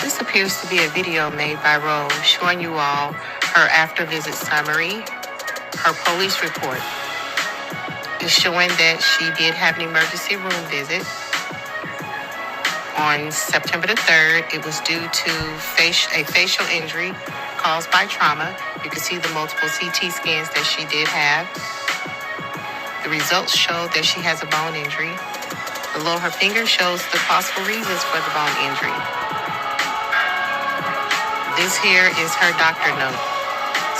This appears to be a video made by Rose showing you all her after-visit summary. Her police report is showing that she did have an emergency room visit. On September the 3rd, it was due to a facial injury caused by trauma. You can see the multiple CT scans that she did have. The results show that she has a bone injury. Below her finger shows the possible reasons for the bone injury. This here is her doctor note.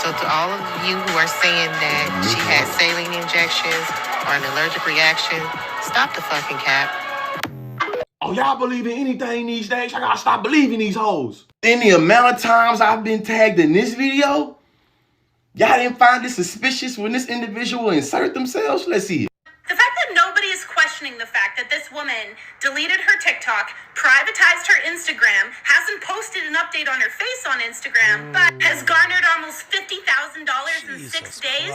So to all of you who are saying that she had saline injections or an allergic reaction, stop the fucking cap. Oh, y'all believe in anything these days? I gotta stop believing these hoes. In the amount of times I've been tagged in this video, y'all didn't find it suspicious when this individual inserted themselves? Let's see it. The fact that nobody is questioning the fact that this woman deleted her TikTok, privatized her Instagram, hasn't posted an update on her face on Instagram, but has garnered almost $50,000 in 6 days,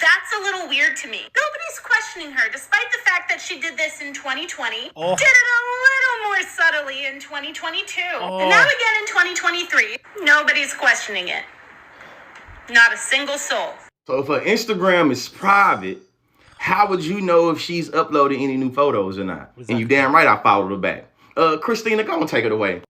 that's a little weird to me. Nobody's questioning her, despite the fact that she did this in 2020, did it a little more subtly in 2022, and now again in 2023, nobody's questioning it. Not a single soul. So if her Instagram is private, how would you know if she's uploaded any new photos or not? Exactly. And you damn right I followed her back. Christina, go and take it away.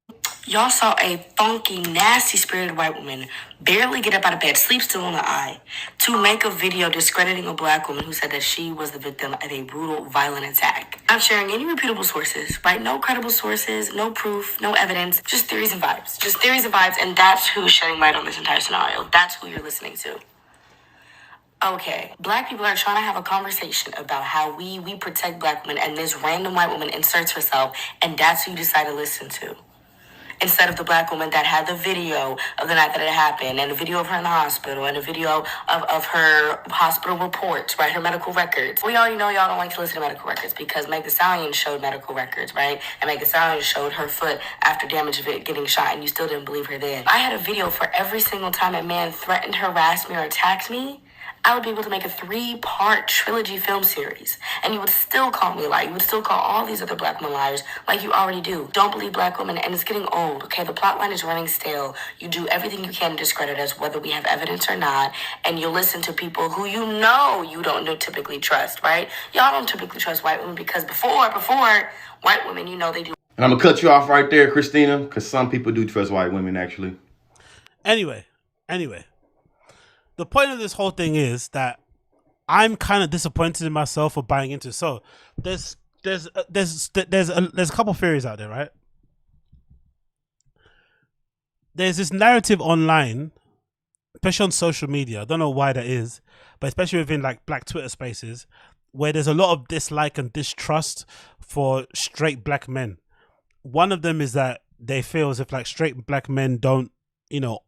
Y'all saw a funky, nasty spirited white woman barely get up out of bed, sleep still on the eye, to make a video discrediting a black woman who said that she was the victim of a brutal, violent attack. I'm sharing any reputable sources, right? No credible sources, no proof, no evidence, just theories and vibes. Just theories and vibes, and that's who's shedding light on this entire scenario. That's who you're listening to. Okay, black people are trying to have a conversation about how we protect black women, and this random white woman inserts herself, and that's who you decide to listen to. Instead of the black woman that had the video of the night that it happened, and a video of her in the hospital, and a video of her hospital reports, right, her medical records. We already know y'all don't like to listen to medical records because Meg Thee Stallion showed medical records, right? And Meg Thee Stallion showed her foot after damage of it getting shot, and you still didn't believe her then. I had a video for every single time a man threatened, harassed me, or attacked me. I would be able to make a 3-part trilogy film series. And you would still call me a liar. You would still call all these other black women liars like you already do. Don't believe black women, and it's getting old, okay? The plot line is running stale. You do everything you can to discredit us, whether we have evidence or not. And you listen to people who you know you don't typically trust, right? Y'all don't typically trust white women because before white women, you know they do. And I'm going to cut you off right there, Christina, because some people do trust white women, actually. Anyway. The point of this whole thing is that I'm kind of disappointed in myself for buying into. So there's a couple theories out there, right? There's this narrative online, especially on social media. I don't know why that is, but especially within like black Twitter spaces, where there's a lot of dislike and distrust for straight black men. One of them is that they feel as if like straight black men don't,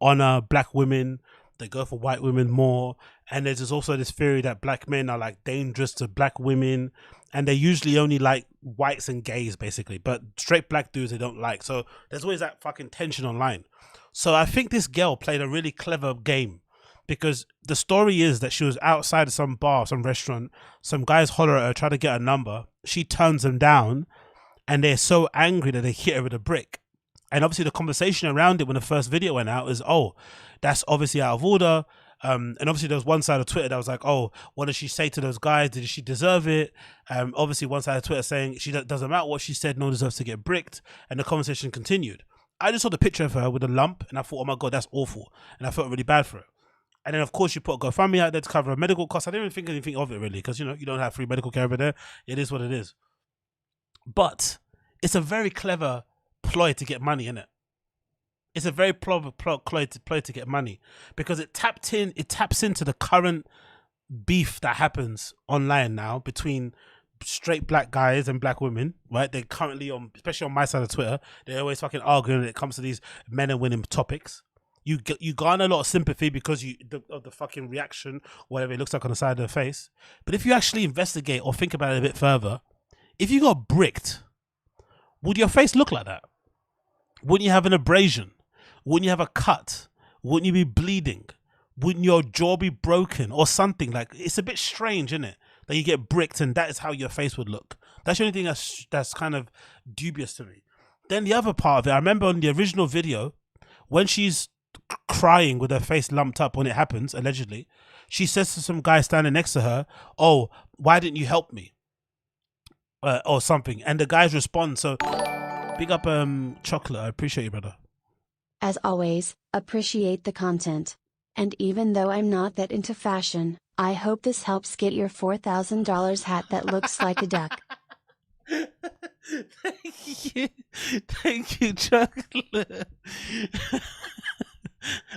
honor black women. They go for white women more. And there's also this theory that black men are like dangerous to black women, and they usually only like whites and gays basically, but straight black dudes they don't like. So there's always that fucking tension online. So I think this girl played a really clever game, because the story is that she was outside of some bar, some restaurant, some guys holler at her, try to get a number. She turns them down, and they're so angry that they hit her with a brick. And obviously the conversation around it when the first video went out is, oh, that's obviously out of order. And obviously there was one side of Twitter that was like, oh, what did she say to those guys? Did she deserve it? Obviously one side of Twitter saying doesn't matter what she said, no one deserves to get bricked. And the conversation continued. I just saw the picture of her with a lump, and I thought, oh my God, that's awful. And I felt really bad for her. And then of course you put a GoFundMe out there to cover her medical costs. I didn't even think anything of it really, because you don't have free medical care over there. It is what it is. But it's a very clever ploy to get money, innit? It's a very ploy to get money, because it taps into the current beef that happens online now between straight black guys and black women, right? They're currently especially on my side of Twitter, they're always fucking arguing when it comes to these men and women topics. You garner a lot of sympathy because of the fucking reaction, whatever it looks like on the side of the face. But if you actually investigate or think about it a bit further, if you got bricked, would your face look like that? Wouldn't you have an abrasion? Wouldn't you have a cut? Wouldn't you be bleeding? Wouldn't your jaw be broken or something? Like, it's a bit strange, isn't it? That you get bricked and that is how your face would look. That's the only thing that's kind of dubious to me. Then the other part of it, I remember on the original video, when she's crying with her face lumped up when it happens, allegedly, she says to some guy standing next to her, "Oh, why didn't you help me?" Or something. And the guys respond. So big up Chocolate. I appreciate you, brother. As always, appreciate the content. And even though I'm not that into fashion, I hope this helps get your $4,000 hat that looks like a duck. Thank you, Chocolate.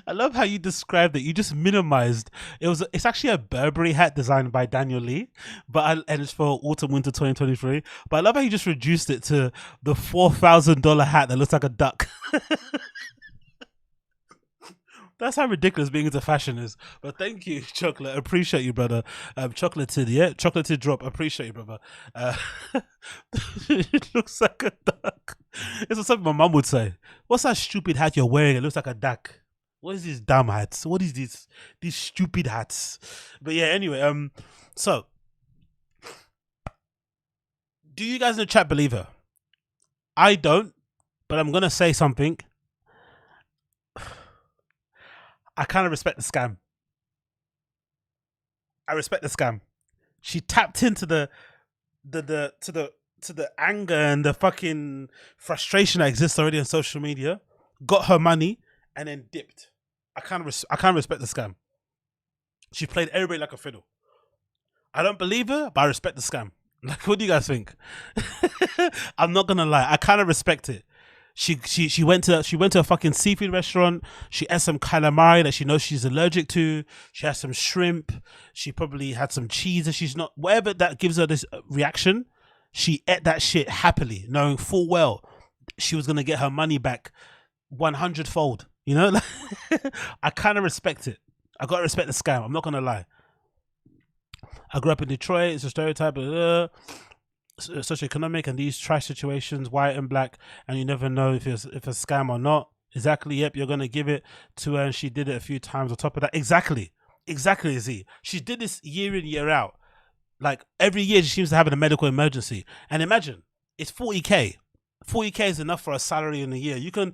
I love how you described it. You just minimized. It's actually a Burberry hat designed by Daniel Lee, and it's for autumn winter 2023. But I love how you just reduced it to the $4,000 hat that looks like a duck. That's how ridiculous being into fashion is. But thank you, Chocolate. Appreciate you, brother. Chocolated, yeah. Chocolated drop. Appreciate you, brother. It looks like a duck. It's something my mum would say. What's that stupid hat you're wearing? It looks like a duck. What is these damn hats? What is these stupid hats? But yeah, anyway, so do you guys in the chat believe her? I don't, but I'm gonna say something. I kind of respect the scam. I respect the scam. She tapped into the anger and the fucking frustration that exists already on social media, got her money, and then dipped. I kind of respect the scam. She played everybody like a fiddle. I don't believe her, but I respect the scam. Like, what do you guys think? I'm not gonna lie, I kind of respect it. She went to a fucking seafood restaurant. She ate some calamari that she knows she's allergic to. She had some shrimp. She probably had some cheese that she's not. Whatever that gives her this reaction, she ate that shit happily, knowing full well she was gonna get her money back 100-fold. You know, I kind of respect it. I gotta respect the scam. I'm not gonna lie. I grew up in Detroit. It's a stereotype. Socioeconomic and these trash situations, white and black, and you never know if it's a scam or not. Exactly. Yep, you're gonna give it to her, and she did it a few times on top of that. Exactly, Z. She did this year in, year out. Like every year, she seems to have a medical emergency. And imagine it's 40K. 40K is enough for a salary in a year. You can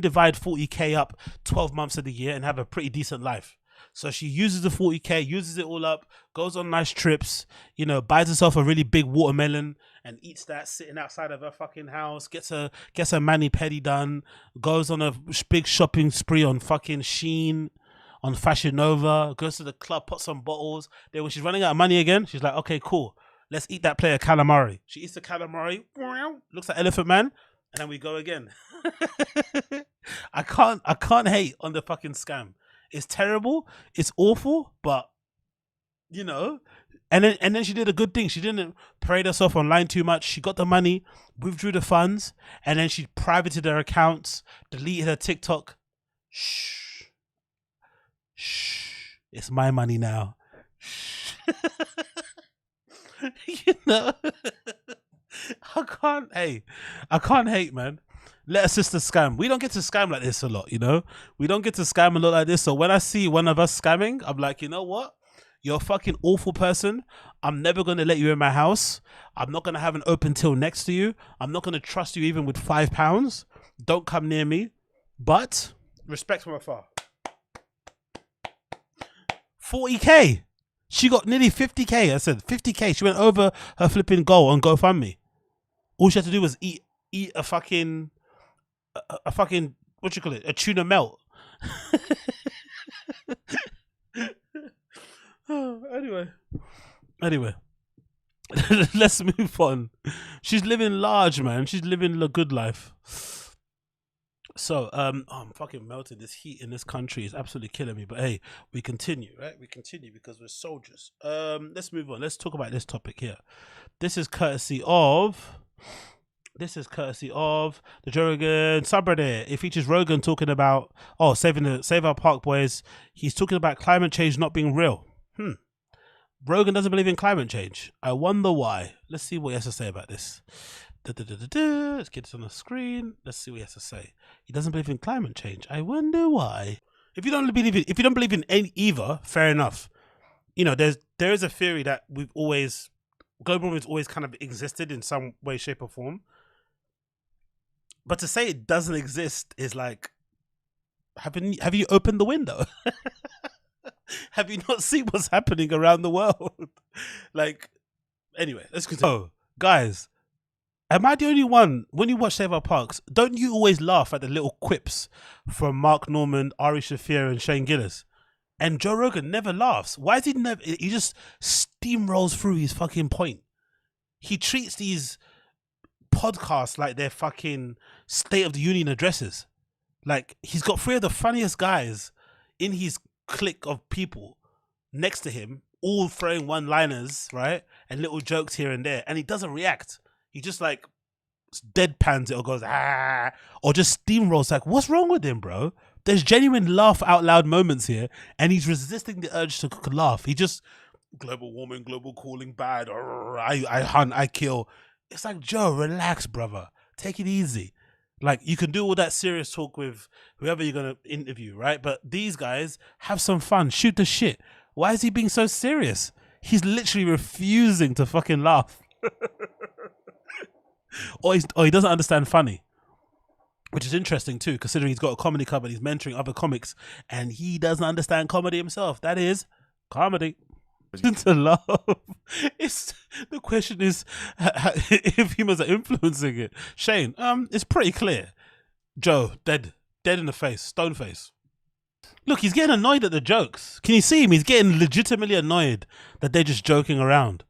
divide 40K up 12 months of the year and have a pretty decent life. So she uses the 40K, uses it all up, goes on nice trips, you know, buys herself a really big watermelon and eats that sitting outside of her fucking house, gets her mani-pedi done, goes on a big shopping spree on fucking Shein, on Fashion Nova, goes to the club, puts some bottles. Then when she's running out of money again, she's like, okay, cool. Let's eat that plate of calamari. She eats the calamari, looks like Elephant Man, and then we go again. I can't hate on the fucking scam. It's terrible. It's awful, but you know. And then she did a good thing. She didn't parade herself online too much. She got the money, withdrew the funds, and then she privated her accounts, deleted her TikTok. Shh. It's my money now. Shh. You know. I can't hate, man. Let a sister scam. We don't get to scam like this a lot, you know. We don't get to scam a lot like this. So when I see one of us scamming, I'm like, you know what? You're a fucking awful person. I'm never going to let you in my house. I'm not going to have an open till next to you. I'm not going to trust you even with £5. Don't come near me. But respect from afar. 40K. She got nearly 50K. I said 50K. She went over her flipping goal on GoFundMe. All she had to do was eat a fucking what you call it? A tuna melt. Anyway. Let's move on. She's living large, man. She's living the good life. So, I'm fucking melted. This heat in this country is absolutely killing me. But hey, we continue, right? We continue because we're soldiers. Let's move on. Let's talk about this topic here. This is courtesy of This is courtesy of the Joe Rogan subreddit. It features Rogan talking about Save Our Park Boys. He's talking about climate change not being real. Rogan doesn't believe in climate change. I wonder why. Let's see what he has to say about this. Let's get this on the screen. Let's see what he has to say. He doesn't believe in climate change. I wonder why. If you don't believe in any either, fair enough. You know, there is a theory that global warming has always kind of existed in some way, shape, or form. But to say it doesn't exist is like, have you opened the window? Have you not seen what's happening around the world? Like, anyway, let's continue. Oh, guys, am I the only one, when you watch Save Our Parks, don't you always laugh at the little quips from Mark Norman, Ari Shaffir, and Shane Gillis? And Joe Rogan never laughs. Why is he never? He just steamrolls through his fucking point. He treats these podcasts like they're fucking State of the Union addresses. Like, he's got three of the funniest guys in his clique of people next to him, all throwing one-liners, right? And little jokes here and there. And he doesn't react. He just like deadpans it or goes, ah, or just steamrolls. Like, what's wrong with him, bro? There's genuine laugh out loud moments here, and he's resisting the urge to laugh. He just, global warming, global cooling, bad. I hunt, I kill. It's like, Joe, relax, brother. Take it easy. Like, you can do all that serious talk with whoever you're going to interview, right? But these guys, have some fun. Shoot the shit. Why is he being so serious? He's literally refusing to fucking laugh. or he doesn't understand funny. Which is interesting too, considering he's got a comedy club and he's mentoring other comics and he doesn't understand comedy himself. That is comedy. To laugh. The question is if humans are influencing it. Shane, it's pretty clear. Joe, dead in the face, stone face. Look, he's getting annoyed at the jokes. Can you see him? He's getting legitimately annoyed that they're just joking around.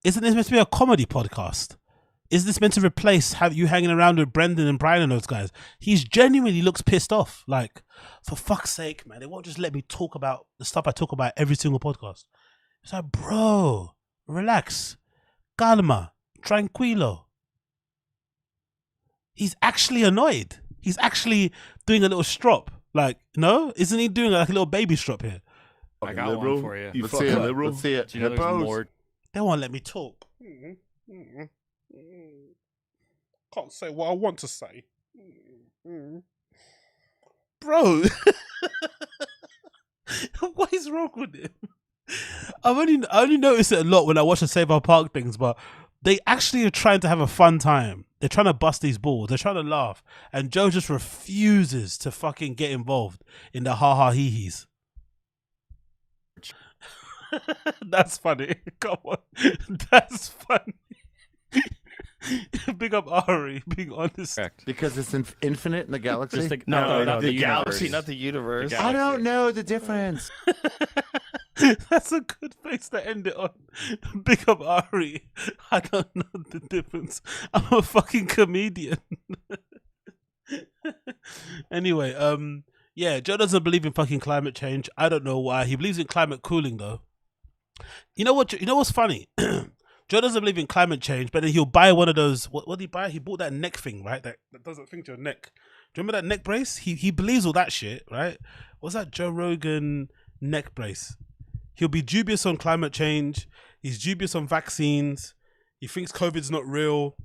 Isn't this meant to be a comedy podcast? Is this meant to replace you hanging around with Brendan and Brian and those guys? He's genuinely looks pissed off. Like, for fuck's sake, man, they won't just let me talk about the stuff I talk about every single podcast. It's like, bro, relax. Calma. Tranquilo. He's actually annoyed. He's actually doing a little strop. Like, no? Isn't he doing like a little baby strop here? I got liberal. One for you. Let's see it, liberal. Let's see it. Do you know there's more? They won't let me talk. Can't say what I want to say. Bro. What is wrong with him? I only notice it a lot when I watch the Save Our Park things, but they actually are trying to have a fun time. They're trying to bust these balls. They're trying to laugh. And Joe just refuses to fucking get involved in the ha-ha-hee-hees. That's funny. Come on. That's funny. Big up Ari, being honest. Correct. Because it's infinite in the galaxy? No, not the galaxy, universe. not the universe. The I don't know the difference. That's a good face to end it on. Big up Ari. I don't know the difference. I'm a fucking comedian. Anyway, yeah, Joe doesn't believe in fucking climate change. I don't know why. He believes in climate cooling though. You know what's funny? Joe doesn't believe in climate change, but then he'll buy one of those. What did he buy? He bought that neck thing, right? That does that thing to your neck. Do you remember that neck brace? He believes all that shit, right? What's that Joe Rogan neck brace? He'll be dubious on climate change. He's dubious on vaccines. He thinks COVID's not real,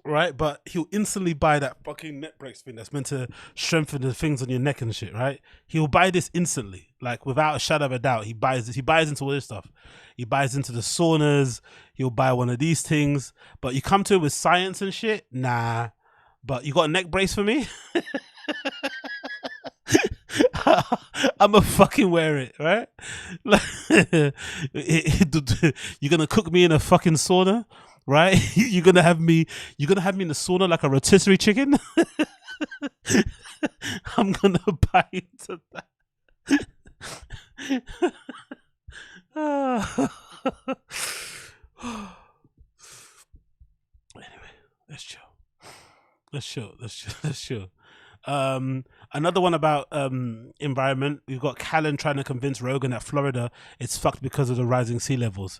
right? But he'll instantly buy that fucking neck brace thing that's meant to strengthen the things on your neck and shit, right? He'll buy this instantly, like without a shadow of a doubt. He buys this. He buys into all this stuff. He buys into the saunas. He'll buy one of these things. But you come to it with science and shit, nah. But you got a neck brace for me? I'ma fucking wear it, right? You're gonna cook me in a fucking sauna, right? You're gonna have me in the sauna like a rotisserie chicken. I'm gonna buy into that. Anyway, let's chill. Another one about environment. We've got CALLEN trying to convince Rogan that Florida is fucked because of the rising sea levels.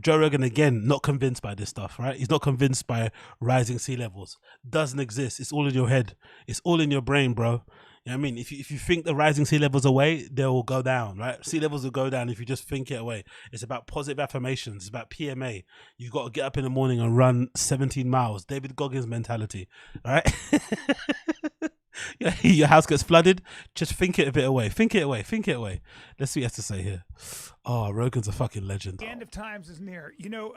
Joe Rogan, again, not convinced by this stuff, right? He's not convinced by rising sea levels. Doesn't exist. It's all in your head. It's all in your brain, bro. You know what I mean? If you think the rising sea levels away, they will go down, right? Sea levels will go down if you just think it away. It's about positive affirmations. It's about PMA. You got to get up in the morning and run 17 miles. David Goggins mentality, right? Your house gets flooded. Just think it a bit away. Think it away. Think it away. Let's see what he has to say here. Oh, Rogan's a fucking legend. The end of times is near. You know,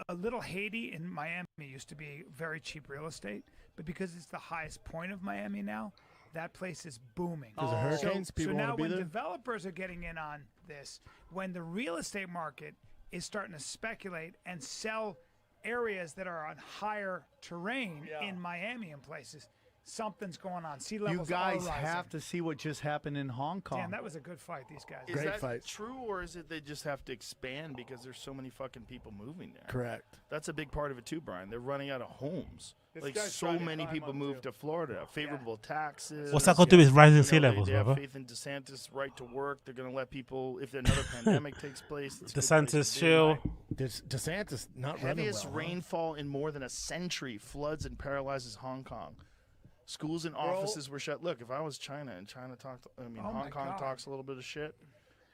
a little Haiti in Miami used to be very cheap real estate, but because it's the highest point of Miami now, that place is booming. Because of hurricanes, people so now want to be when there? developers are getting in on this, when the real estate market is starting to speculate and sell areas that are on higher terrain in Miami and places, something's going on. Sea levels You guys are rising. have to see what just happened in Hong Kong. Damn, that was a good fight, these guys. Is that true, or is it they just have to expand because there's so many fucking people moving there? Correct. That's a big part of it too, Brian. They're running out of homes. This Like guy's so trying to many climb people up, moved to Florida. Favorable taxes. What's that got to do with rising sea You know, levels, they have brother? faith in DeSantis' right to work. They're going to let people, if another pandemic takes place. It's a good place DeSantis, to be. Shill. DeSantis not running Heaviest well, rainfall in more than a century floods and paralyzes Hong Kong. Schools and offices were shut. Look, if I was China and China talked, Hong Kong talks a little bit of shit.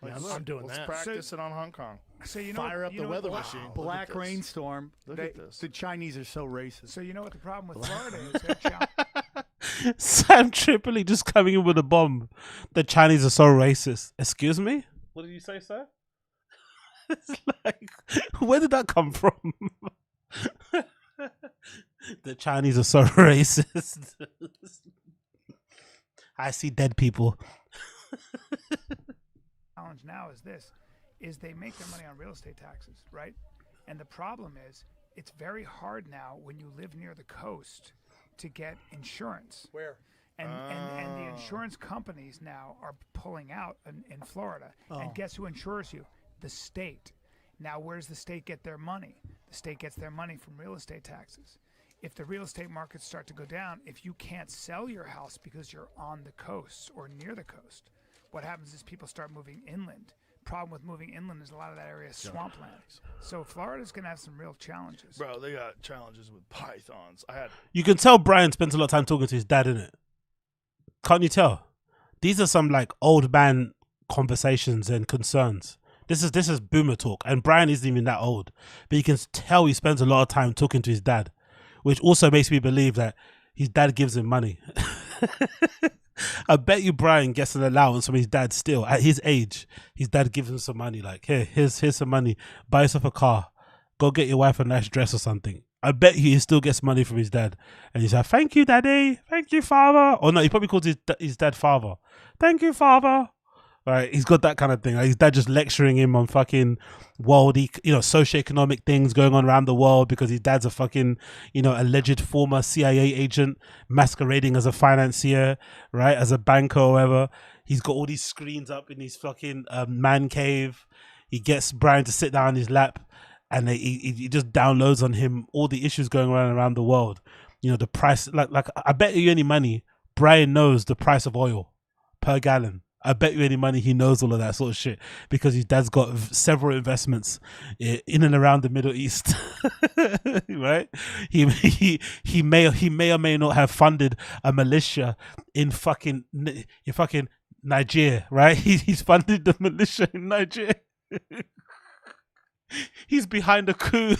Yeah, Let's- I'm doing let's that. practice it on Hong Kong. So you know, Fire up you the know what weather the- machine. Look Black at this. rainstorm. Look at this. The Chinese are so racist. So you know what the problem with Florida is? They're Sam Tripoli just coming in with a bomb. The Chinese are so racist. Excuse me? What did you say, sir? It's like, where did that come from? The Chinese are so racist. I see dead people. challenge now is this, is they make their money on real estate taxes, right? And the problem is it's very hard now when you live near the coast to get insurance. Where? And the insurance companies now are pulling out in Florida. Oh. And guess who insures you? The state. Now, where does the state get their money? The state gets their money from real estate taxes. If the real estate markets start to go down, if you can't sell your house because you're on the coast or near the coast, what happens is people start moving inland. Problem with moving inland is a lot of that area is swampland. So Florida's going to have some real challenges. Bro, they got challenges with pythons. You can tell Brian spends a lot of time talking to his dad, innit? Can't you tell? These are some like old man conversations and concerns. This is boomer talk, and Brian isn't even that old, but you can tell he spends a lot of time talking to his dad, which also makes me believe that his dad gives him money. I bet you Brian gets an allowance from his dad still at his age. His dad gives him some money, like here's some money, buy yourself a car, go get your wife a nice dress or something. I bet he still gets money from his dad, and he's like, "Thank you, daddy. Thank you, father." Or no, he probably calls his dad father. "Thank you, father." Right, he's got that kind of thing. Like his dad just lecturing him on fucking worldy, socioeconomic things going on around the world because his dad's a fucking, alleged former CIA agent masquerading as a financier, right, as a banker or whatever. He's got all these screens up in his fucking man cave. He gets Brian to sit down on his lap, and he just downloads on him all the issues going around the world. The price, like I bet you any money, Brian knows the price of oil per gallon. I bet you any money he knows all of that sort of shit because his dad's got several investments in and around the Middle East, right? He may or may not have funded a militia in fucking Nigeria, right? He's funded the militia in Nigeria. He's behind a coup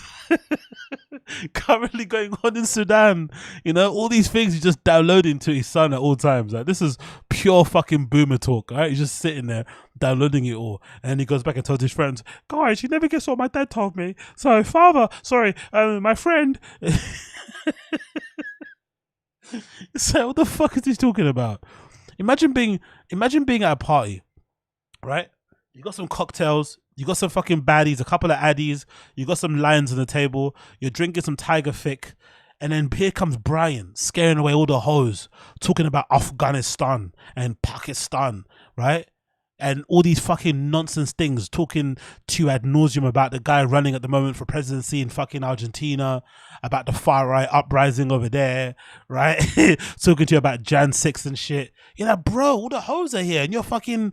currently going on in Sudan. All these things he's just downloading to his son at all times. Like, this is pure fucking boomer talk, right? He's just sitting there downloading it all. And then he goes back and tells his friends, "Guys, you never guess what my dad told me. So, my friend." So what the fuck is he talking about? Imagine being at a party, right? You got some cocktails, you got some fucking baddies, a couple of addies, you got some lions on the table, you're drinking some Tiger Thick, and then here comes Brian scaring away all the hoes, talking about Afghanistan and Pakistan, right? And all these fucking nonsense things, talking to you ad nauseum about the guy running at the moment for presidency in fucking Argentina, about the far right uprising over there, right? Talking to you about Jan 6 and shit. You're like, bro, all the hoes are here, and you're fucking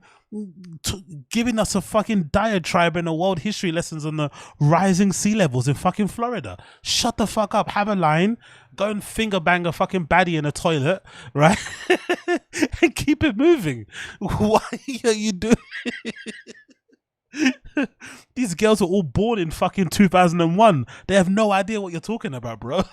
giving us a fucking diatribe in the world history lessons on the rising sea levels in fucking Florida. Shut the fuck up. Have a line. Go and finger bang a fucking baddie in a toilet, right? And keep it moving. Why are you doing? These girls are all born in fucking 2001. They have no idea what you're talking about, bro.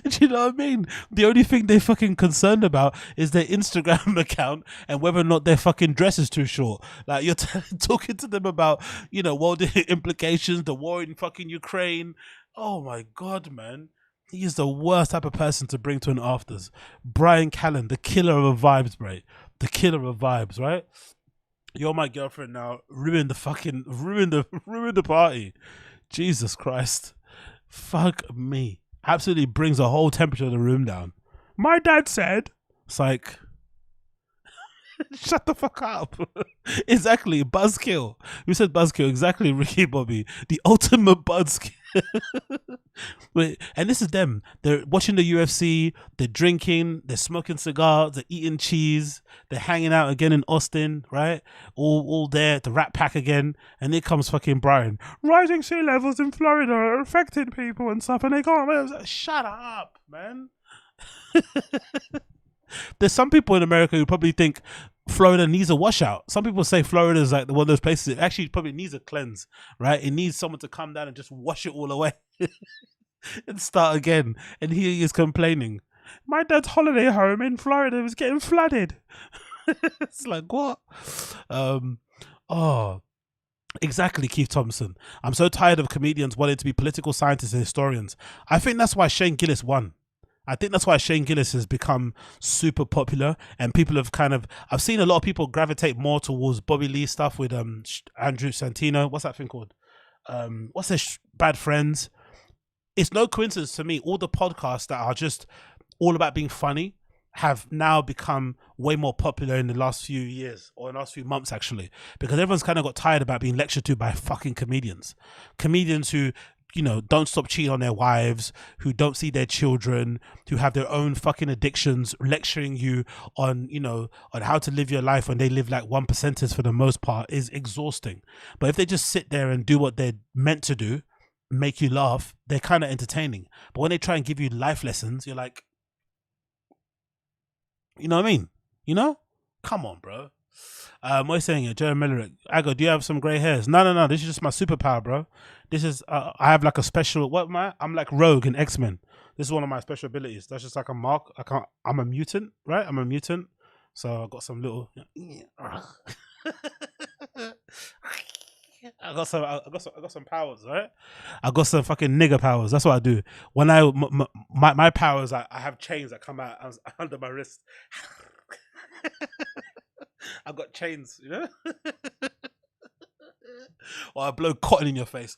Do you know what I mean? The only thing they're fucking concerned about is their Instagram account and whether or not their fucking dress is too short. Like, you're talking to them about, you know, world implications, the war in fucking Ukraine. Oh my God, man. He is the worst type of person to bring to an afters. BRYAN, CALLEN, the killer of vibes, mate. The killer of vibes, right? You're my girlfriend now. Ruin the party. Jesus Christ. Fuck me. Absolutely brings the whole temperature of the room down. My dad said. It's like, shut the fuck up. Exactly, buzzkill. Who said buzzkill? Exactly, Ricky Bobby. The ultimate buzzkill. Wait, and this is them. They're watching the UFC, they're drinking, they're smoking cigars, they're eating cheese, they're hanging out again in Austin, right? All there, the Rat Pack again, and here comes fucking BRYAN. Rising sea levels in Florida are affecting people and stuff, and they go, like, shut up, man. There's some people in America who probably think Florida needs a washout. Some people say Florida is like one of those places it actually probably needs a cleanse, right? It needs someone to come down and just wash it all away and start again. And here he is complaining. My dad's holiday home in Florida was getting flooded. It's like, what? Oh, exactly, Keith Thompson. I'm so tired of comedians wanting to be political scientists and historians. I think that's why Shane Gillis won. I think that's why Shane Gillis has become super popular, and people have I've seen a lot of people gravitate more towards Bobby Lee stuff with Andrew Santino. What's that thing called? What's this? Bad Friends. It's no coincidence to me, all the podcasts that are just all about being funny have now become way more popular in the last few years, or in the last few months actually, because everyone's kind of got tired about being lectured to by fucking comedians who, you know, don't stop cheating on their wives, who don't see their children, who have their own fucking addictions, lecturing you on, you know, on how to live your life when they live like 1%ers for the most part is exhausting. But if they just sit there and do what they're meant to do, make you laugh, they're kind of entertaining. But when they try and give you life lessons, you're like, you know what I mean? You know? Come on, bro. What are you saying here? Jeremy Miller, Ago, do you have some grey hairs? No. This is just my superpower, bro. This is, I have like a special, what am I? I'm like Rogue in X-Men. This is one of my special abilities. That's just like a mark. I'm a mutant, right? I'm a mutant. So I got some little, I got some powers, right? I got some fucking nigger powers. That's what I do. When my powers, I have chains that come out under my wrist. I've got chains, you know? Or I blow cotton in your face.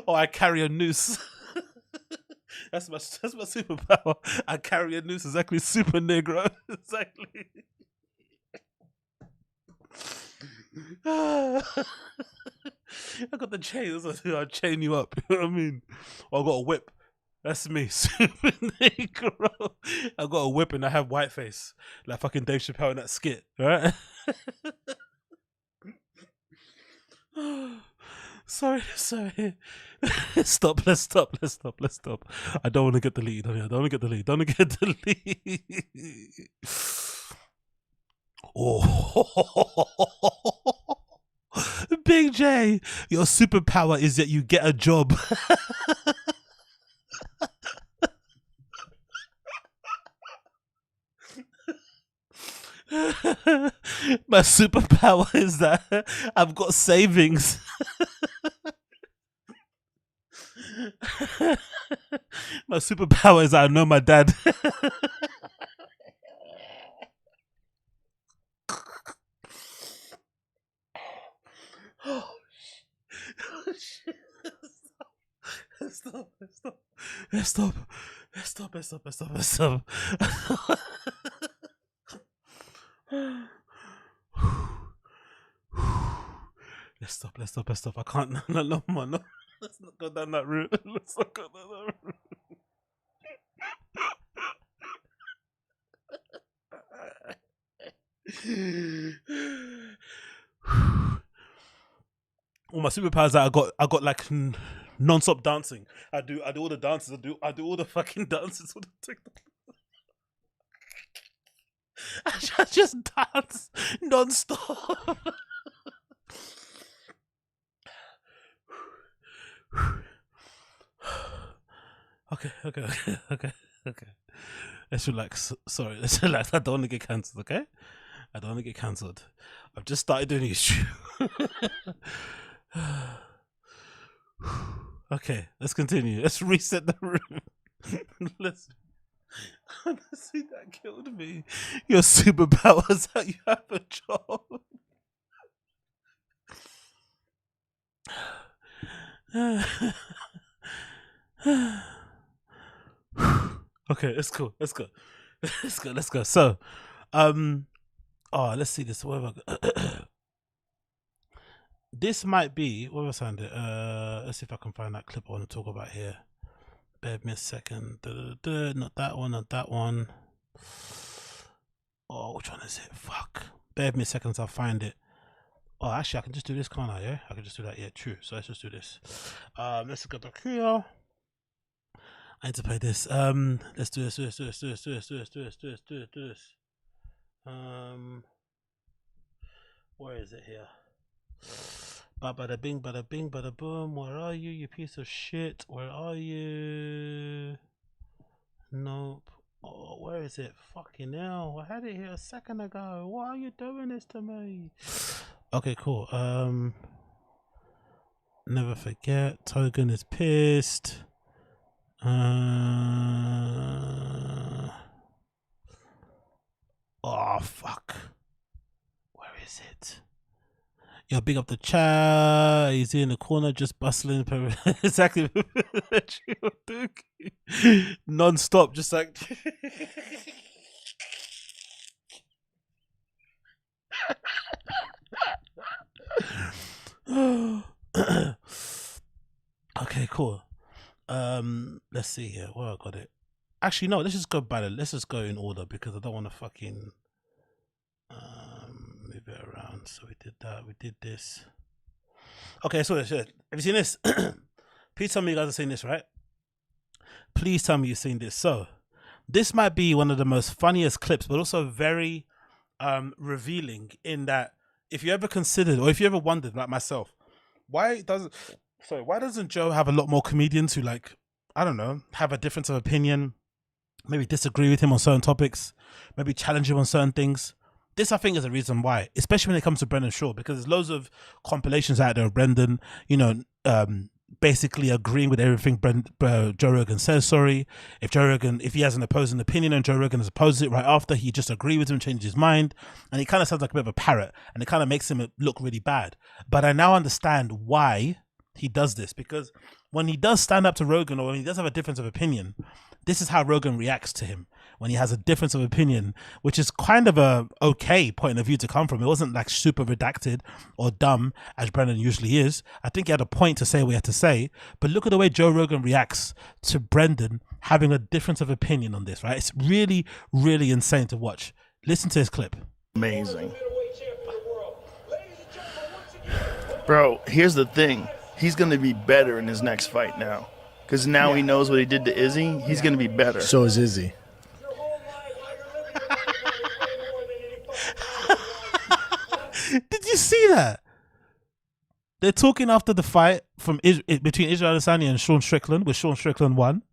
Or I carry a noose. That's my superpower. I carry a noose, exactly. Super negro. Exactly. I got the chains. I'll chain you up. You know what I mean? Or I got a whip. That's me, super negro. I got a whip and I have white face, like fucking Dave Chappelle in that skit, right? Sorry. Let's stop. I don't want to get the lead. Don't want to get the lead. Oh, Big J, your superpower is that you get a job. My superpower is that I've got savings. My superpower is I know my dad. Oh, shit. Stop. Let's stop. I can't. No more. No. Let's not go down that route. All my superpowers that I got like non-stop dancing. I do all the dances. I do all the fucking dances. I just dance non-stop. Okay. Let's relax. Sorry, let's relax. I don't want to get cancelled, okay? I don't want to get cancelled. I've just started doing this. Okay, let's continue. Let's reset the room. Let's. Honestly, that killed me. Your superpowers that you have a job. Okay, let's go. So, let's see this. What have I got? This might be. What was I saying? Let's see if I can find that clip I want to talk about here. Bear with me a second. Not that one. Not that one. Oh, which one is it? Fuck. Bear with me a second so I'll find it. Oh, actually, I can just do this, can't I? Yeah, I can just do that. Yeah, true. So let's just do this. Let's go back here. I need to play this. Let's do this. Do this. Where is it here? Bada bing, bada boom. Where are you, you piece of shit? Where are you? Nope. Oh, where is it? Fucking hell! I had it here a second ago. Why are you doing this to me? Okay, cool. Never forget. Togan is pissed. Oh fuck. Where is it? Yo, big up the chat. He's in the corner just bustling. Exactly. Non-stop, just like. Okay, cool. Let's see here. Where I got it. Actually, no. Let's just go in order because I don't want to fucking move it around. So we did that. We did this. Okay, so have you seen this? Please tell me you guys have seen this, right? Please tell me you've seen this. So this might be one of the most funniest clips, but also very revealing in that if you ever considered or if you ever wondered, like myself, why doesn't Joe have a lot more comedians who, like, I don't know, have a difference of opinion, maybe disagree with him on certain topics, maybe challenge him on certain things? This, I think, is a reason why, especially when it comes to Brendan Shaw, because there's loads of compilations out there of Brendan, you know, basically agreeing with everything Joe Rogan says. Sorry, if he has an opposing opinion and Joe Rogan has opposed it right after, he just agrees with him, changes his mind, and he kind of sounds like a bit of a parrot, and it kind of makes him look really bad. But I now understand why he does this, because when he does stand up to Rogan, or when he does have a difference of opinion, this is how Rogan reacts to him when he has a difference of opinion, which is kind of a okay point of view to come from. It wasn't like super redacted or dumb as Brendan usually is. I think he had a point to say what he had to say, but look at the way Joe Rogan reacts to Brendan having a difference of opinion on this, right? It's really, really insane to watch. Listen to this clip. Amazing. Bro, here's the thing. He's going to be better in his next fight now. Because now he knows what he did to Izzy. He's going to be better. So is Izzy. Did you see that? They're talking after the fight between Israel Adesanya and Sean Strickland, with Sean Strickland won.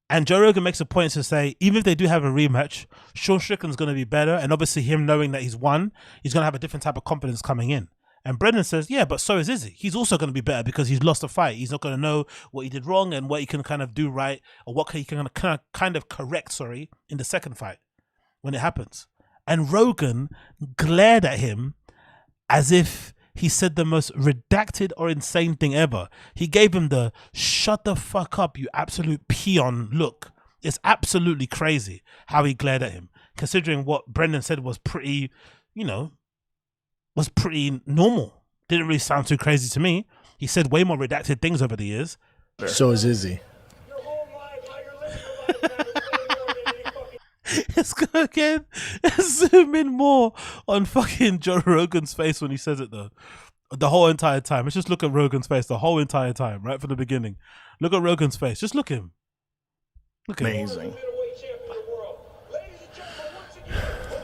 And Joe Rogan makes a point to say, even if they do have a rematch, Sean Strickland's going to be better. And obviously him knowing that he's won, he's going to have a different type of confidence coming in. And Brendan says, yeah, but so is Izzy. He's also going to be better because he's lost a fight. He's not going to know what he did wrong and what he can kind of do right, or what he can kind of correct, in the second fight when it happens. And Rogan glared at him as if he said the most redacted or insane thing ever. He gave him the shut the fuck up, you absolute peon look. It's absolutely crazy how he glared at him, considering what Brendan said was pretty, was pretty normal. Didn't really sound too crazy to me. He said way more redacted things over the years. Let's go again. Zoom in more on fucking Joe Rogan's face when he says it though. The whole entire time. Let's just look at Rogan's face the whole entire time, right from the beginning. Look at Rogan's face. Just look at him. Look at him. Amazing.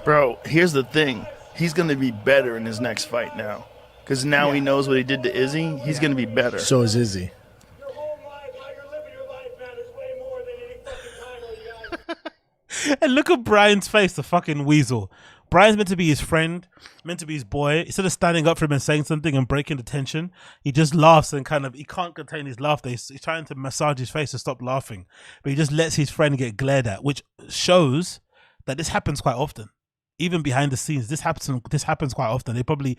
Bro, here's the thing. He's going to be better in his next fight now. Because now he knows what he did to Izzy. He's going to be better. So is Izzy. And look at Brian's face, the fucking weasel. Brian's meant to be his friend, meant to be his boy. Instead of standing up for him and saying something and breaking the tension, he just laughs and kind of, he can't contain his laughter. He's trying to massage his face to stop laughing, but he just lets his friend get glared at, which shows that this happens quite often. Even behind the scenes, this happens quite often. They probably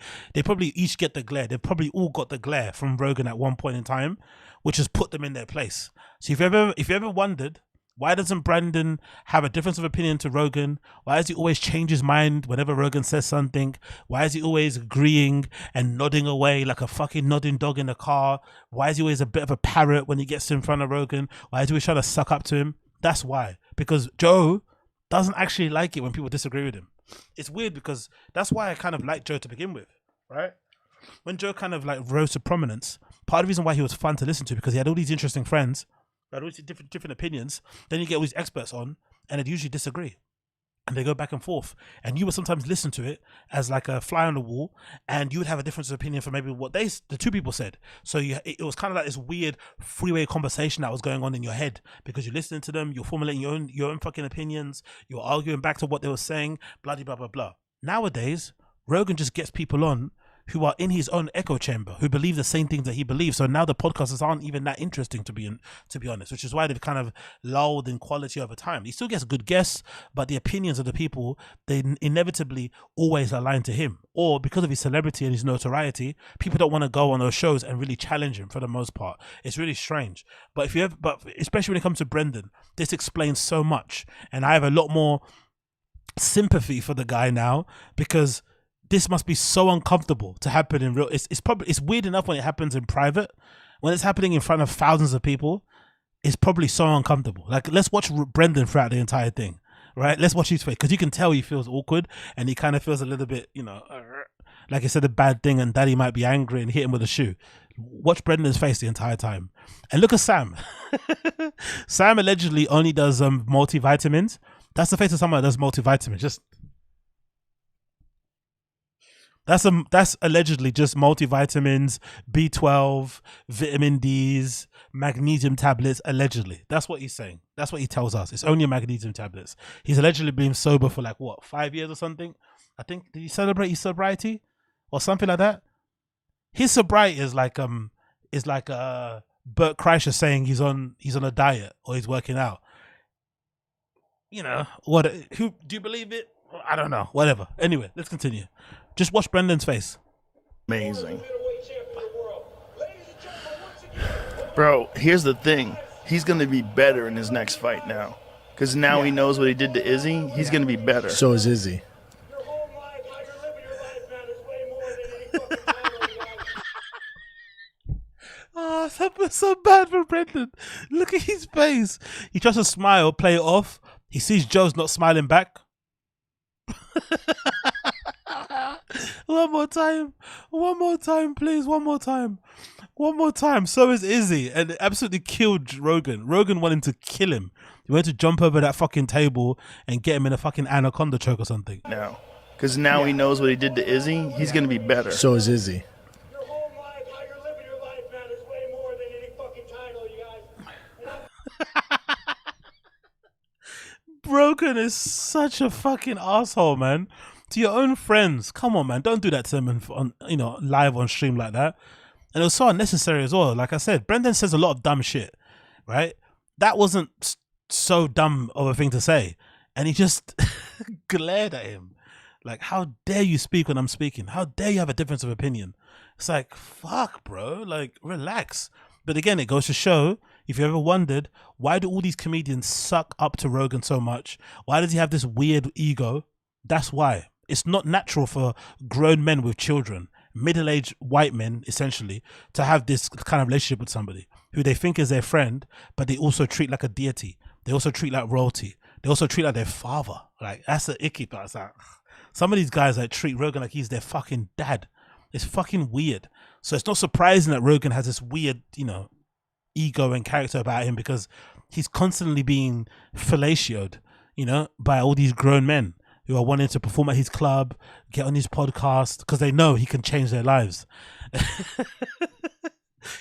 each get the glare. They've probably all got the glare from Rogan at one point in time, which has put them in their place. So if you ever wondered, why doesn't Brandon have a difference of opinion to Rogan? Why does he always change his mind whenever Rogan says something? Why is he always agreeing and nodding away like a fucking nodding dog in the car? Why is he always a bit of a parrot when he gets in front of Rogan? Why is he always trying to suck up to him? That's why. Because Joe doesn't actually like it when people disagree with him. It's weird because that's why I kind of liked Joe to begin with, right? When Joe kind of like rose to prominence, part of the reason why he was fun to listen to because he had all these interesting friends, had all these different opinions. Then you get all these experts on, and they usually disagree, and they go back and forth. And you would sometimes listen to it as like a fly on the wall, and you would have a difference of opinion from maybe what the two people said. So it was kind of like this weird freeway conversation that was going on in your head because you're listening to them, you're formulating your own fucking opinions, you're arguing back to what they were saying, blah blah blah blah. Nowadays, Rogan just gets people on who are in his own echo chamber, who believe the same things that he believes. So now the podcasters aren't even that interesting, to be honest, which is why they've kind of lulled in quality over time. He still gets good guests, but the opinions of the people, they inevitably always align to him. Or because of his celebrity and his notoriety, people don't want to go on those shows and really challenge him for the most part. It's really strange. But especially when it comes to Brendan, this explains so much. And I have a lot more sympathy for the guy now because this must be so uncomfortable to happen in real. It's weird enough when it happens in private. When it's happening in front of thousands of people, it's probably so uncomfortable. Like, let's watch Brendan throughout the entire thing, right? Let's watch his face because you can tell he feels awkward and he kind of feels a little bit, like he said a bad thing and Daddy might be angry and hit him with a shoe. Watch Brendan's face the entire time, and look at Sam. Sam allegedly only does multivitamins. That's the face of someone that does multivitamins. That's allegedly just multivitamins, B12, vitamin D's, magnesium tablets, allegedly. That's what he's saying. That's what he tells us. It's only magnesium tablets. He's allegedly been sober for like, what, 5 years or something? I think, did he celebrate his sobriety? Or something like that? His sobriety is like Bert Kreischer saying he's on a diet or he's working out. Who do you believe it? I don't know. Whatever. Anyway, let's continue. Just watch Brendan's face. Amazing. Bro, here's the thing. He's going to be better in his next fight now. Because now he knows what he did to Izzy. He's going to be better. So is Izzy. Oh, that so bad for Brendan. Look at his face. He tries to smile, play it off. He sees Joe's not smiling back. One more time, please. One more time. So is Izzy, and it absolutely killed Rogan. Rogan wanted to kill him. He wanted to jump over that fucking table and get him in a fucking anaconda choke or something. Now, because now he knows what he did to Izzy. He's going to be better. So is Izzy. Rogan is such a fucking asshole, man. To your own friends, come on, man, don't do that to them on live on stream like that. And it was so unnecessary as well. Like I said, Brendan says a lot of dumb shit, right? That wasn't so dumb of a thing to say, and he just glared at him like, "How dare you speak when I'm speaking? How dare you have a difference of opinion?" It's like, fuck, bro, like relax. But again, it goes to show, if you ever wondered, why do all these comedians suck up to Rogan so much? Why does he have this weird ego? That's why. It's not natural for grown men with children, middle-aged white men, essentially, to have this kind of relationship with somebody who they think is their friend, but they also treat like a deity. They also treat like royalty. they also treat like their father. Like, that's the icky part. It's like, some of these guys like treat Rogan like he's their fucking dad. It's fucking weird. So it's not surprising that Rogan has this weird, you know, ego and character about him, because he's constantly being fellatioed, you know, by all these grown men who are wanting to perform at his club, get on his podcast, because they know he can change their lives.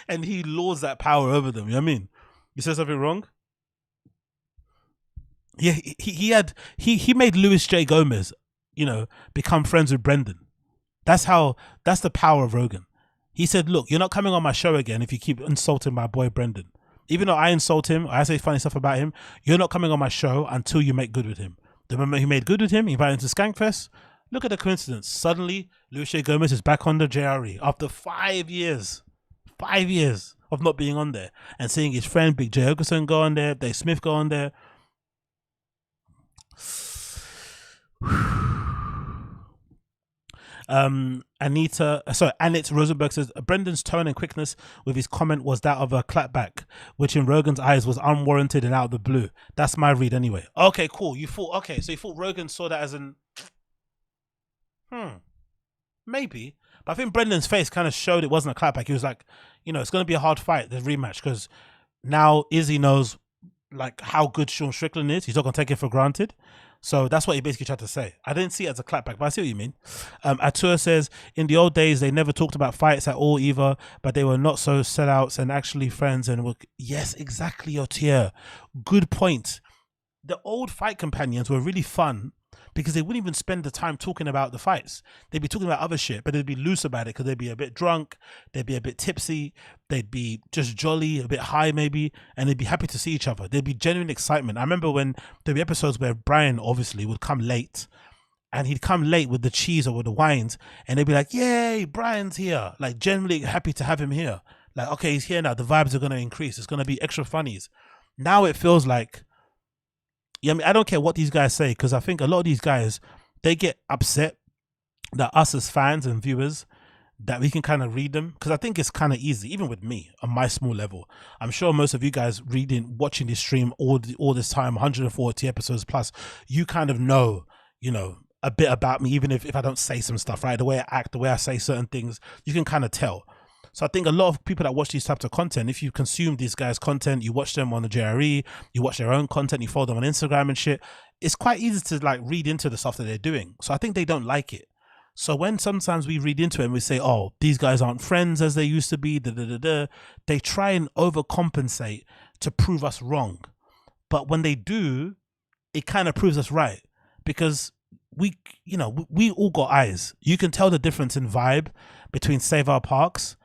And he lords that power over them. You know what I mean? You said something wrong? Yeah, he made Louis J. Gomez, you know, become friends with Brendan. That's the power of Rogan. He said, look, you're not coming on my show again if you keep insulting my boy Brendan. Even though I insult him, or I say funny stuff about him, you're not coming on my show until you make good with him. The moment he made good with him, he invited him to Skankfest. Look at the coincidence. Suddenly, Louis J. Gomez is back on the JRE after 5 years. 5 years of not being on there. And seeing his friend Big J. Okerson go on there, Dave Smith go on there. Annette Rosenberg says, Brendan's tone and quickness with his comment was that of a clapback, which in Rogan's eyes was unwarranted and out of the blue. That's my read anyway. Okay, cool. So you thought Rogan saw that as an maybe. But I think Brendan's face kind of showed it wasn't a clapback. He was like, you know, it's going to be a hard fight, the rematch, because now Izzy knows like how good Sean Strickland is. He's not going to take it for granted. So that's what he basically tried to say. I didn't see it as a clapback, but I see what you mean. Atur says, in the old days, they never talked about fights at all either, but they were not so sellouts and actually friends. And were... Yes, exactly, Atur. Good point. The old fight companions were really fun because they wouldn't even spend the time talking about the fights. They'd be talking about other shit, but they'd be loose about it because they'd be a bit drunk, they'd be a bit tipsy, they'd be just jolly, a bit high maybe, and they'd be happy to see each other. There'd be genuine excitement. I remember when there'd be episodes where Bryan obviously would come late, and he'd come late with the cheese or with the wines, and they'd be like, yay, Bryan's here. Like, generally happy to have him here. Like, okay, he's here now. The vibes are going to increase. It's going to be extra funnies. Now it feels like, yeah, I mean, I don't care what these guys say, because I think a lot of these guys, they get upset that us as fans and viewers, that we can kind of read them, because I think it's kind of easy, even with me on my small level. I'm sure most of you guys watching this stream all this time, 140 episodes plus, you kind of know, you know, a bit about me, even if I don't say some stuff, right? The way I act, the way I say certain things, you can kind of tell. So I think a lot of people that watch these types of content, if you consume these guys' content, you watch them on the JRE, you watch their own content, you follow them on Instagram and shit, it's quite easy to like read into the stuff that they're doing. So I think they don't like it. So when sometimes we read into it and we say, oh, these guys aren't friends as they used to be, they try and overcompensate to prove us wrong. But when they do, it kind of proves us right, because we all got eyes. You can tell the difference in vibe between Save Our Parks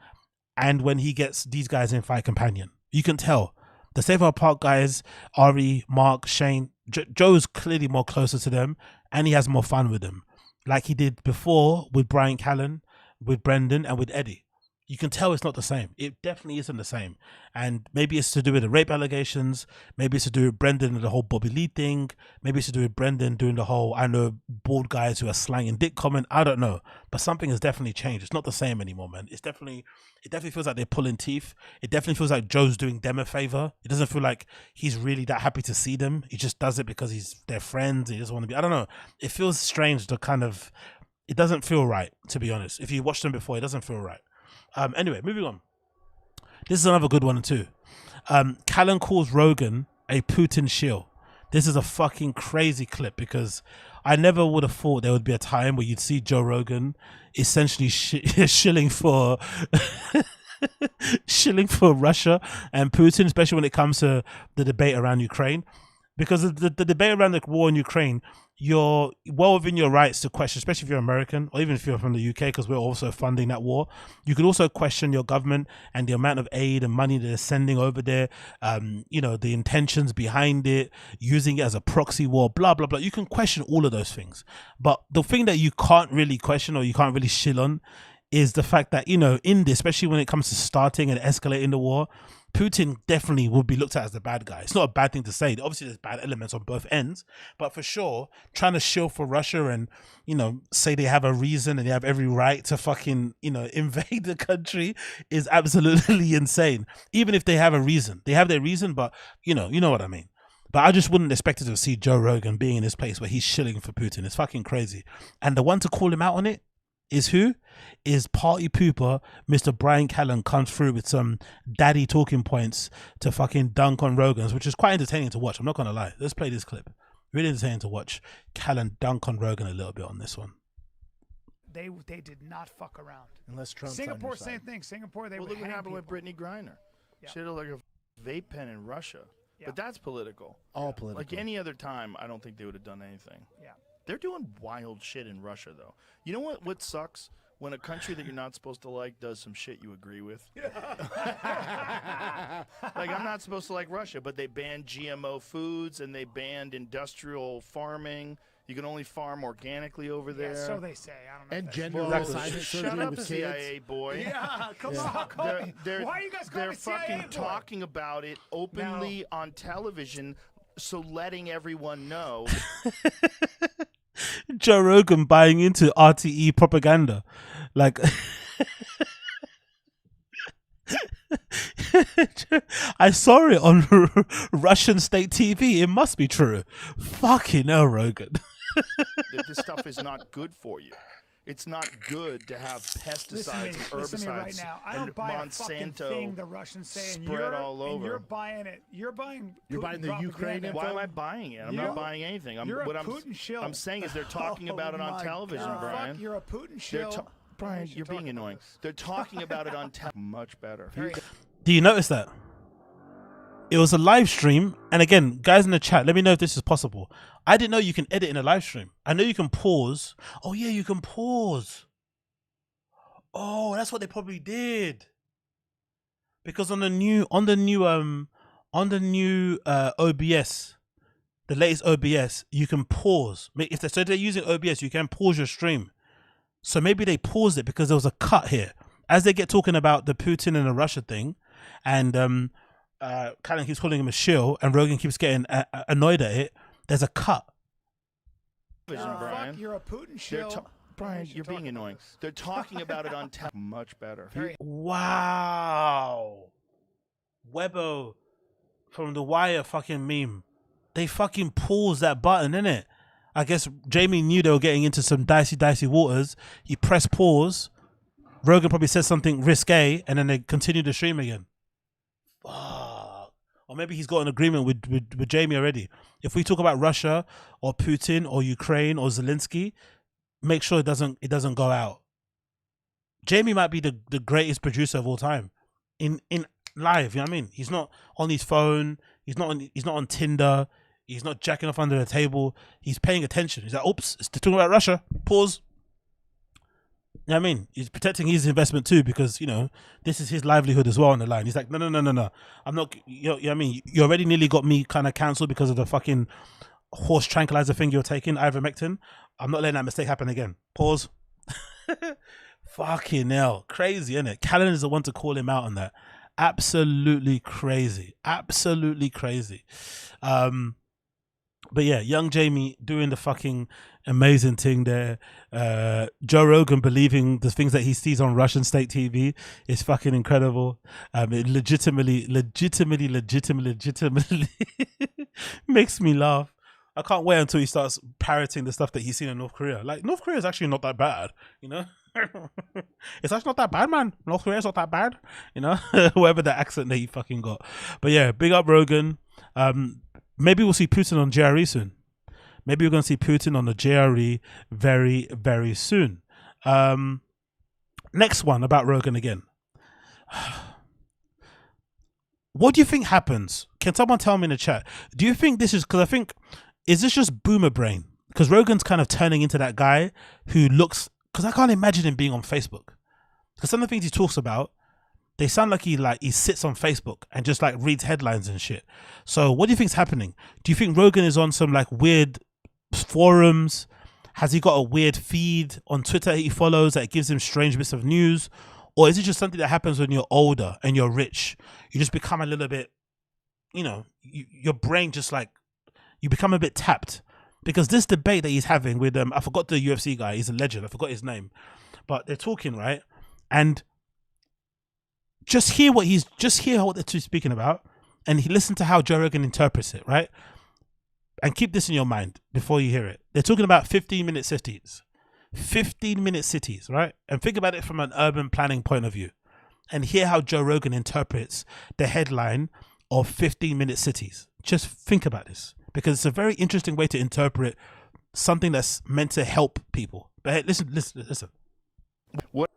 and when he gets these guys in Fight Companion. You can tell. The Save Our Park guys, Ari, Mark, Shane, Joe's clearly more closer to them, and he has more fun with them. Like he did before with Bryan Callen, with Brendan, and with Eddie. You can tell it's not the same. It definitely isn't the same. And maybe it's to do with the rape allegations. Maybe it's to do with Brendan and the whole Bobby Lee thing. Maybe it's to do with Brendan doing the whole, I know bald guys who are slanging dick comment. I don't know. But something has definitely changed. It's not the same anymore, man. It definitely feels like they're pulling teeth. It definitely feels like Joe's doing them a favor. It doesn't feel like he's really that happy to see them. He just does it because they're friends. He doesn't want to be, I don't know. It feels strange to kind of, it doesn't feel right, to be honest. If you watched them before, it doesn't feel right. Anyway, moving on. This is another good one too. Callen calls Rogan a Putin shill. This is a fucking crazy clip, because I never would have thought there would be a time where you'd see Joe Rogan essentially shilling for shilling for Russia and Putin, especially when it comes to the debate around Ukraine. Because the debate around the war in Ukraine, you're well within your rights to question, especially if you're American, or even if you're from the UK, because we're also funding that war. You could also question your government and the amount of aid and money that they're sending over there, you know, the intentions behind it, using it as a proxy war, blah, blah, blah. You can question all of those things. But the thing that you can't really question, or you can't really shill on, is the fact that, you know, in this, especially when it comes to starting and escalating the war, Putin definitely would be looked at as the bad guy. It's not a bad thing to say. Obviously, there's bad elements on both ends, but for sure, trying to shill for Russia and, you know, say they have a reason and they have every right to fucking, you know, invade the country is absolutely insane. Even if they have a reason, they have their reason, but you know what I mean. But I just wouldn't expect to see Joe Rogan being in this place where he's shilling for Putin. It's fucking crazy. And the one to call him out on it is who? Is party pooper Mr. BRYAN CALLEN comes through with some daddy talking points to fucking dunk on Rogan's, which is quite entertaining to watch. I'm not going to lie. Let's play this clip. Really entertaining to watch Callen dunk on Rogan a little bit on this one. They did not fuck around. Unless Trump. Singapore, same thing. Singapore, they look what happened with Brittany Griner. Yeah. She had like a vape pen in Russia. Yeah. But that's political. All political. Like any other time, I don't think they would have done anything. Yeah. They're doing wild shit in Russia, though. You know what sucks? When a country that you're not supposed to like does some shit you agree with. Like, I'm not supposed to like Russia, but they banned GMO foods and they banned industrial farming. You can only farm organically over there. Yeah, so they say. I don't know. And gender reassignment shut up, CIA boy. Yeah, come on. Why are you guys calling They're me CIA fucking boy? talking about it openly on television, so letting everyone know. Joe Rogan buying into RTE propaganda. Like, I saw it on Russian state TV. It must be true. Fucking hell, Rogan. That this stuff is not good for you. It's not good to have pesticides and herbicides Listen to me right now. I don't and buy a fucking Monsanto thing the Russians say, and spread all over. And you're buying it. You're buying the propaganda. Ukraine info? Why am I buying it? I'm not buying anything. You're a Putin shill. I'm saying is they're talking about it on my television, God. Brian. You're a Putin shill. Brian, you're being annoying. They're talking about it on television. Much better. Do you notice that? It was a live stream. And again, guys in the chat, let me know if this is possible. I didn't know you can edit in a live stream. I know you can pause. Oh, yeah, you can pause. Oh, that's what they probably did. Because on the new OBS, the latest OBS, you can pause. If they're using OBS, you can pause your stream. So maybe they paused it because there was a cut here. As they get talking about the Putin and the Russia thing, and Callen keeps calling him a shill, and Rogan keeps getting annoyed at it, there's a cut. Brian. You're a Putin shill. Brian, you're being annoying. They're talking about it on television. Much better. Wow. Webbo from the Wire fucking meme. They fucking paused that button, innit? I guess Jamie knew they were getting into some dicey waters. He pressed pause. Rogan probably said something risque, and then they continued the stream again. Fuck. Or maybe he's got an agreement with Jamie already. If we talk about Russia or Putin or Ukraine or Zelensky, make sure it doesn't go out. Jamie might be the greatest producer of all time in live. You know what I mean? He's not on his phone. He's not on Tinder. He's not jacking off under the table. He's paying attention. He's like, oops, it's talking about Russia. Pause. You know what I mean? He's protecting his investment too, because, you know, this is his livelihood as well on the line. He's like, no. I'm not, you know what I mean? You already nearly got me kind of cancelled because of the fucking horse tranquilizer thing you're taking, ivermectin. I'm not letting that mistake happen again. Pause. Fucking hell. Crazy, isn't it? Callen is the one to call him out on that. Absolutely crazy. Absolutely crazy. But yeah, young Jamie doing the fucking amazing thing there. Joe Rogan believing the things that he sees on Russian state TV is fucking incredible. It legitimately makes me laugh. I can't wait until he starts parroting the stuff that he's seen in North Korea. Like, North Korea is actually not that bad, you know? It's actually not that bad, man. North Korea is not that bad, you know? Whatever the accent that he fucking got. But yeah, big up Rogan. Maybe we'll see Putin on JRE soon. Maybe we're going to see Putin on the JRE very, very soon. Next one about Rogan again. What do you think happens? Can someone tell me in the chat? Do you think this is, because I think, is this just boomer brain? Because Rogan's kind of turning into that guy who looks, because I can't imagine him being on Facebook. Because some of the things he talks about, they sound like he sits on Facebook and just like reads headlines and shit. So what do you think's happening? Do you think Rogan is on some like weird forums? Has he got a weird feed on Twitter he follows that gives him strange bits of news? Or is it just something that happens when you're older and you're rich? You just become a little bit, you know, your brain just like, you become a bit tapped. Because this debate that he's having with, I forgot the UFC guy, he's a legend, I forgot his name. But they're talking, right? And just hear what they're two speaking about, and he listen to how Joe Rogan interprets it, right? and keep this in your mind before you hear it. They're talking about 15-minute cities. 15-minute cities, right? And think about it from an urban planning point of view. And hear how Joe Rogan interprets the headline of 15-minute cities. Just think about this, because it's a very interesting way to interpret something that's meant to help people. But hey, listen. What?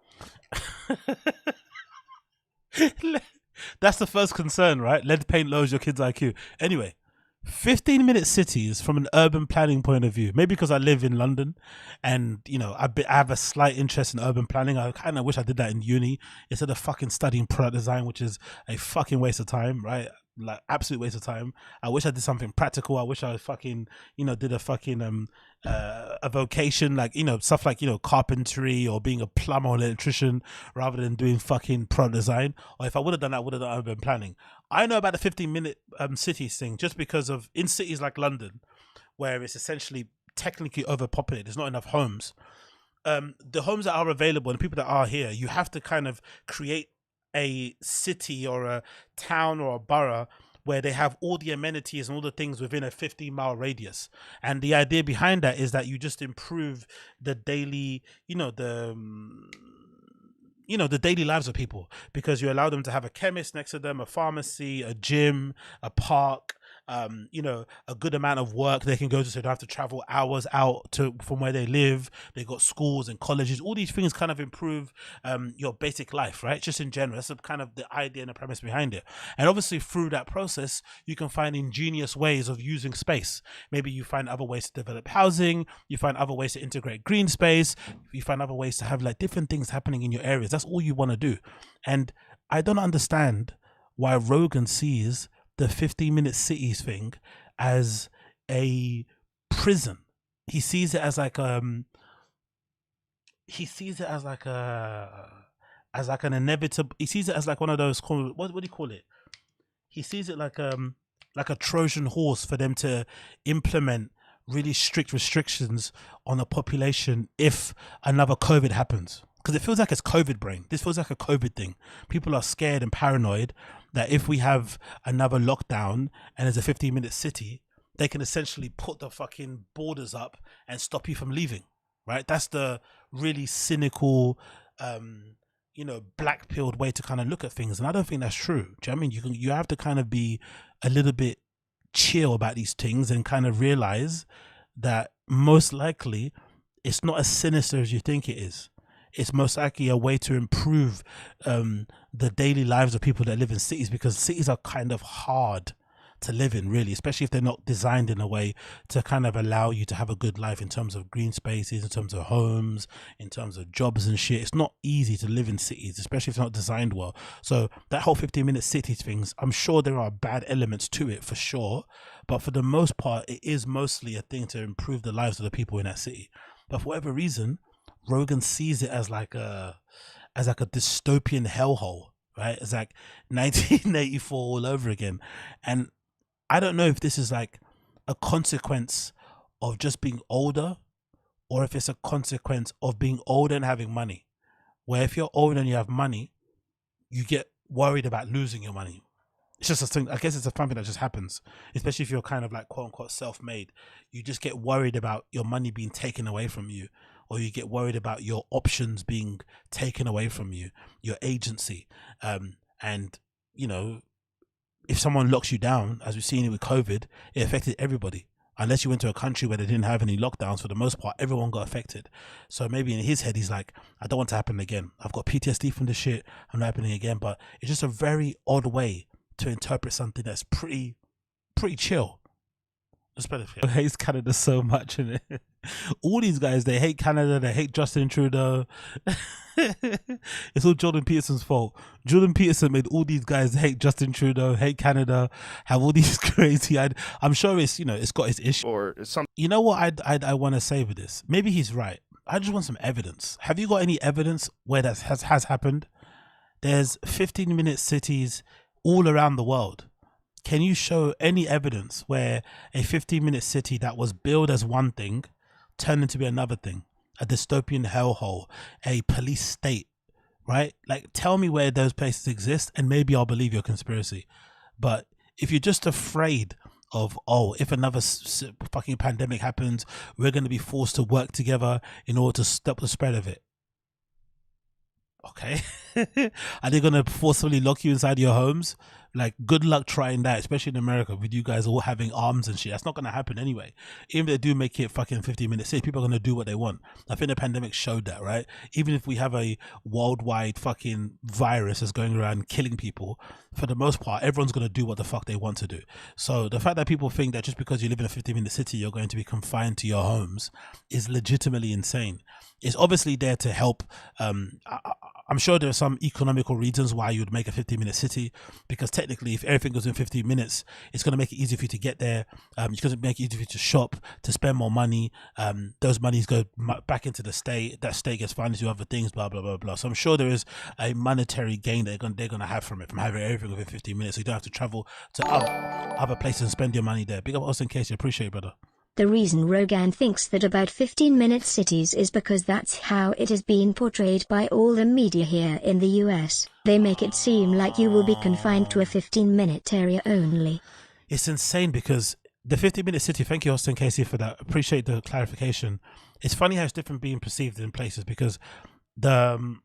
That's the first concern, right? Lead paint lowers your kids' IQ. Anyway, 15-minute cities from an urban planning point of view. Maybe because I live in London and, you know, I have a slight interest in urban planning. I kind of wish I did that in uni instead of fucking studying product design, which is a fucking waste of time, right? Like absolute waste of time. I wish I did something practical. I wish I fucking, you know, did a fucking a vocation, like, you know, stuff like, you know, carpentry or being a plumber or an electrician rather than doing fucking product design. Or if I would have done that, I would have done urban planning. I know about the 15-minute cities thing just because of in cities like London, where it's essentially technically overpopulated. There's not enough homes. The homes that are available and the people that are here, you have to kind of create a city or a town or a borough where they have all the amenities and all the things within a 15-mile radius. And the idea behind that is that you just improve the daily, the daily lives of people, because you allow them to have a chemist next to them, a pharmacy, a gym, a park, a good amount of work they can go to, so they don't have to travel hours out from where they live. They've got schools and colleges. All these things kind of improve your basic life, right? Just in general. That's kind of the idea and the premise behind it. And obviously through that process, you can find ingenious ways of using space. Maybe you find other ways to develop housing. You find other ways to integrate green space. You find other ways to have like different things happening in your areas. That's all you want to do. And I don't understand why Rogan sees the 15-minute cities thing as a prison. He sees it as like an inevitable. He sees it as like one of those, what do you call it? He sees it like a Trojan horse for them to implement really strict restrictions on the population if another COVID happens. Because it feels like it's COVID brain. This feels like a COVID thing. People are scared and paranoid that if we have another lockdown and there's a 15-minute city, they can essentially put the fucking borders up and stop you from leaving, right? That's the really cynical, black-pilled way to kind of look at things. And I don't think that's true. Do you know what I mean? You have to kind of be a little bit chill about these things and kind of realize that most likely it's not as sinister as you think it is. It's most likely a way to improve the daily lives of people that live in cities, because cities are kind of hard to live in, really, especially if they're not designed in a way to kind of allow you to have a good life in terms of green spaces, in terms of homes, in terms of jobs and shit. It's not easy to live in cities, especially if it's not designed well. So that whole 15-minute cities things, I'm sure there are bad elements to it for sure, but for the most part, it is mostly a thing to improve the lives of the people in that city. But for whatever reason, Rogan sees it as like a dystopian hellhole, right? It's like 1984 all over again. And I don't know if this is like a consequence of just being older, or if it's a consequence of being older and having money, where if you're older and you have money, you get worried about losing your money. It's just a thing. I guess it's a something that just happens, especially if you're kind of like quote unquote self-made. You just get worried about your money being taken away from you, or you get worried about your options being taken away from you, your agency. And, if someone locks you down, as we've seen it with COVID, it affected everybody. Unless you went to a country where they didn't have any lockdowns, for the most part, everyone got affected. So maybe in his head, he's like, I don't want it to happen again. I've got PTSD from this shit. I'm not happening again. But it's just a very odd way to interpret something that's pretty chill. He hates Canada so much, and all these guys, they hate Canada, they hate Justin Trudeau. It's all Jordan Peterson's fault. Jordan Peterson made all these guys hate Justin Trudeau, hate Canada, have all these crazy. I'm sure it's it's got its issue. Or some. You know what I want to say with this? Maybe he's right. I just want some evidence. Have you got any evidence where that has happened? There's 15-minute cities all around the world. Can you show any evidence where a 15-minute city that was billed as one thing turned into be another thing? A dystopian hellhole, a police state, right? Like, tell me where those places exist and maybe I'll believe your conspiracy. But if you're just afraid of, oh, if another fucking pandemic happens, we're going to be forced to work together in order to stop the spread of it. Okay. Are they going to forcefully lock you inside your homes? Like, good luck trying that, especially in America with you guys all having arms and shit. That's not going to happen anyway. Even if they do make it fucking 15-minute city, people are going to do what they want. I think the pandemic showed that, right? Even if we have a worldwide fucking virus that's going around killing people, for the most part, everyone's going to do what the fuck they want to do. So the fact that people think that just because you live in a 15-minute city, you're going to be confined to your homes is legitimately insane. It's obviously there to help. I'm sure there are some economical reasons why you would make a 15-minute city, because technically if everything goes in 15 minutes, it's going to make it easier for you to get there. It's going to make it easier for you to shop, to spend more money. Those monies go back into the state. That state gets financed to other things, blah, blah, blah, blah. So I'm sure there is a monetary gain that they're going to have from it, from having everything within 15 minutes. So you don't have to travel to other places and spend your money there. Big up Austin Casey. Appreciate it, brother. The reason Rogan thinks that about 15-minute cities is because that's how it has been portrayed by all the media here in the US. They make it seem like you will be confined to a 15-minute area only. It's insane because the 15-minute city, thank you Austin Casey for that, appreciate the clarification. It's funny how it's different being perceived in places, because the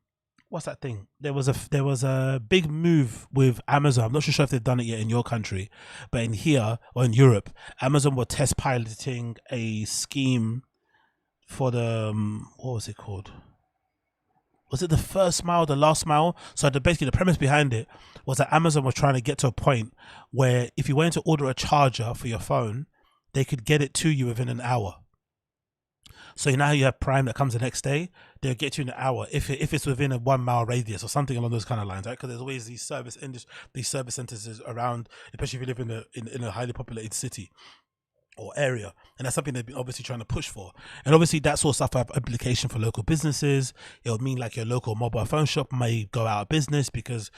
what's that thing? There was a big move with Amazon. I'm not sure if they've done it yet in your country, but in here or in Europe, Amazon were test piloting a scheme for the what was it called? Was it the first mile, the last mile? So basically the premise behind it was that Amazon was trying to get to a point where if you went to order a charger for your phone, they could get it to you within an hour. So now you have Prime that comes the next day, they'll get you in an hour if it's within a 1 mile radius or something along those kind of lines, right? Because there's always these service centers around, especially if you live in a highly populated city or area, and that's something they've been obviously trying to push for. And obviously that sort of stuff have implication for local businesses. It'll mean like your local mobile phone shop may go out of business because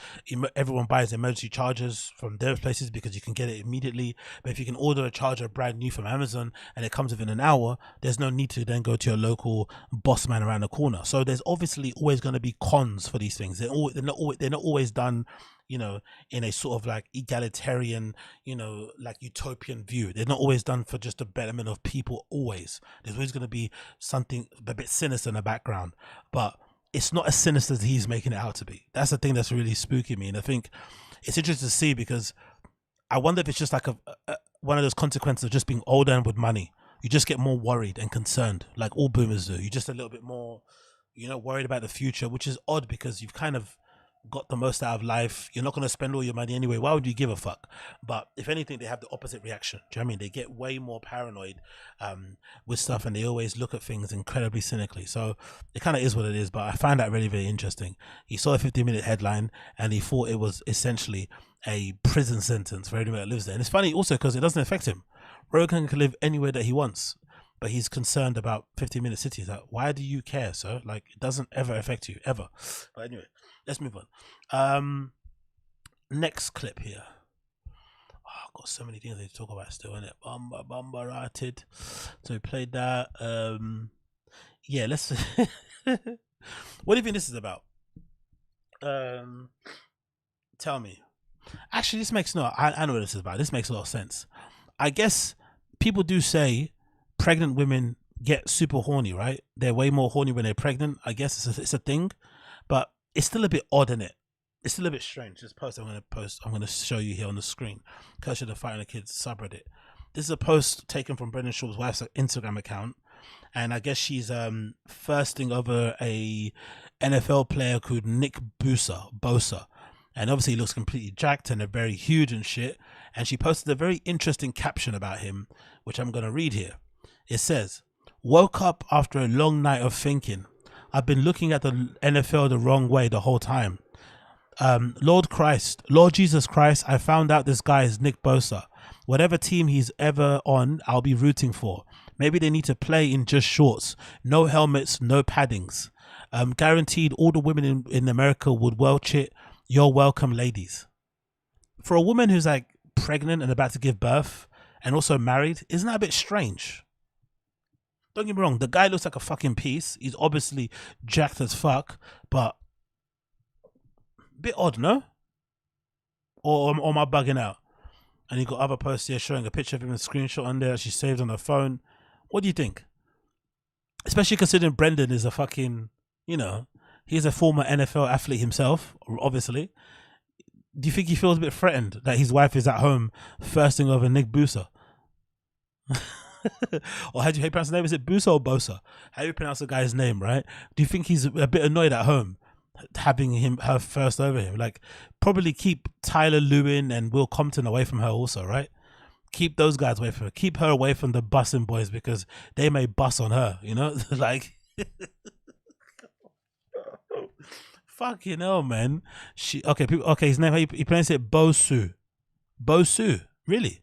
everyone buys emergency chargers from their places because you can get it immediately. But if you can order a charger brand new from Amazon and it comes within an hour, there's no need to then go to your local boss man around the corner. So there's obviously always going to be cons for these things. They're not always done, you know, in a sort of like egalitarian, you know, like utopian view. They're not always done for just the betterment of people. Always there's always going to be something a bit sinister in the background, but it's not as sinister as he's making it out to be. That's the thing that's really spooking me. And I think it's interesting to see, because I wonder if it's just like one of those consequences of just being older and with money. You just get more worried and concerned, like all boomers do. You're just a little bit more, you know, worried about the future, which is odd because you've kind of got the most out of life. You're not going to spend all your money anyway. Why would you give a fuck? But if anything, they have the opposite reaction. Do you know what I mean? They get way more paranoid with stuff, and they always look at things incredibly cynically. So it kind of is what it is, but I find that really, really interesting. He saw a 15-minute headline and he thought it was essentially a prison sentence for anyone that lives there. And it's funny also because it doesn't affect him. Rogan can live anywhere that he wants, but he's concerned about 15-minute cities. Like, why do you care, sir? Like, it doesn't ever affect you, ever. But anyway, let's move on. Next clip here. Oh, I've got so many things to talk about still, innit? Bombarded. So we played that. Yeah, let's. What do you think this is about? Tell me. Actually, this makes I know what this is about. This makes a lot of sense. I guess people do say pregnant women get super horny, right? They're way more horny when they're pregnant. I guess it's a thing, but it's still a bit odd, isn't it? It's still a bit strange. This post I'm going to show you here on the screen. KUTCHER the Fighting the Kids subreddit. This is a post taken from Brendan Schaub's wife's Instagram account, and I guess she's firsting over a NFL player called Nick Bosa. And obviously he looks completely jacked and they're very huge and shit. And she posted a very interesting caption about him, which I'm going to read here. It says, "Woke up after a long night of thinking. I've been looking at the NFL the wrong way the whole time. Lord Jesus Christ, I found out this guy is Nick Bosa. Whatever team he's ever on, I'll be rooting for. Maybe they need to play in just shorts. No helmets, no paddings. Guaranteed all the women in America would watch it. You're welcome, ladies." For a woman who's like pregnant and about to give birth and also married, isn't that a bit strange? Don't get me wrong, the guy looks like a fucking piece. He's obviously jacked as fuck, but a bit odd, no? Or am I bugging out? And you got other posts here showing a picture of him, a screenshot on there that she saved on her phone. What do you think? Especially considering Brendan is a fucking, you know, he's a former NFL athlete himself, obviously. Do you think he feels a bit threatened that his wife is at home thirsting over Nick Bosa? Or how do you pronounce the name? Is it Bosa or Bosa? How do you pronounce the guy's name, right? Do you think he's a bit annoyed at home having her first over him? Like, probably keep Tyler Lewin and Will Compton away from her also, right? Keep those guys away from her. Keep her away from the bussing boys because they may bus on her, you know? Like, fucking hell, man. His name, he pronounce it Bosu. Bosu, really?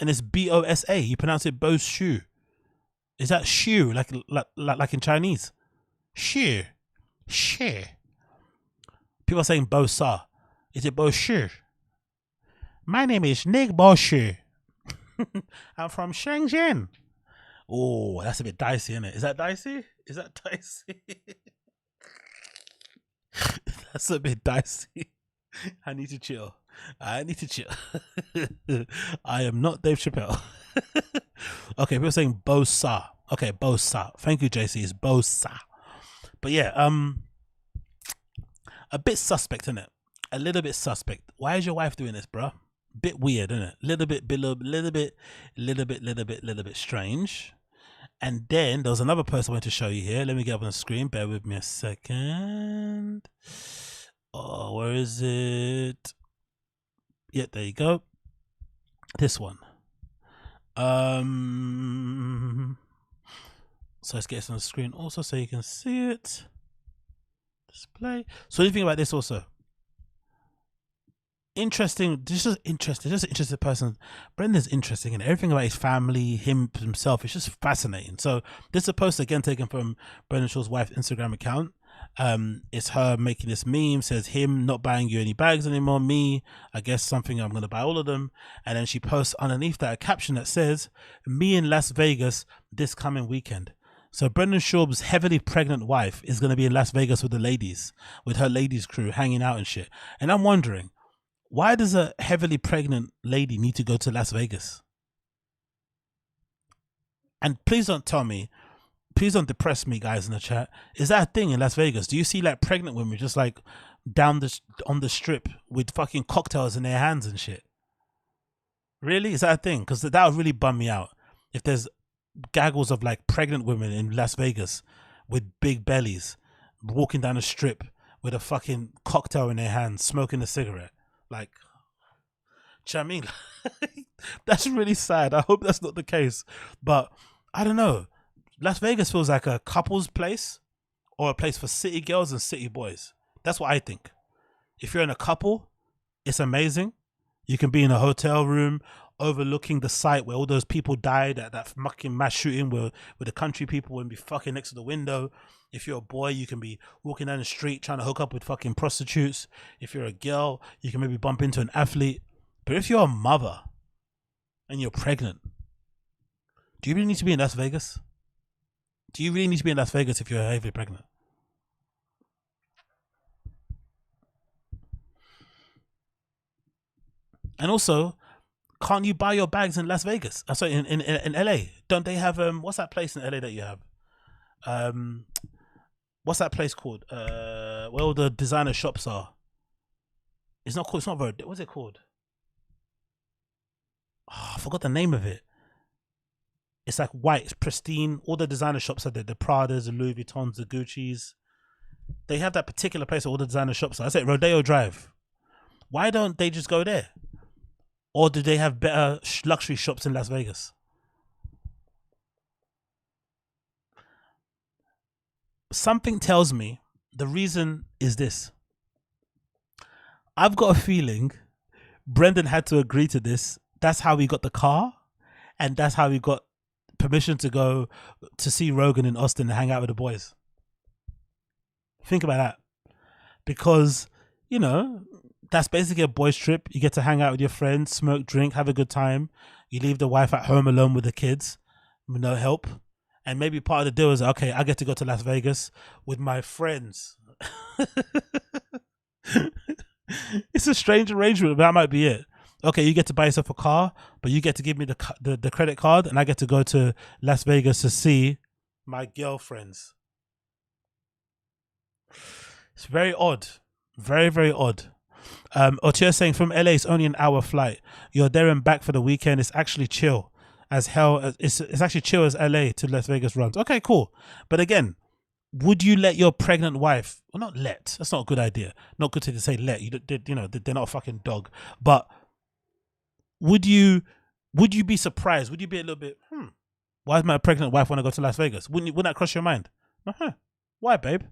And it's Bosa. You pronounce it Bosu. Is that shu, like in Chinese? Shu. Shu. People are saying Bosa. Is it Bosu? My name is Nick Bosu. I'm from Shenzhen. Oh, that's a bit dicey, isn't it? Is that dicey? Is that dicey? That's a bit dicey. I need to chill. I am not Dave Chappelle. Okay, people are saying Bosa. Okay, Bosa. Thank you, JC. It's Bosa. But yeah, a bit suspect, isn't it? A little bit suspect. Why is your wife doing this, bro? Bit weird, isn't it? Little bit strange. And then there was another person I wanted to show you here. Let me get up on the screen. Bear with me a second. Oh, where is it? Yeah, there you go. This one. So let's get this on the screen also so you can see it. Display. So what do you think about this also? Interesting, just an interesting person. Brendan's interesting and everything about his family, himself, it's just fascinating. So this is a post again taken from Brendan Shaw's wife's Instagram account. It's her making this meme, says him not buying you any bags anymore, me, I guess something I'm gonna buy all of them. And then she posts underneath that a caption that says, me in Las Vegas this coming weekend. So Brendan Schaub's heavily pregnant wife is gonna be in Las Vegas with the ladies, with her ladies crew hanging out and shit. And I'm wondering, why does a heavily pregnant lady need to go to Las Vegas? And please don't tell me, please don't depress me, guys, in the chat. Is that a thing in Las Vegas? Do you see like pregnant women just like on the strip with fucking cocktails in their hands and shit? Really? Is that a thing? Because that would really bum me out. If there's gaggles of like pregnant women in Las Vegas with big bellies walking down the strip with a fucking cocktail in their hands, smoking a cigarette. Like, do you know what I mean? That's really sad. I hope that's not the case. But I don't know. Las Vegas feels like a couple's place or a place for city girls and city boys. That's what I think. If you're in a couple, it's amazing. You can be in a hotel room overlooking the site where all those people died at that fucking mass shooting where the country people would be fucking next to the window. If you're a boy, you can be walking down the street trying to hook up with fucking prostitutes. If you're a girl, you can maybe bump into an athlete. But if you're a mother and you're pregnant, do you really need to be in Las Vegas? Do you really need to be in Las Vegas if you're heavily pregnant? And also, can't you buy your bags in Las Vegas? Sorry, in LA. Don't they have what's that place in LA that you have? What's that place called? Where all the designer shops are. It's not called, it's not very, what's it called? Oh, I forgot the name of it. It's like white, it's pristine. All the designer shops are there. The Pradas, the Louis Vuittons, the Gucci's. They have that particular place where all the designer shops are. I said Rodeo Drive. Why don't they just go there? Or do they have better luxury shops in Las Vegas? Something tells me the reason is this. I've got a feeling Brendan had to agree to this. That's how he got the car. And that's how he got permission to go to see Rogan in Austin and hang out with the boys. Think about that. Because, you know, that's basically a boys trip. You get to hang out with your friends, smoke, drink, have a good time. You leave the wife at home alone with the kids with no help. And maybe part of the deal is, okay, I get to go to Las Vegas with my friends. It's a strange arrangement, but that might be it. okay, you get to buy yourself a car, but you get to give me the credit card, and I get to go to Las Vegas to see my girlfriends. It's very odd. Very, very odd. Otia saying from LA it's only an hour flight. You're there and back for the weekend. It's actually chill as hell. It's actually chill as LA to Las Vegas runs. Okay, cool. But again, would you let your pregnant wife, well, not let, that's not a good idea. Not good to say let, they're not a fucking dog. But would you be surprised? Would you be a little bit, why does my pregnant wife want to go to Las Vegas? Wouldn't that cross your mind? Why, babe?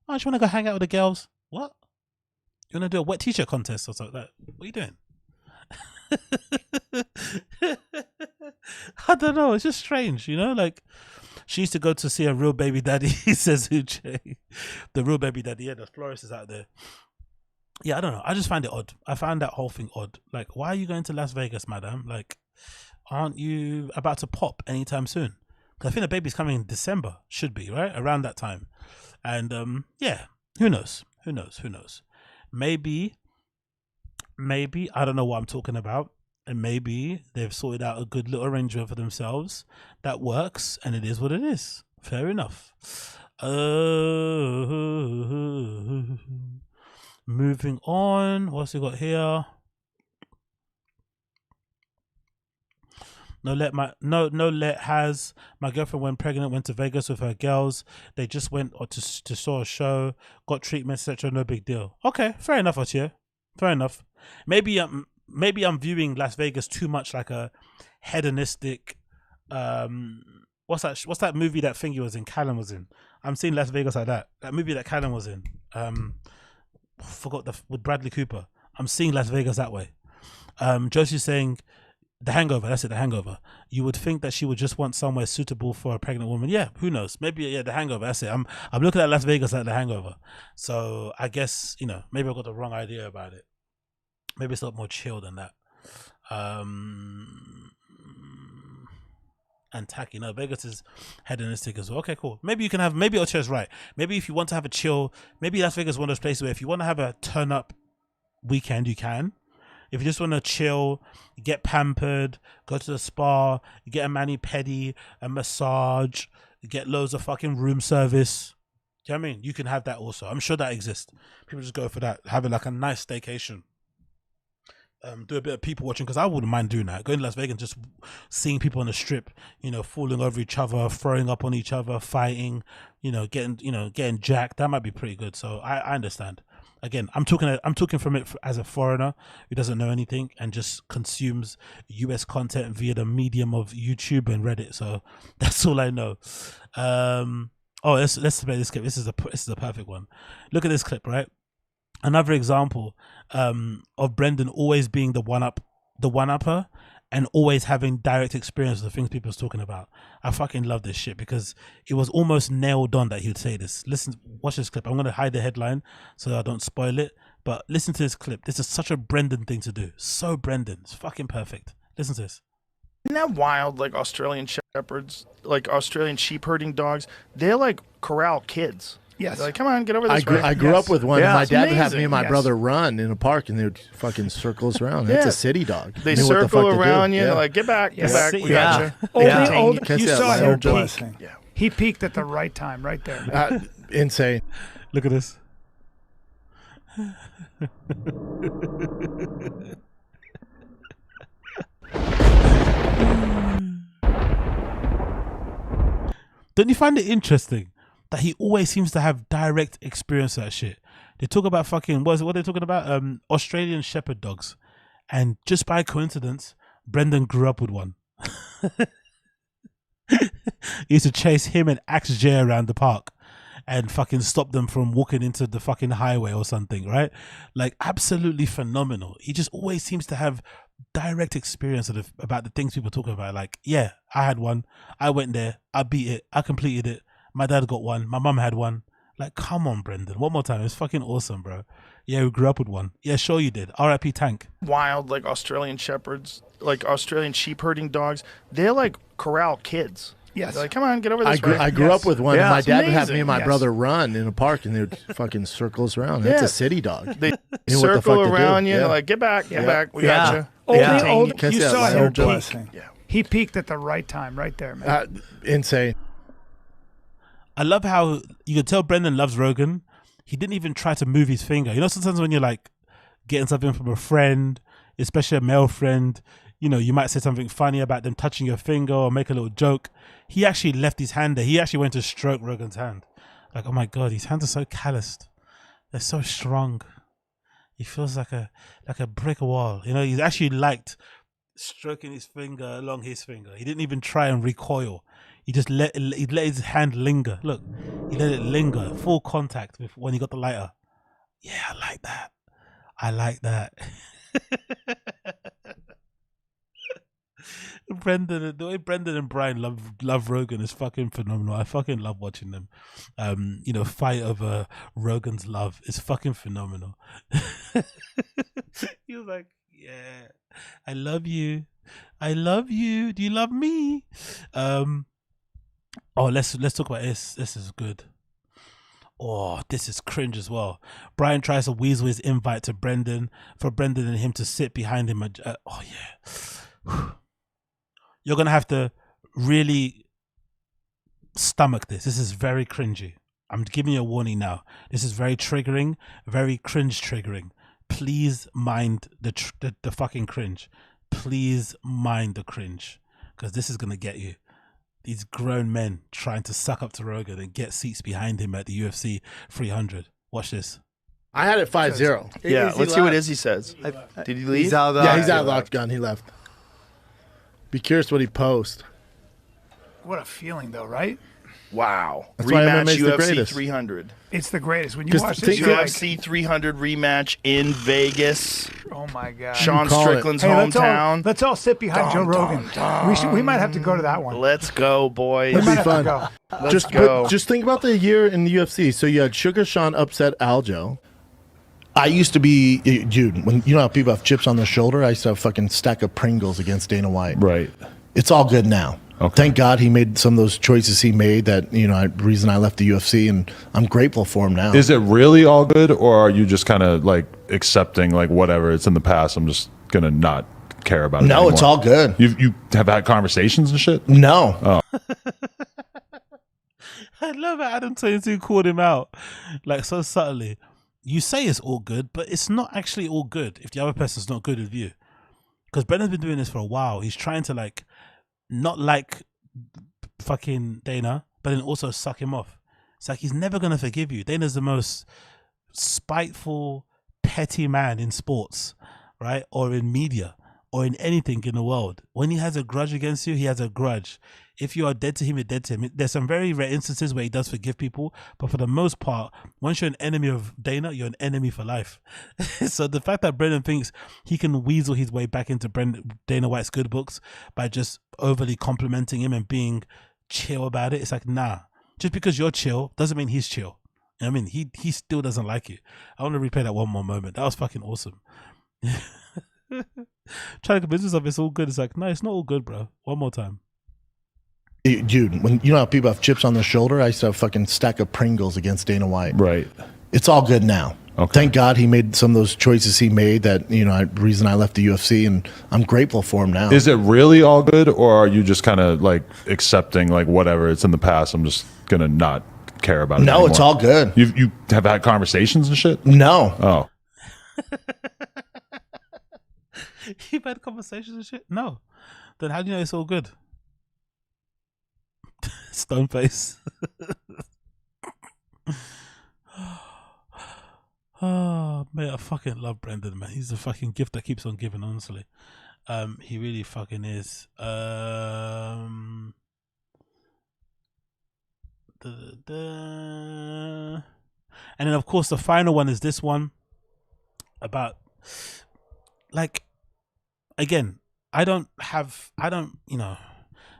Oh, I just want to go hang out with the girls. What? You want to do a wet t-shirt contest or something like that? What are you doing? I don't know. It's just strange, like she used to go to see a real baby daddy, says Uche. The real baby daddy, the florist is out there. Yeah, I don't know. I just find it odd. I found that whole thing odd. Like, why are you going to Las Vegas, madam? Like, aren't you about to pop anytime soon? Because I think the baby's coming in December. Should be, right? Around that time. And, yeah, who knows? Who knows? Who knows? Maybe, I don't know what I'm talking about. And maybe they've sorted out a good little arrangement for themselves that works, and it is what it is. Fair enough. Moving on. What's we got here? No let has my girlfriend when pregnant went to Vegas with her girls. They just went to saw a show, got treatment, etc. No big deal. Okay, fair enough, Otier. Fair enough. Maybe I'm viewing Las Vegas too much like a hedonistic. What's that movie that thing he was in? Callen was in. I'm seeing Las Vegas like that. That movie that Callen was in. Forgot with Bradley Cooper. I'm seeing Las Vegas that way. Josie's saying The Hangover. That's it. The Hangover. You would think that she would just want somewhere suitable for a pregnant woman. Yeah, who knows? Maybe The Hangover. That's it. I'm looking at Las Vegas like The Hangover. So I guess maybe I got the wrong idea about it. Maybe it's a lot more chill than that. And tacky. No, Vegas is hedonistic as well. Okay, cool. Maybe Ochoa's right. Maybe if you want to have a chill, maybe Las Vegas is one of those places where if you want to have a turn up weekend, you can. If you just want to chill, get pampered, go to the spa, get a mani-pedi, a massage, get loads of fucking room service. Do you know what I mean? You can have that also. I'm sure that exists. People just go for that, having like a nice staycation. Do a bit of people watching, because I wouldn't mind doing that. Going to Las Vegas and just seeing people on the strip, falling over each other, throwing up on each other, fighting, getting jacked. That might be pretty good. So I understand. Again, I'm talking from it as a foreigner who doesn't know anything and just consumes US content via the medium of YouTube and Reddit. So that's all I know. Let's play this clip. This is a perfect one. Look at this clip, right? Another example of Brendan always being the one-upper and always having direct experience with the things people are talking about. I fucking love this shit because it was almost nailed on that he would say this. Listen, watch this clip. I'm going to hide the headline so I don't spoil it. But listen to this clip. This is such a Brendan thing to do. So Brendan. It's fucking perfect. Listen to this. Isn't that wild? Like Australian shepherds, like Australian sheep herding dogs, they like corral kids. Yes. They're like, come on, get over this way. I grew up with one. Yeah, my dad would have amazing. me and my Yes. brother run in a park, and they would fucking circle us around. It's a city dog. They Knew what the circle fuck to do. around you. Yeah. They're like, get back, get back. We Yeah. got you. You saw him peak. blessing. Yeah. He peaked at the right time, right there. Insane. Look at this. Don't you find it interesting that he always seems to have direct experience of that shit? They talk about fucking, what are they talking about? Australian shepherd dogs. And just by coincidence, Brendan grew up with one. He used to chase him and Axe J around the park and fucking stop them from walking into the fucking highway or something, right? Like, absolutely phenomenal. He just always seems to have direct experience about the things people talk about. Like, yeah, I had one. I went there. I beat it. I completed it. My dad got one. My mum had one. Like, come on, Brendan. One more time. It's fucking awesome, bro. Yeah, we grew up with one. Yeah, sure you did. R.I.P. Tank. Wild, like Australian shepherds, like Australian sheep herding dogs, they like corral kids. Yes. They're like, come on, get over this way. I grew up with one. Yeah, And my it's dad would have me amazing. and my Yes. brother run in a park, and they would fucking circle us around. Yeah. It's a city dog. They Knew what the circle fuck to do. around you. Yeah. They're like, get back, get Yeah. back. We got you. You saw him peak. blessing. He peaked at the right time, right there, man. Insane. I love how you can tell Brendan loves Rogan. He didn't even try to move his finger. You know, sometimes when you're like getting something from a friend, especially a male friend, you know, you might say something funny about them touching your finger or make a little joke. He actually left his hand there. He actually went to stroke Rogan's hand. Like, oh my God, his hands are so calloused. They're so strong. He feels like a brick wall. You know, he's actually liked stroking his finger along his finger. He didn't even try and recoil. He just let his hand linger. Look, he let it linger, full contact with when he got the lighter. Yeah, I like that. I like that. Brendan, the way Brendan and Bryan love Rogan is fucking phenomenal. I fucking love watching them. You know, fight over Rogan's love is fucking phenomenal. He was like, "Yeah, I love you. I love you. Do you love me?" Oh, let's talk about this. This is good. Oh, this is cringe as well. Bryan tries to weasel his invite to Brendan for Brendan and him to sit behind him. Oh yeah. You're going to have to really stomach this. This is very cringy. I'm giving you a warning now. This is very triggering, very cringe triggering. Please mind the fucking cringe. Please mind the cringe, because this is going to get you. These grown men trying to suck up to Rogan and get seats behind him at the UFC 300. Watch this. I had it 5-0. Yeah, let's see what Izzy says. Did he leave? He's out of the octagon. He left. Be curious what he posts. What a feeling, though, right? Wow. That's why Rematch MMA's the UFC greatest. 300. It's the greatest. When you watch this, UFC 300 rematch in Vegas. Oh my God. Sean Strickland's hometown. Let's all sit behind Joe Rogan. We might have to go to that one. Let's go, boys. That'd be fun. Let's go. Just think about the year in the UFC. So you had Sugar Sean upset Aljo. I used to be, dude, when you know how people have chips on their shoulder, I used to have a fucking stack of Pringles against Dana White. Right. It's all good now. Okay. Thank God he made some of those choices he made that, you know, reason I left the UFC, and I'm grateful for him now. Is it really all good, or are you just kind of like accepting like whatever, it's in the past, I'm just going to not care about it anymore? It's all good. You have had conversations and shit? No. Oh. I love how Adam 22 called him out like so subtly. You say it's all good, but it's not actually all good if the other person's not good with you. Because Brendan's been doing this for a while. He's trying to like not like fucking Dana, but then also suck him off. It's like he's never going to forgive you. Dana's the most spiteful, petty man in sports, right? Or in media, or in anything in the world. When he has a grudge against you, he has a grudge. If you are dead to him, you're dead to him. There's some very rare instances where he does forgive people, but for the most part, once you're an enemy of Dana, you're an enemy for life. So the fact that Brendan thinks he can weasel his way back into Dana White's good books by just overly complimenting him and being chill about it, it's like, nah. Just because you're chill doesn't mean he's chill. I mean, he still doesn't like you. I want to replay that one more moment. That was fucking awesome. Trying to convince yourself it's all good. It's like, no, it's not all good, bro. One more time. Dude, when you know how people have chips on their shoulder, I used to have a fucking stack of Pringles against Dana White. Right. It's all good now. Okay. Thank God he made some of those choices he made that, you know, reason I left the UFC, and I'm grateful for him now. Is it really all good, or are you just kind of like accepting like whatever, it's in the past, I'm just going to not care about it anymore? It's all good. You have had conversations and shit? No. Oh. You've had conversations and shit? No. Then how do you know it's all good? Stone face. Oh man, I fucking love Brendan, man. He's a fucking gift that keeps on giving, honestly. He really fucking is. And then of course the final one is this one about, like, again, I don't, you know,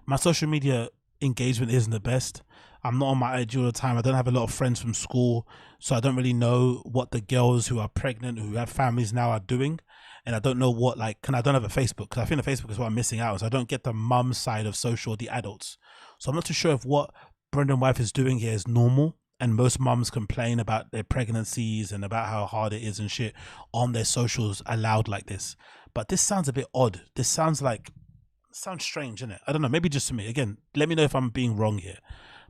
my social media engagement isn't the best. I'm not on my IG all the time. I don't have a lot of friends from school, so I don't really know what the girls who are pregnant, who have families now, are doing. And I don't know what, like, I don't have a Facebook, because I think the Facebook is what I'm missing out. So I don't get the mum side of social, the adults. So I'm not too sure if what Brendan Wife is doing here is normal. and most mums complain about their pregnancies and about how hard it is and shit on their socials aloud like this. But this sounds a bit odd. This sounds strange, isn't it? I don't know, maybe just to me. Again, let me know if I'm being wrong here.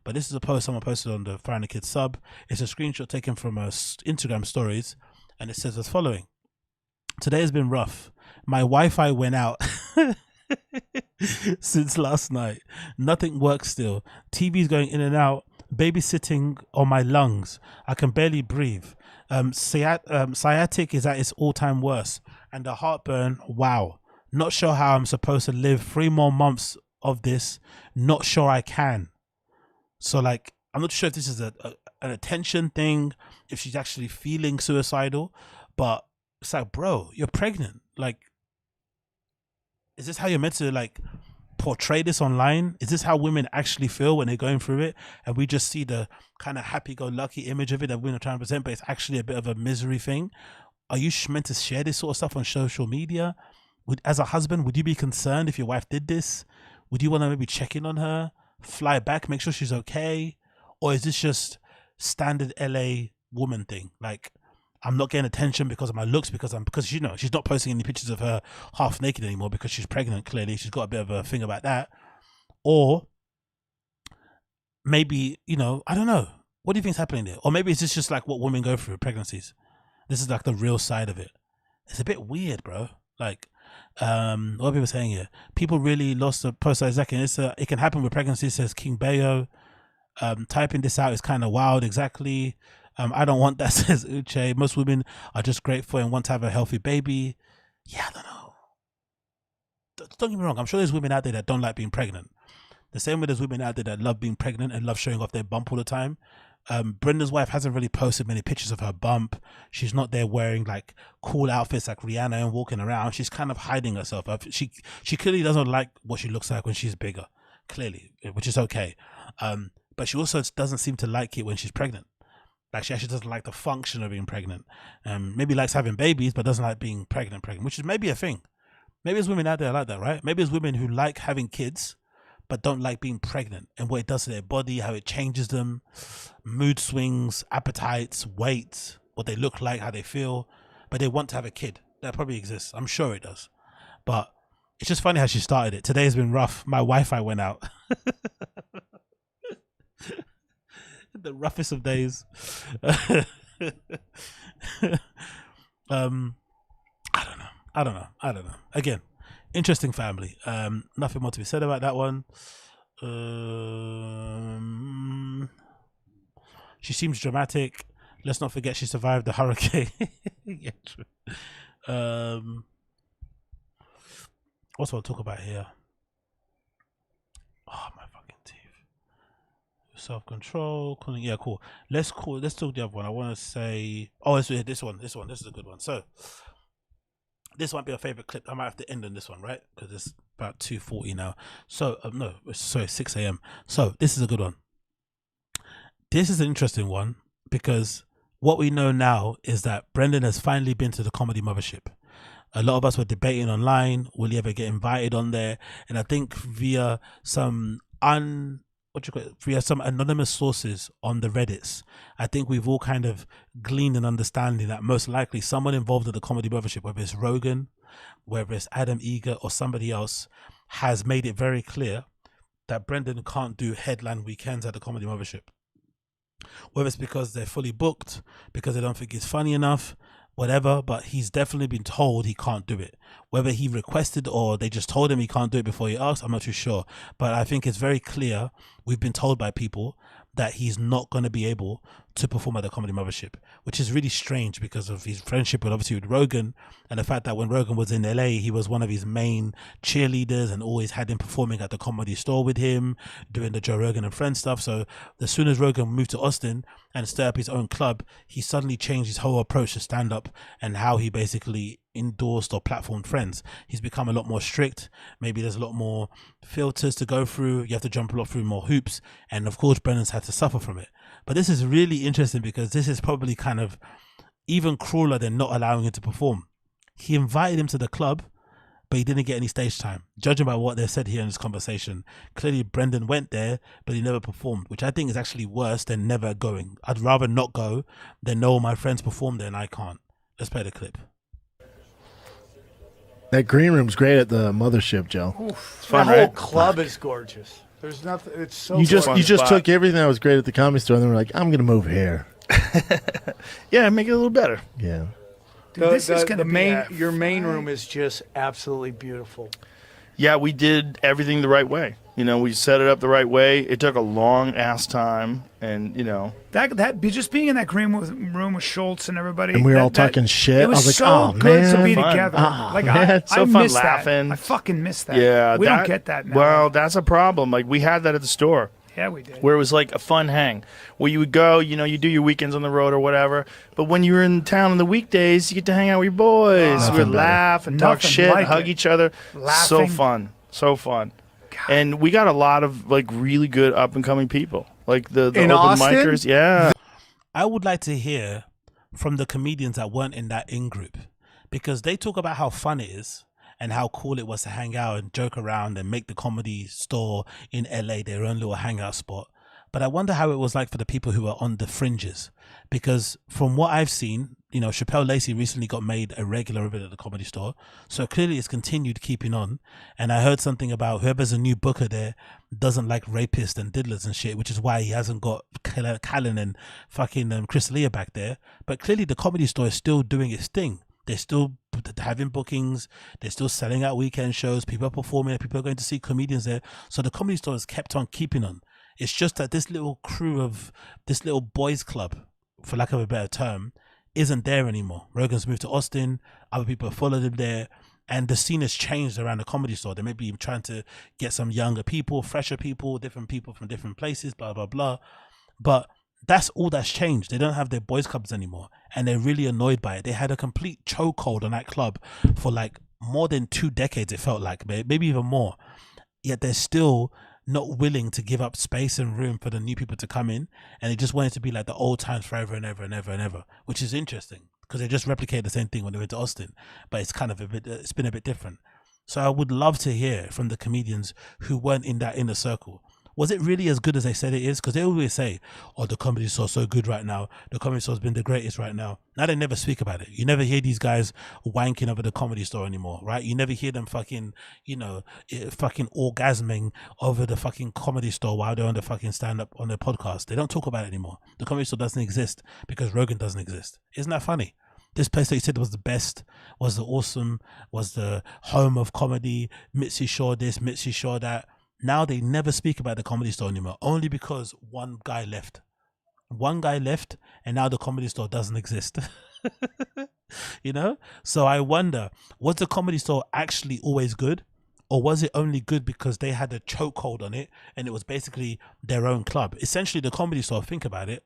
But this is a post someone posted on the Fire and the Kids sub. It's a screenshot taken from Instagram stories, and it says as following. Today has been rough. My Wi-Fi went out since last night. Nothing works still. TV's going in and out. Babysitting on my lungs. I can barely breathe. Sciatic is at its all-time worst. And the heartburn, wow. Not sure how I'm supposed to live 3 more months of this. Not sure I can. So, like, I'm not sure if this is an attention thing, if she's actually feeling suicidal. But it's like, bro, you're pregnant. Like, is this how you're meant to, like, portray this online? Is this how women actually feel when they're going through it? And we just see the kind of happy-go-lucky image of it that women are trying to present, but it's actually a bit of a misery thing. Are you meant to share this sort of stuff on social media? As a husband, would you be concerned if your wife did this? Would you want to maybe check in on her, fly back, make sure she's okay? Or is this just standard LA woman thing? Like, I'm not getting attention because of my looks, because you know, she's not posting any pictures of her half naked anymore because she's pregnant. Clearly, she's got a bit of a thing about that. Or maybe, you know, I don't know. What do you think's happening there? Or maybe it's just like what women go through with pregnancies. This is like the real side of it. It's a bit weird, bro. Like, what are people saying here? People really lost the post Isaac, and it can happen with pregnancy, says King Bayo. Typing this out is kind of wild. Exactly. I don't want that, says Uche. Most women are just grateful and want to have a healthy baby. Yeah, I don't know. Don't get me wrong. I'm sure there's women out there that don't like being pregnant. The same way there's women out there that love being pregnant and love showing off their bump all the time. Brenda's wife hasn't really posted many pictures of her bump. She's not there wearing like cool outfits like Rihanna and walking around. She's kind of hiding herself. She clearly doesn't like what she looks like when she's bigger, clearly, which is okay. But she also doesn't seem to like it when she's pregnant. Like, she actually doesn't like the function of being pregnant. Maybe likes having babies, but doesn't like being pregnant, which is maybe a thing. Maybe there's women out there like that, right? Maybe there's women who like having kids, but don't like being pregnant and what it does to their body, how it changes them, mood swings, appetites, weight, what they look like, how they feel, but they want to have a kid. That probably exists. I'm sure it does. But it's just funny how she started it. Today has been rough. My Wi-Fi went out. The roughest of days. I don't know. Again, interesting family. Nothing more to be said about that one. She seems dramatic. Let's not forget she survived the hurricane. Yeah, true. What's what I'll talk about here? Oh, my fucking teeth. Self-control. Yeah, cool. Let's talk the other one. I want to say, this one. This is a good one. So this might be a favorite clip. I might have to end on this one, right? Because it's about 2:40 now. So no, sorry, 6 a.m. So this is a good one. This is an interesting one because what we know now is that Brendan has finally been to the Comedy Mothership. A lot of us were debating online, will he ever get invited on there? And I think via some via some anonymous sources on the Reddits, I think we've all kind of gleaned an understanding that most likely someone involved at the Comedy Mothership, whether it's Rogan, whether it's Adam Eager or somebody else, has made it very clear that Brendan can't do headline weekends at the Comedy Mothership. Whether it's because they're fully booked, because they don't think he's funny enough, whatever, but he's definitely been told he can't do it. Whether he requested or they just told him he can't do it before he asked, I'm not too sure. But I think it's very clear, we've been told by people that he's not going to be able to perform at the Comedy Mothership, which is really strange because of his friendship with Rogan, and the fact that when Rogan was in LA, he was one of his main cheerleaders and always had him performing at the Comedy Store with him, doing the Joe Rogan and Friends stuff. So as soon as Rogan moved to Austin and started up his own club, he suddenly changed his whole approach to stand-up and how he basically endorsed or platformed Friends. He's become a lot more strict. Maybe there's a lot more filters to go through. You have to jump a lot through more hoops, and of course Brendan's had to suffer from it. But this is really interesting because this is probably kind of even crueler than not allowing him to perform. He invited him to the club, but he didn't get any stage time. Judging by what they said here in this conversation, clearly Brendan went there, but he never performed, which I think is actually worse than never going. I'd rather not go than know my friends performed there and I can't. Let's play the clip. That green room's great at the mothership, Joe. Oof, It's fun, the whole right? club is gorgeous. There's nothing. It's so. You just gorgeous. took everything that was great at the Comedy Store, and then we're like, I'm gonna move here. Yeah, make it a little better. Yeah. Dude, this is gonna be your main room is just absolutely beautiful. Yeah, we did everything the right way. You know, we set it up the right way. It took a long ass time, and you know that just being in that green room with Schultz and everybody, And we were all talking shit. It was, I was like, so oh, good man. to be Fun. together. Oh, like man. So I fun miss laughing. That. I fucking miss that. Yeah, we don't get that now. Well, that's a problem. Like we had that at the store. Yeah, we did. Where it was like a fun hang, where you would go, you know, you do your weekends on the road or whatever. But when you were in town on the weekdays, you get to hang out with your boys. We would laugh and talk Nothing shit, like hug it. each other. So Laughing. fun, so fun. And we got a lot of like really good up and coming people, like the In open Austin? micers. Yeah. I would like to hear from the comedians that weren't in that in group, because they talk about how fun it is and how cool it was to hang out and joke around and make the Comedy Store in LA their own little hangout spot. But I wonder how it was like for the people who were on the fringes, because from what I've seen, you know, Chappelle Lacey recently got made a regular of it at the Comedy Store. So clearly it's continued keeping on. And I heard something about whoever's a new booker there doesn't like rapists and diddlers and shit, which is why he hasn't got Callen and fucking Chris D'Elia back there. But clearly the Comedy Store is still doing its thing. They're still having bookings. They're still selling out weekend shows. People are performing. People are going to see comedians there. So the Comedy Store has kept on keeping on. It's just that this little crew of this little boys club, for lack of a better term, isn't there anymore. Rogan's moved to Austin. Other people have followed him there. And the scene has changed around the Comedy Store. They may be trying to get some younger people, fresher people, different people from different places, blah, blah, blah. But that's all that's changed. They don't have their boys clubs anymore. And they're really annoyed by it. They had a complete chokehold on that club for like more than 2 decades, it felt like, maybe even more. Yet they're still not willing to give up space and room for the new people to come in, and they just want it to be like the old times forever and ever and ever and ever, which is interesting because they just replicate the same thing when they went to Austin, but it's kind of it's been a bit different. So I would love to hear from the comedians who weren't in that inner circle. Was it really as good as they said it is? Because they always say, oh, the Comedy Store's so good right now. The Comedy Store's been the greatest right now. Now they never speak about it. You never hear these guys wanking over the Comedy Store anymore, right? You never hear them fucking, you know, fucking orgasming over the fucking Comedy Store while they're on the fucking stand-up on their podcast. They don't talk about it anymore. The Comedy Store doesn't exist because Rogan doesn't exist. Isn't that funny? This place that you said was the best, was the awesome, was the home of comedy, Mitzi Shaw this, Mitzi Shaw that. Now they never speak about the Comedy Store anymore, only because one guy left. One guy left, and now the Comedy Store doesn't exist. You know? So I wonder, was the Comedy Store actually always good? Or was it only good because they had a chokehold on it, and it was basically their own club? Essentially, the Comedy Store, think about it,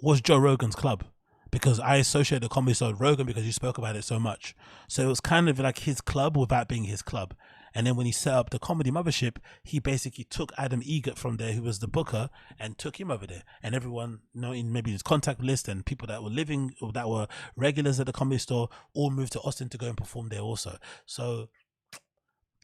was Joe Rogan's club. Because I associate the Comedy Store with Rogan because you spoke about it so much. So it was kind of like his club without being his club. And then when he set up the Comedy Mothership, he basically took Adam Egert from there, who was the booker, and took him over there. And everyone, you know, in maybe his contact list and people that were living, or that were regulars at the Comedy Store, all moved to Austin to go and perform there also. So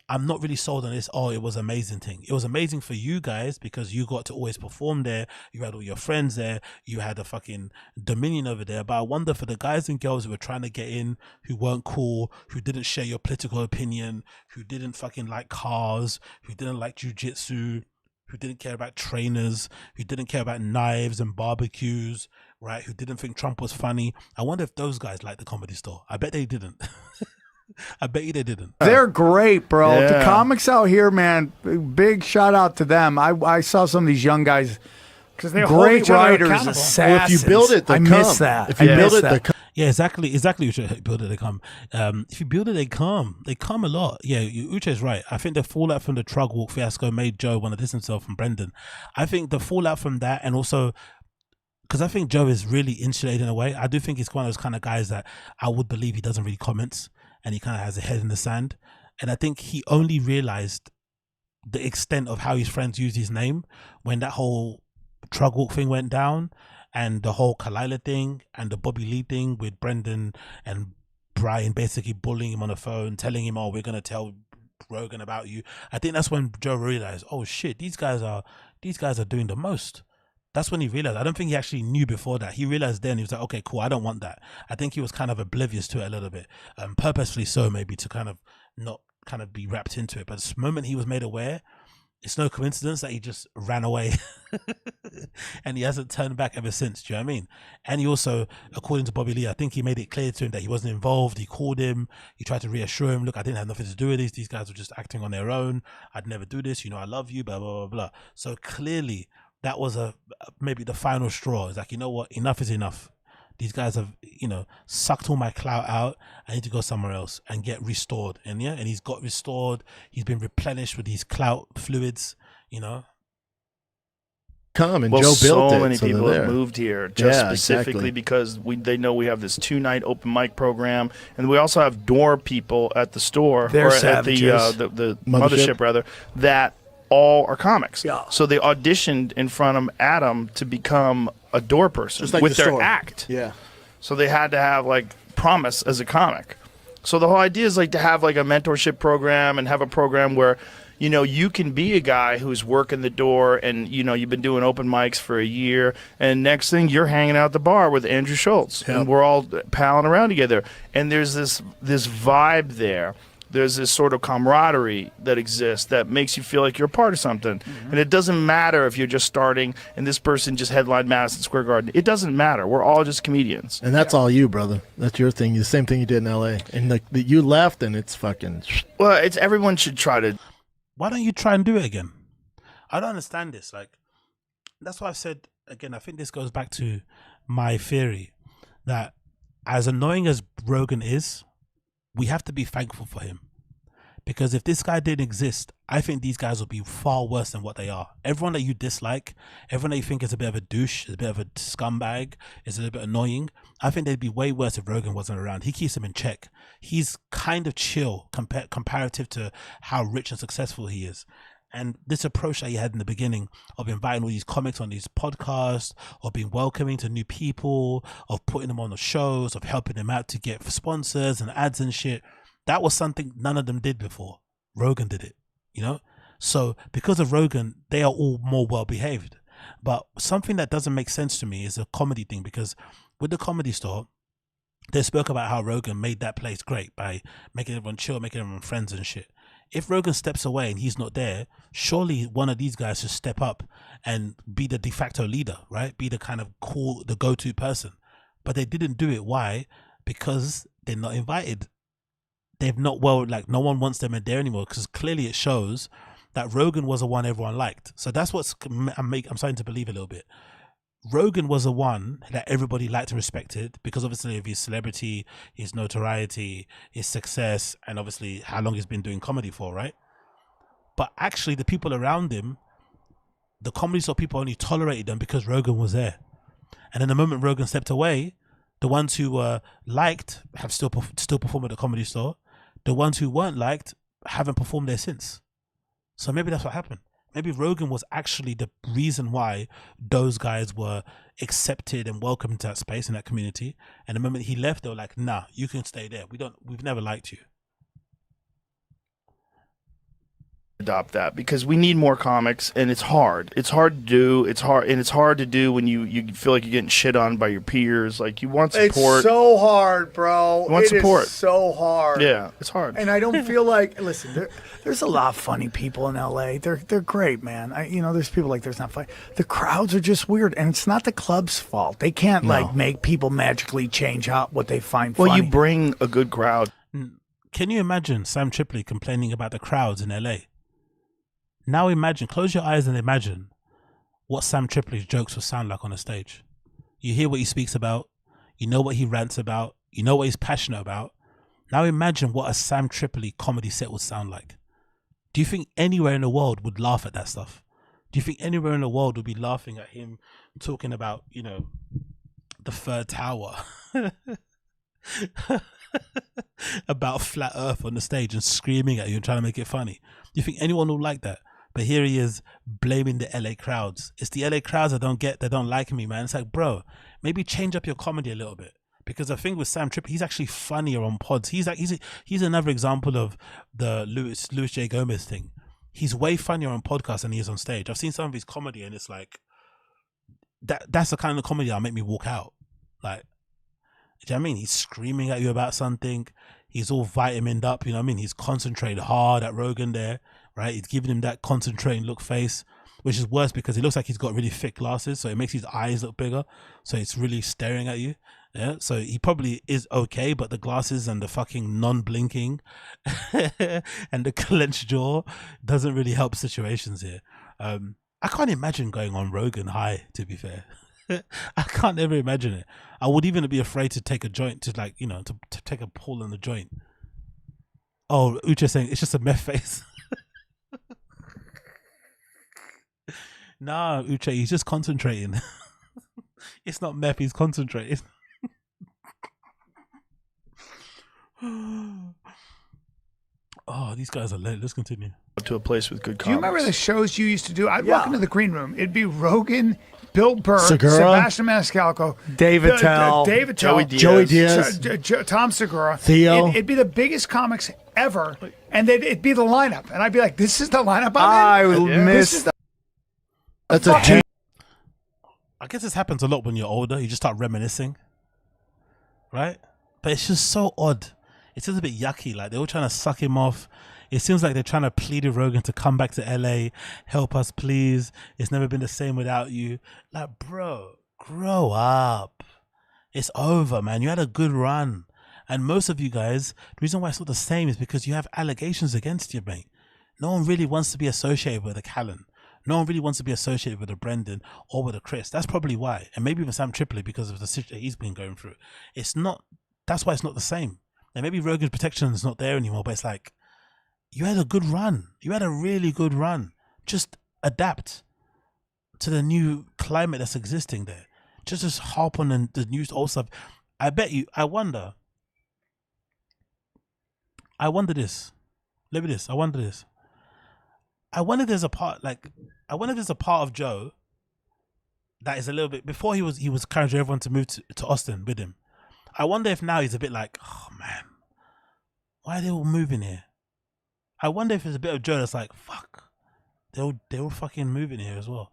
I'm not really sold on this, oh, it was amazing thing. It was amazing for you guys because you got to always perform there. You had all your friends there. You had a fucking dominion over there. But I wonder for the guys and girls who were trying to get in, who weren't cool, who didn't share your political opinion, who didn't fucking like cars, who didn't like jiu-jitsu, who didn't care about trainers, who didn't care about knives and barbecues, right? Who didn't think Trump was funny. I wonder if those guys liked the Comedy Store. I bet they didn't. I bet you they didn't. They're great, bro. Yeah. The comics out here, man, big shout out to them. I saw some of these young guys, because they hold great each other writers, accountable. assassins. Well, if you build it, they I come. miss that. If you I build miss it, they that. come. Yeah, exactly. You should build it, they come. If you build it, they come. They come a lot. Yeah, Uche's right. I think the fallout from the drug walk fiasco made Joe want to distance himself from Brendan. I think the fallout from that, and also because I think Joe is really insulated in a way. I do think he's one of those kind of guys that I would believe he doesn't really comment, and he kind of has a head in the sand. And I think he only realized the extent of how his friends used his name when that whole drug walk thing went down, and the whole Khalife thing and the Bobby Lee thing with Brendan and Bryan basically bullying him on the phone, telling him, "Oh, we're gonna tell Rogan about you." I think that's when Joe realized, "Oh shit, these guys are doing the most." That's when he realized. I don't think he actually knew before that. He realized then, he was like, "Okay, cool, I don't want that." I think he was kind of oblivious to it a little bit, purposefully so, maybe, to kind of not kind of be wrapped into it. But the moment he was made aware, it's no coincidence that he just ran away and he hasn't turned back ever since. Do you know what I mean? And he also, according to Bobby Lee, I think he made it clear to him that he wasn't involved. He called him, he tried to reassure him, "Look, I didn't have nothing to do with this. These guys were just acting on their own. I'd never do this. You know, I love you, blah, blah, blah, blah." So clearly that was maybe the final straw. It's like, you know what? Enough is enough. These guys have, you know, sucked all my clout out. I need to go somewhere else and get restored. And yeah, and he's got restored. He's been replenished with these clout fluids, you know. Come and well, Joe built so it. Many so people they're have there. moved here just specifically exactly. because they know we have this 2-night open mic program, and we also have door people at the store They're or savages. at the mothership rather, that all are comics. Yeah. So they auditioned in front of Adam to become a door person Just like with the their store. act. Yeah. So they had to have like promise as a comic. So the whole idea is like to have like a mentorship program and have a program where, you know, you can be a guy who's working the door and, you know, you've been doing open mics for a year, and next thing you're hanging out at the bar with Andrew Schultz and we're all palling around together. And there's this vibe there. There's this sort of camaraderie that exists that makes you feel like you're a part of something. And it doesn't matter if you're just starting and this person just headlined Madison Square Garden. It doesn't matter. We're all just comedians. And that's all you, brother. That's your thing. The same thing you did in L.A. And you left, and it's fucking. Well, it's everyone should try to. Why don't you try and do it again? I don't understand this. Like, that's why I've said again. I think this goes back to my theory that as annoying as Rogan is, we have to be thankful for him, because if this guy didn't exist, I think these guys would be far worse than what they are. Everyone that you dislike, everyone that you think is a bit of a douche, is a bit of a scumbag, is a little bit annoying, I think they'd be way worse if Rogan wasn't around. He keeps them in check. He's kind of chill comparative to how rich and successful he is. And this approach that he had in the beginning of inviting all these comics on these podcasts, of being welcoming to new people, of putting them on the shows, of helping them out to get sponsors and ads and shit, that was something none of them did before. Rogan did it, you know? So because of Rogan, they are all more well-behaved. But something that doesn't make sense to me is a comedy thing, because with the Comedy Store, they spoke about how Rogan made that place great by making everyone chill, making everyone friends and shit. If Rogan steps away and he's not there, surely one of these guys should step up and be the de facto leader, right? Be the kind of cool, the go-to person. But they didn't do it. Why? Because they're not invited. They've not, no one wants them in there anymore, because clearly it shows that Rogan was the one everyone liked. So that's what's, I'm starting to believe a little bit. Rogan was the one that everybody liked and respected, because obviously of his celebrity, his notoriety, his success, and obviously how long he's been doing comedy for, right? But actually the people around him, the Comedy Store people only tolerated them because Rogan was there. And then the moment Rogan stepped away, the ones who were liked have still performed at the Comedy Store. The ones who weren't liked haven't performed there since. So maybe that's what happened. Maybe Rogan was actually the reason why those guys were accepted and welcomed to that space in that community. And the moment he left, they were like, "Nah, you can stay there. We've never liked you." Adopt that, because we need more comics, and it's hard. It's hard to do. It's hard to do when you feel like you're getting shit on by your peers. Like, you want support. It's so hard, bro. You want support. It is so hard. Yeah, it's hard. And I don't feel like, listen, there's a lot of funny people in LA. They're great, man. There's people like there's not funny. The crowds are just weird, and it's not the club's fault. They can't make people magically change out what they find funny. Well, you bring a good crowd. Can you imagine Sam Tripoli complaining about the crowds in LA? Now imagine, close your eyes and imagine what Sam Tripoli's jokes would sound like on a stage. You hear what he speaks about, you know what he rants about, you know what he's passionate about. Now imagine what a Sam Tripoli comedy set would sound like. Do you think anywhere in the world would laugh at that stuff? Do you think anywhere in the world would be laughing at him talking about, the third tower? About flat earth on the stage and screaming at you and trying to make it funny? Do you think anyone will like that? But here he is blaming the LA crowds. It's the LA crowds that don't like me, man. It's like, bro, maybe change up your comedy a little bit. Because the thing with Sam Tripp, he's actually funnier on pods. He's another example of the Louis J. Gomez thing. He's way funnier on podcasts than he is on stage. I've seen some of his comedy, and it's like that's the kind of comedy that'll make me walk out. Like, do you know what I mean? He's screaming at you about something. He's all vitamined up. You know what I mean? He's concentrated hard at Rogan there, right? He's giving him that concentrating look face, which is worse because he looks like he's got really thick glasses, so it makes his eyes look bigger. So it's really staring at you. Yeah, so he probably is okay, but the glasses and the fucking non-blinking and the clenched jaw doesn't really help situations here. I can't imagine going on Rogan high, to be fair. I can't ever imagine it. I would even be afraid to take a joint, to like, you know, to take a pull on the joint. Oh, Uche saying it's just a meth face. Nah, Uche, he's just concentrating. It's not meth, he's concentrating. Oh, these guys are late. Let's continue. To a place with good Do you comics. remember the shows you used to do? I'd walk into the green room. It'd be Rogan, Bill Burr, Segura, Sebastian Maniscalco, Dave Attell, Joey Diaz, Tom Segura, Theo. It'd be the biggest comics ever, and it'd be the lineup, and I'd be like, "This is the lineup I I'm in." miss. That's a team. I guess this happens a lot when you're older. You just start reminiscing, right? But it's just so odd. It's just a bit yucky. Like, they're all trying to suck him off. It seems like they're trying to plead with Rogan to come back to LA. Help us, please. It's never been the same without you. Like, bro, grow up. It's over, man. You had a good run. And most of you guys, the reason why it's not the same is because you have allegations against you, mate. No one really wants to be associated with a Callen. No one really wants to be associated with a Brendan or with a Chris. That's probably why. And maybe with Sam Tripoli because of the situation he's been going through. It's not, that's why it's not the same. And maybe Rogan's protection is not there anymore, but it's like, you had a good run. You had a really good run. Just adapt to the new climate that's existing there. Just harp on the new old stuff. I bet you, I wonder this. Look at this. I wonder this. I wonder if there's a part, like, I wonder if there's a part of Joe that is a little bit, before he was encouraging everyone to move to Austin with him. I wonder if now he's a bit like, oh man, why are they all moving here? I wonder if there's a bit of Joe that's like, fuck, they're all fucking moving here as well.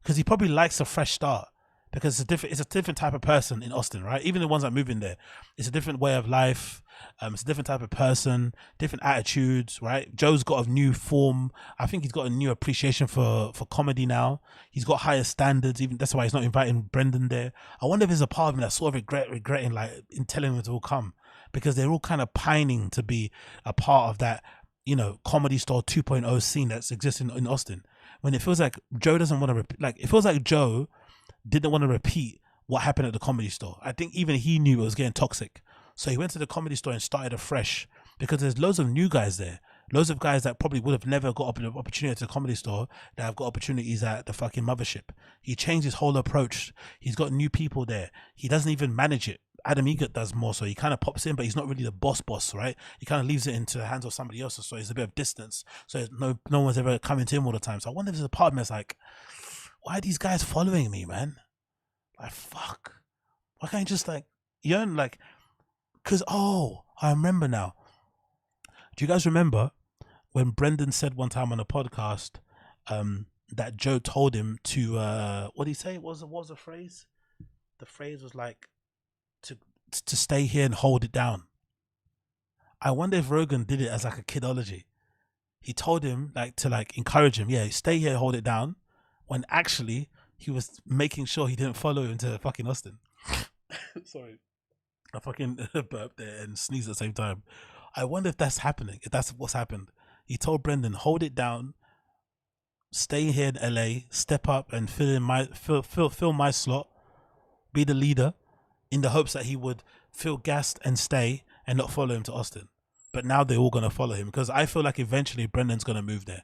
Because he probably likes a fresh start. Because it's a different type of person in Austin, right? Even the ones that move in there, it's a different way of life. It's a different type of person, different attitudes, right? Joe's got a new form. I think he's got a new appreciation for comedy now. He's got higher standards. Even that's why he's not inviting Brendan there. I wonder if there's a part of him that's sort of regretting, like, in telling them to all come, because they're all kind of pining to be a part of that, you know, Comedy Store 2.0 scene that's existing in Austin. When it feels like Joe doesn't want to, like, it feels like Joe didn't want to repeat what happened at the Comedy Store. I think even he knew it was getting toxic. So he went to the Comedy Store and started afresh, because there's loads of new guys there. Loads of guys that probably would have never got an opportunity at the Comedy Store that have got opportunities at the fucking mothership. He changed his whole approach. He's got new people there. He doesn't even manage it. Adam Egert does more, so he kind of pops in, but he's not really the boss, right? He kind of leaves it into the hands of somebody else, so there's a bit of distance. So no one's ever coming to him all the time. So I wonder if there's a part of me that's like, why are these guys following me, man? Like, fuck. Why can't you just, like, you know, like, because, oh, I remember now. Do you guys remember when Brendan said one time on a podcast that Joe told him to, what did he say? What was the phrase? The phrase was like, to stay here and hold it down. I wonder if Rogan did it as like a kidology. He told him, like, to, like, encourage him, yeah, stay here, hold it down, when actually he was making sure he didn't follow him to fucking Austin. Sorry, I fucking burped there and sneezed at the same time. I wonder if that's happening, if that's what's happened. He told Brendan, hold it down, stay here in LA, step up and fill my slot, be the leader, in the hopes that he would feel gassed and stay and not follow him to Austin. But now they're all going to follow him, because I feel like eventually Brendan's going to move there.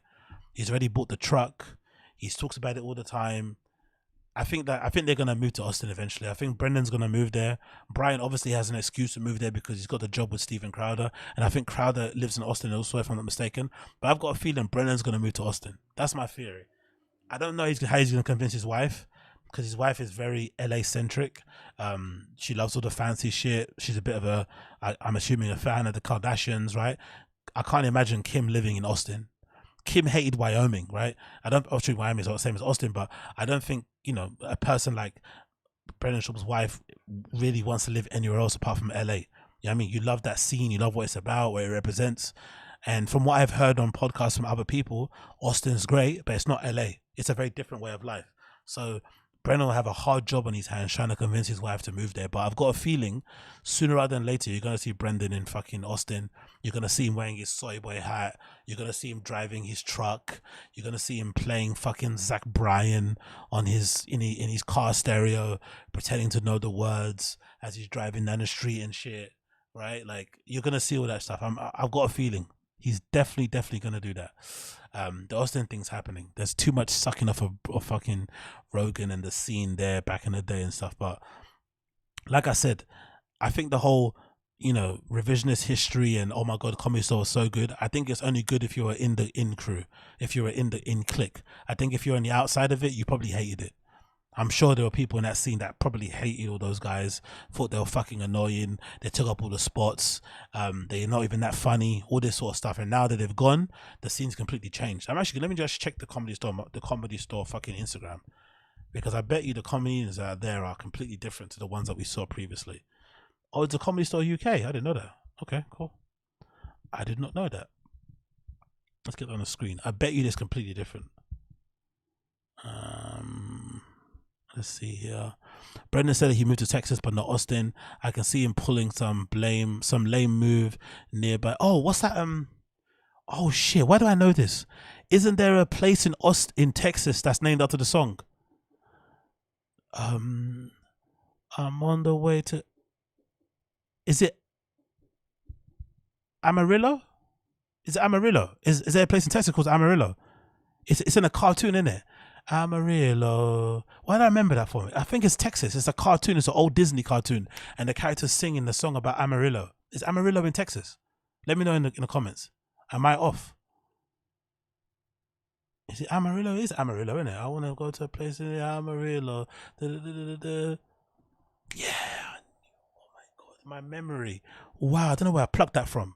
He's already bought the truck. He talks about it all the time. I think they're going to move to Austin eventually. I think Brendan's going to move there. Bryan obviously has an excuse to move there because he's got the job with Steven Crowder. And I think Crowder lives in Austin also, if I'm not mistaken. But I've got a feeling Brendan's going to move to Austin. That's my theory. I don't know how he's going to convince his wife, because his wife is very LA centric. She loves all the fancy shit. She's a bit of a, I'm assuming, a fan of the Kardashians, right? I can't imagine Kim living in Austin. Kim hated Wyoming, right? Obviously Wyoming is not the same as Austin, but I don't think, you know, a person like Brendan Schaub's wife really wants to live anywhere else apart from LA. You know what I mean? You love that scene, you love what it's about, what it represents. And from what I've heard on podcasts from other people, Austin's great, but it's not LA. It's a very different way of life. So Brennan will have a hard job on his hands trying to convince his wife to move there. But I've got a feeling sooner rather than later, you're going to see Brendan in fucking Austin. You're going to see him wearing his soy boy hat. You're going to see him driving his truck. You're going to see him playing fucking Zach Bryan on his in his car stereo, pretending to know the words as he's driving down the street and shit, right? Like, you're going to see all that stuff. I've got a feeling he's definitely going to do that. The Austin thing's happening. There's too much sucking off of fucking Rogan and the scene there back in the day and stuff. But like I said, I think the whole, you know, revisionist history and oh my god, Comedy Store was so good. I think it's only good if you were in the in crew, if you were in the in clique. I think if you're on the outside of it, you probably hated it. I'm sure there were people in that scene that probably hated all those guys, thought they were fucking annoying, they took up all the spots, they're not even that funny, all this sort of stuff. And now that they've gone, the scene's completely changed. Let me just check the Comedy Store fucking Instagram, because I bet you the comedians that are there are completely different to the ones that we saw previously. Oh, it's a Comedy Store UK. I didn't know that. Okay, cool. I did not know that. Let's get it on the screen. I bet you it's completely different. Let's see here. Brendan said that he moved to Texas but not Austin. I can see him pulling some lame move nearby. Oh, what's that? Oh shit, why do I know this? Isn't there a place in Texas that's named after the song? I'm on the way to, is it Amarillo? Is it Amarillo? Is there a place in Texas called Amarillo? It's in a cartoon, isn't it? Amarillo. Why do I remember that for me? I think it's Texas. It's a cartoon. It's an old Disney cartoon, and the characters singing the song about Amarillo. Is Amarillo in Texas? Let me know in the comments. Am I off? Is it Amarillo? It is Amarillo, isn't it? I want to go to a place in Amarillo. Yeah. Oh my god, my memory. Wow, I don't know where I plucked that from.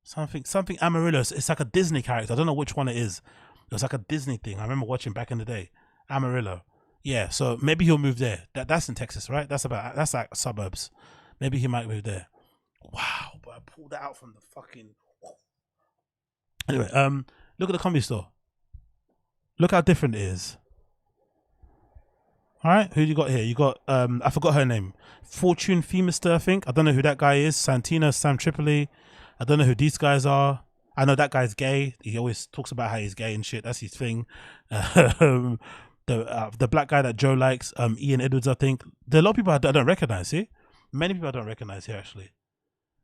Something Amarillo. It's like a Disney character. I don't know which one it is. It was like a Disney thing. I remember watching back in the day. Amarillo. Yeah, so maybe he'll move there. That's in Texas, right? That's like suburbs. Maybe he might move there. Wow, but I pulled that out from the fucking... Anyway, look at the Comedy Store. Look how different it is. All right, who you got here? You got, I forgot her name. Fortune Femister, I think. I don't know who that guy is. Santina, Sam Tripoli. I don't know who these guys are. I know that guy's gay. He always talks about how he's gay and shit. That's his thing. The black guy that Joe likes, Ian Edwards, I think. There are a lot of people I don't recognize. See, many people I don't recognize here actually.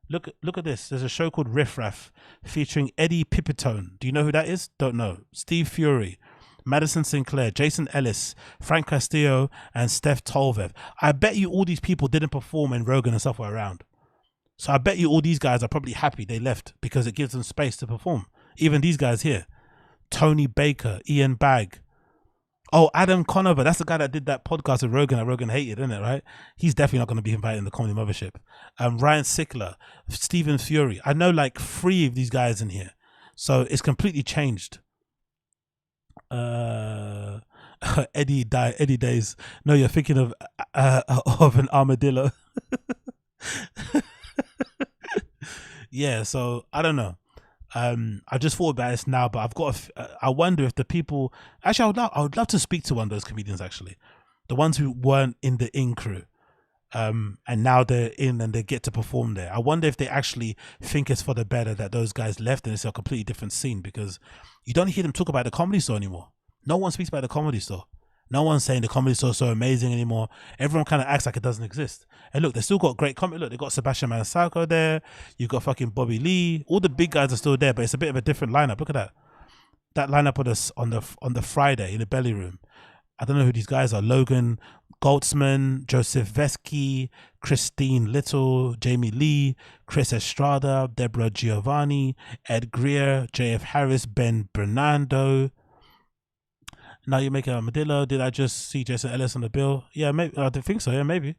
Look at this. There's a show called Riff Raff featuring Eddie Pipitone. Do you know who that is? Don't know. Steve Fury, Madison Sinclair, Jason Ellis, Frank Castillo, and Steph Tolvev. I bet you all these people didn't perform and Rogan and stuff were around. So I bet you all these guys are probably happy they left because it gives them space to perform. Even these guys here. Tony Baker, Ian Bagg. Oh, Adam Conover. That's the guy that did that podcast with Rogan that Rogan hated, isn't it, right? He's definitely not going to be invited in the Comedy Mothership. Ryan Sickler, Stephen Fury. I know like 3 of these guys in here. So it's completely changed. Eddie Days. No, you're thinking of an armadillo. Yeah, so I don't know. I just thought about this now, but I've got. I wonder if the people. Actually, I would love to speak to one of those comedians. Actually, the ones who weren't in the in crew, and now they're in and they get to perform there. I wonder if they actually think it's for the better that those guys left and it's a completely different scene, because you don't hear them talk about the Comedy Store anymore. No one speaks about the Comedy Store. No one's saying the Comedy Store is so amazing anymore. Everyone kind of acts like it doesn't exist. And look, they still got great comedy. Look, they got Sebastian Maniscalco there. You got fucking Bobby Lee. All the big guys are still there, but it's a bit of a different lineup. Look at that. That lineup on the Friday in the belly room. I don't know who these guys are. Logan Goldsman, Joseph Vesky, Christine Little, Jamie Lee, Chris Estrada, Deborah Giovanni, Ed Greer, JF Harris, Ben Bernardo. Now you're making Armadillo. Did I just see Jason Ellis on the bill? Yeah, maybe. I think so. Yeah, maybe.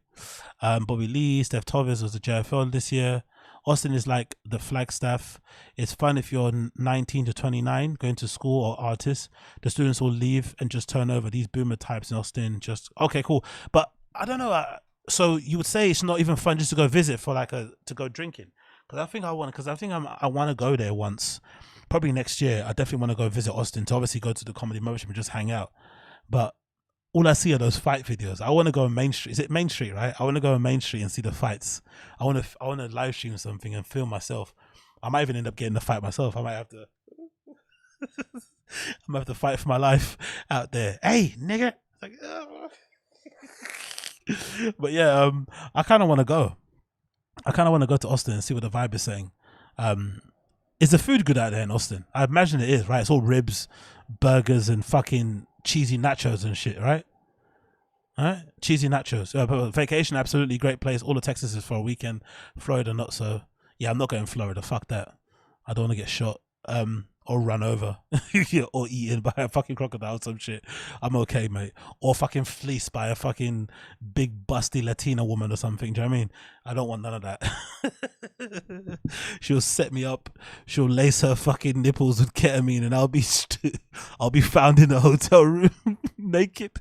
Bobby Lee, Steph Torres was the JFL this year. Austin is like the Flagstaff. It's fun if you're 19 to 29 going to school or artists. The students will leave and just turn over. These boomer types in Austin just okay, cool. But I don't know. So you would say it's not even fun just to go visit for like to go drinking? Because I think I want to go there once. Probably next year. I definitely want to go visit Austin to obviously go to the Comedy Motion and just hang out. But all I see are those fight videos. I want to go on Main Street. Is it Main Street, right? I want to go on Main Street and see the fights. I want to live stream something and film myself. I might even end up getting the fight myself. I might have to. I'm gonna have to fight for my life out there. Hey, nigga. Like, oh. But yeah, I kind of want to go. I kind of want to go to Austin and see what the vibe is saying. Is the food good out there in Austin? I imagine it is, right? It's all ribs, burgers, and fucking cheesy nachos and shit, right? All right, cheesy nachos. But vacation, absolutely great place. All of Texas is for a weekend. Florida, not so. Yeah, I'm not going to Florida. Fuck that. I don't want to get shot or run over or eaten by a fucking crocodile or some shit. I'm okay, mate. Or fucking fleeced by a fucking big busty Latina woman or something. Do you know what I mean? I don't want none of that. She'll set me up. She'll lace her fucking nipples with ketamine, and I'll be found in a hotel room naked.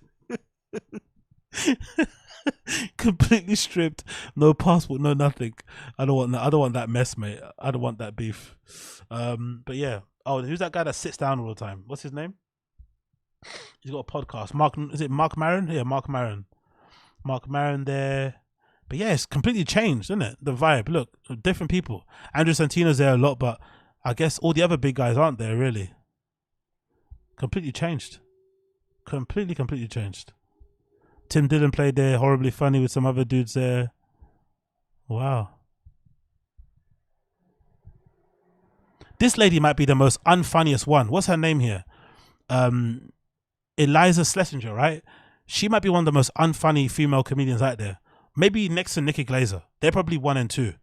Completely stripped, no passport, no nothing. I don't want that mess, mate. I don't want that beef. But yeah. Oh, who's that guy that sits down all the time? What's his name? He's got a podcast. Is it Mark Maron? Yeah, Mark Maron. Mark Maron there. But yeah, it's completely changed, isn't it? The vibe. Look, different people. Andrew Santino's there a lot, but I guess all the other big guys aren't there really. Completely changed. Completely changed. Tim Dillon played there, horribly funny with some other dudes there. Wow. This lady might be the most unfunniest one. What's her name here? Eliza Schlesinger, right? She might be one of the most unfunny female comedians out there. Maybe next to Nikki Glaser. They're probably 1 and 2.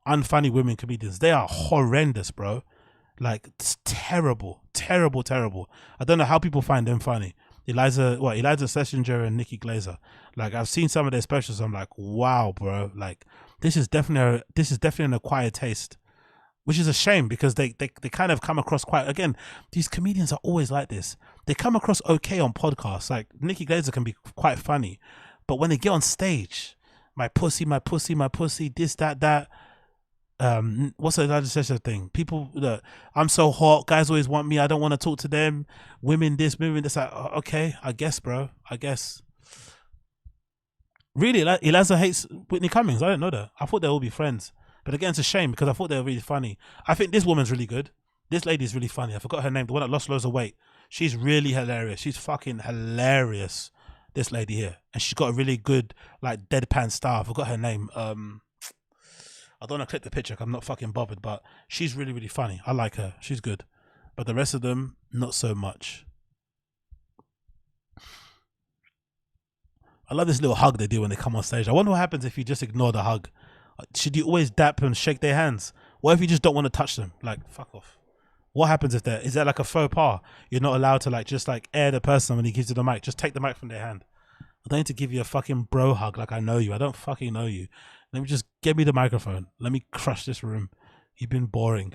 Unfunny women comedians. They are horrendous, bro. Like, it's terrible. Terrible. I don't know how people find them funny. Eliza Schlesinger and Nikki Glaser. Like, I've seen some of their specials. I'm like, wow, bro. Like, this is definitely an acquired taste, which is a shame because they kind of come across quite. Again, these comedians are always like this. They come across okay on podcasts. Like Nikki Glaser can be quite funny, but when they get on stage, my pussy, this, that. What's the other session thing? People that I'm so hot, guys always want me. I don't want to talk to them. Women this. Like, okay, I guess, bro. I guess. Really, Eliza hates Whitney Cummings. I didn't know that. I thought they'd all be friends. But again, it's a shame because I thought they were really funny. I think this woman's really good. This lady's really funny. I forgot her name. The one that lost loads of weight. She's really hilarious. She's fucking hilarious. This lady here, and she's got a really good like deadpan style. I forgot her name. I don't want to click the picture. I'm not fucking bothered, but she's really funny. I like her. She's good. But the rest of them, not so much. I love this little hug they do when they come on stage. I wonder what happens if you just ignore the hug. Should you always dap and shake their hands? What if you just don't want to touch them? Like, fuck off. What happens if is there like a faux pas? You're not allowed to like just like air the person when he gives you the mic. Just take the mic from their hand. I don't need to give you a fucking bro hug like I know you. I don't fucking know you. Let me just give me the microphone. Let me crush this room. You've been boring.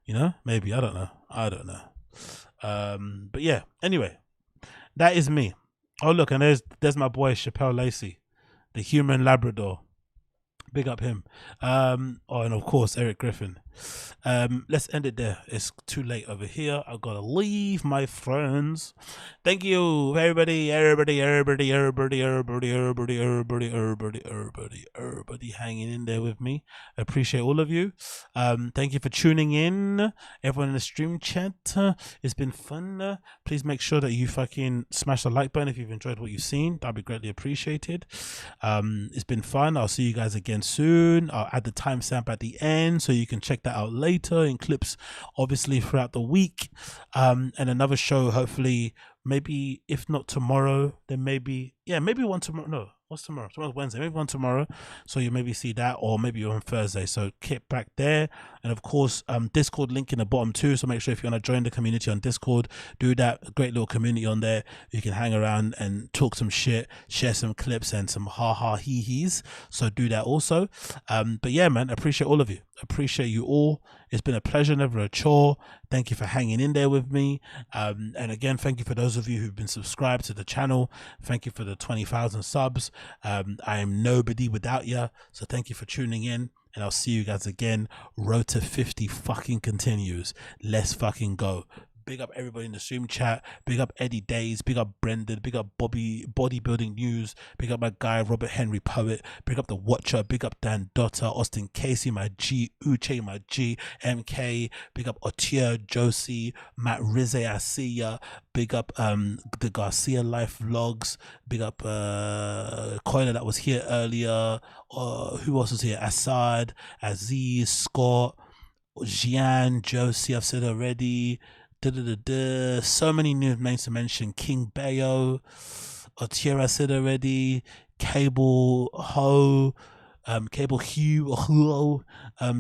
You know? Maybe. I don't know. But yeah. Anyway. That is me. Oh, look. And there's my boy, Chappelle Lacey. The human Labrador. Big up him. And of course, Eric Griffin. Let's end it there. It's too late over here. I've got to leave, my friends. Thank you, everybody hanging in there with me. I appreciate all of you. Thank you for tuning in. Everyone in the stream chat. It's been fun. Please make sure that you fucking smash the like button if you've enjoyed what you've seen. That'd be greatly appreciated. It's been fun. I'll see you guys again soon. I'll add the timestamp at the end so you can check that out later in clips, obviously throughout the week. And another show, hopefully, maybe if not tomorrow, then maybe one tomorrow. No, What's tomorrow? Tomorrow's Wednesday. Maybe on tomorrow. So you maybe see that, or maybe on Thursday. So keep back there. And of course, Discord link in the bottom too. So make sure if you want to join the community on Discord, do that. A great little community on there. You can hang around and talk some shit, share some clips and some hee-hees. So do that also. But yeah, man, I appreciate all of you. Appreciate you all. It's been a pleasure, never a chore. Thank you for hanging in there with me. And again, thank you for those of you who've been subscribed to the channel. Thank you for the 20,000 subs. I am nobody without you. So thank you for tuning in. And I'll see you guys again. Road to 50 fucking continues. Let's fucking go. Big up everybody in the stream chat. Big up Eddie Days. Big up Brendan. Big up Bobby Bodybuilding News. Big up my guy Robert Henry Poet. Big up the Watcher. Big up Dan Dotter. Austin Casey, my G. Uche, my G. MK. Big up Otia, Josie, Matt Rizze. I see ya. Big up the Garcia Life Vlogs. Big up Coiler that was here earlier. Who else was here? Assad, Aziz, Scott, Jian, Josie. I've said already. So many new names to mention. King Bayo, Otiera said already. Cable Ho, Cable Hugh,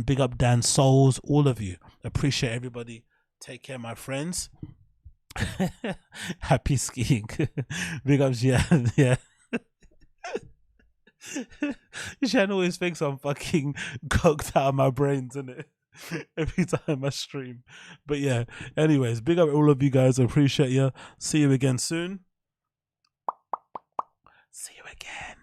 big up Dan Souls, all of you. Appreciate everybody. Take care, my friends. Happy skiing. Big up Jian. Yeah. Jian always thinks I'm fucking coked out of my brains, isn't it? Every time I stream. But yeah, anyways, big up all of you guys. I appreciate you. See you again soon. See you again.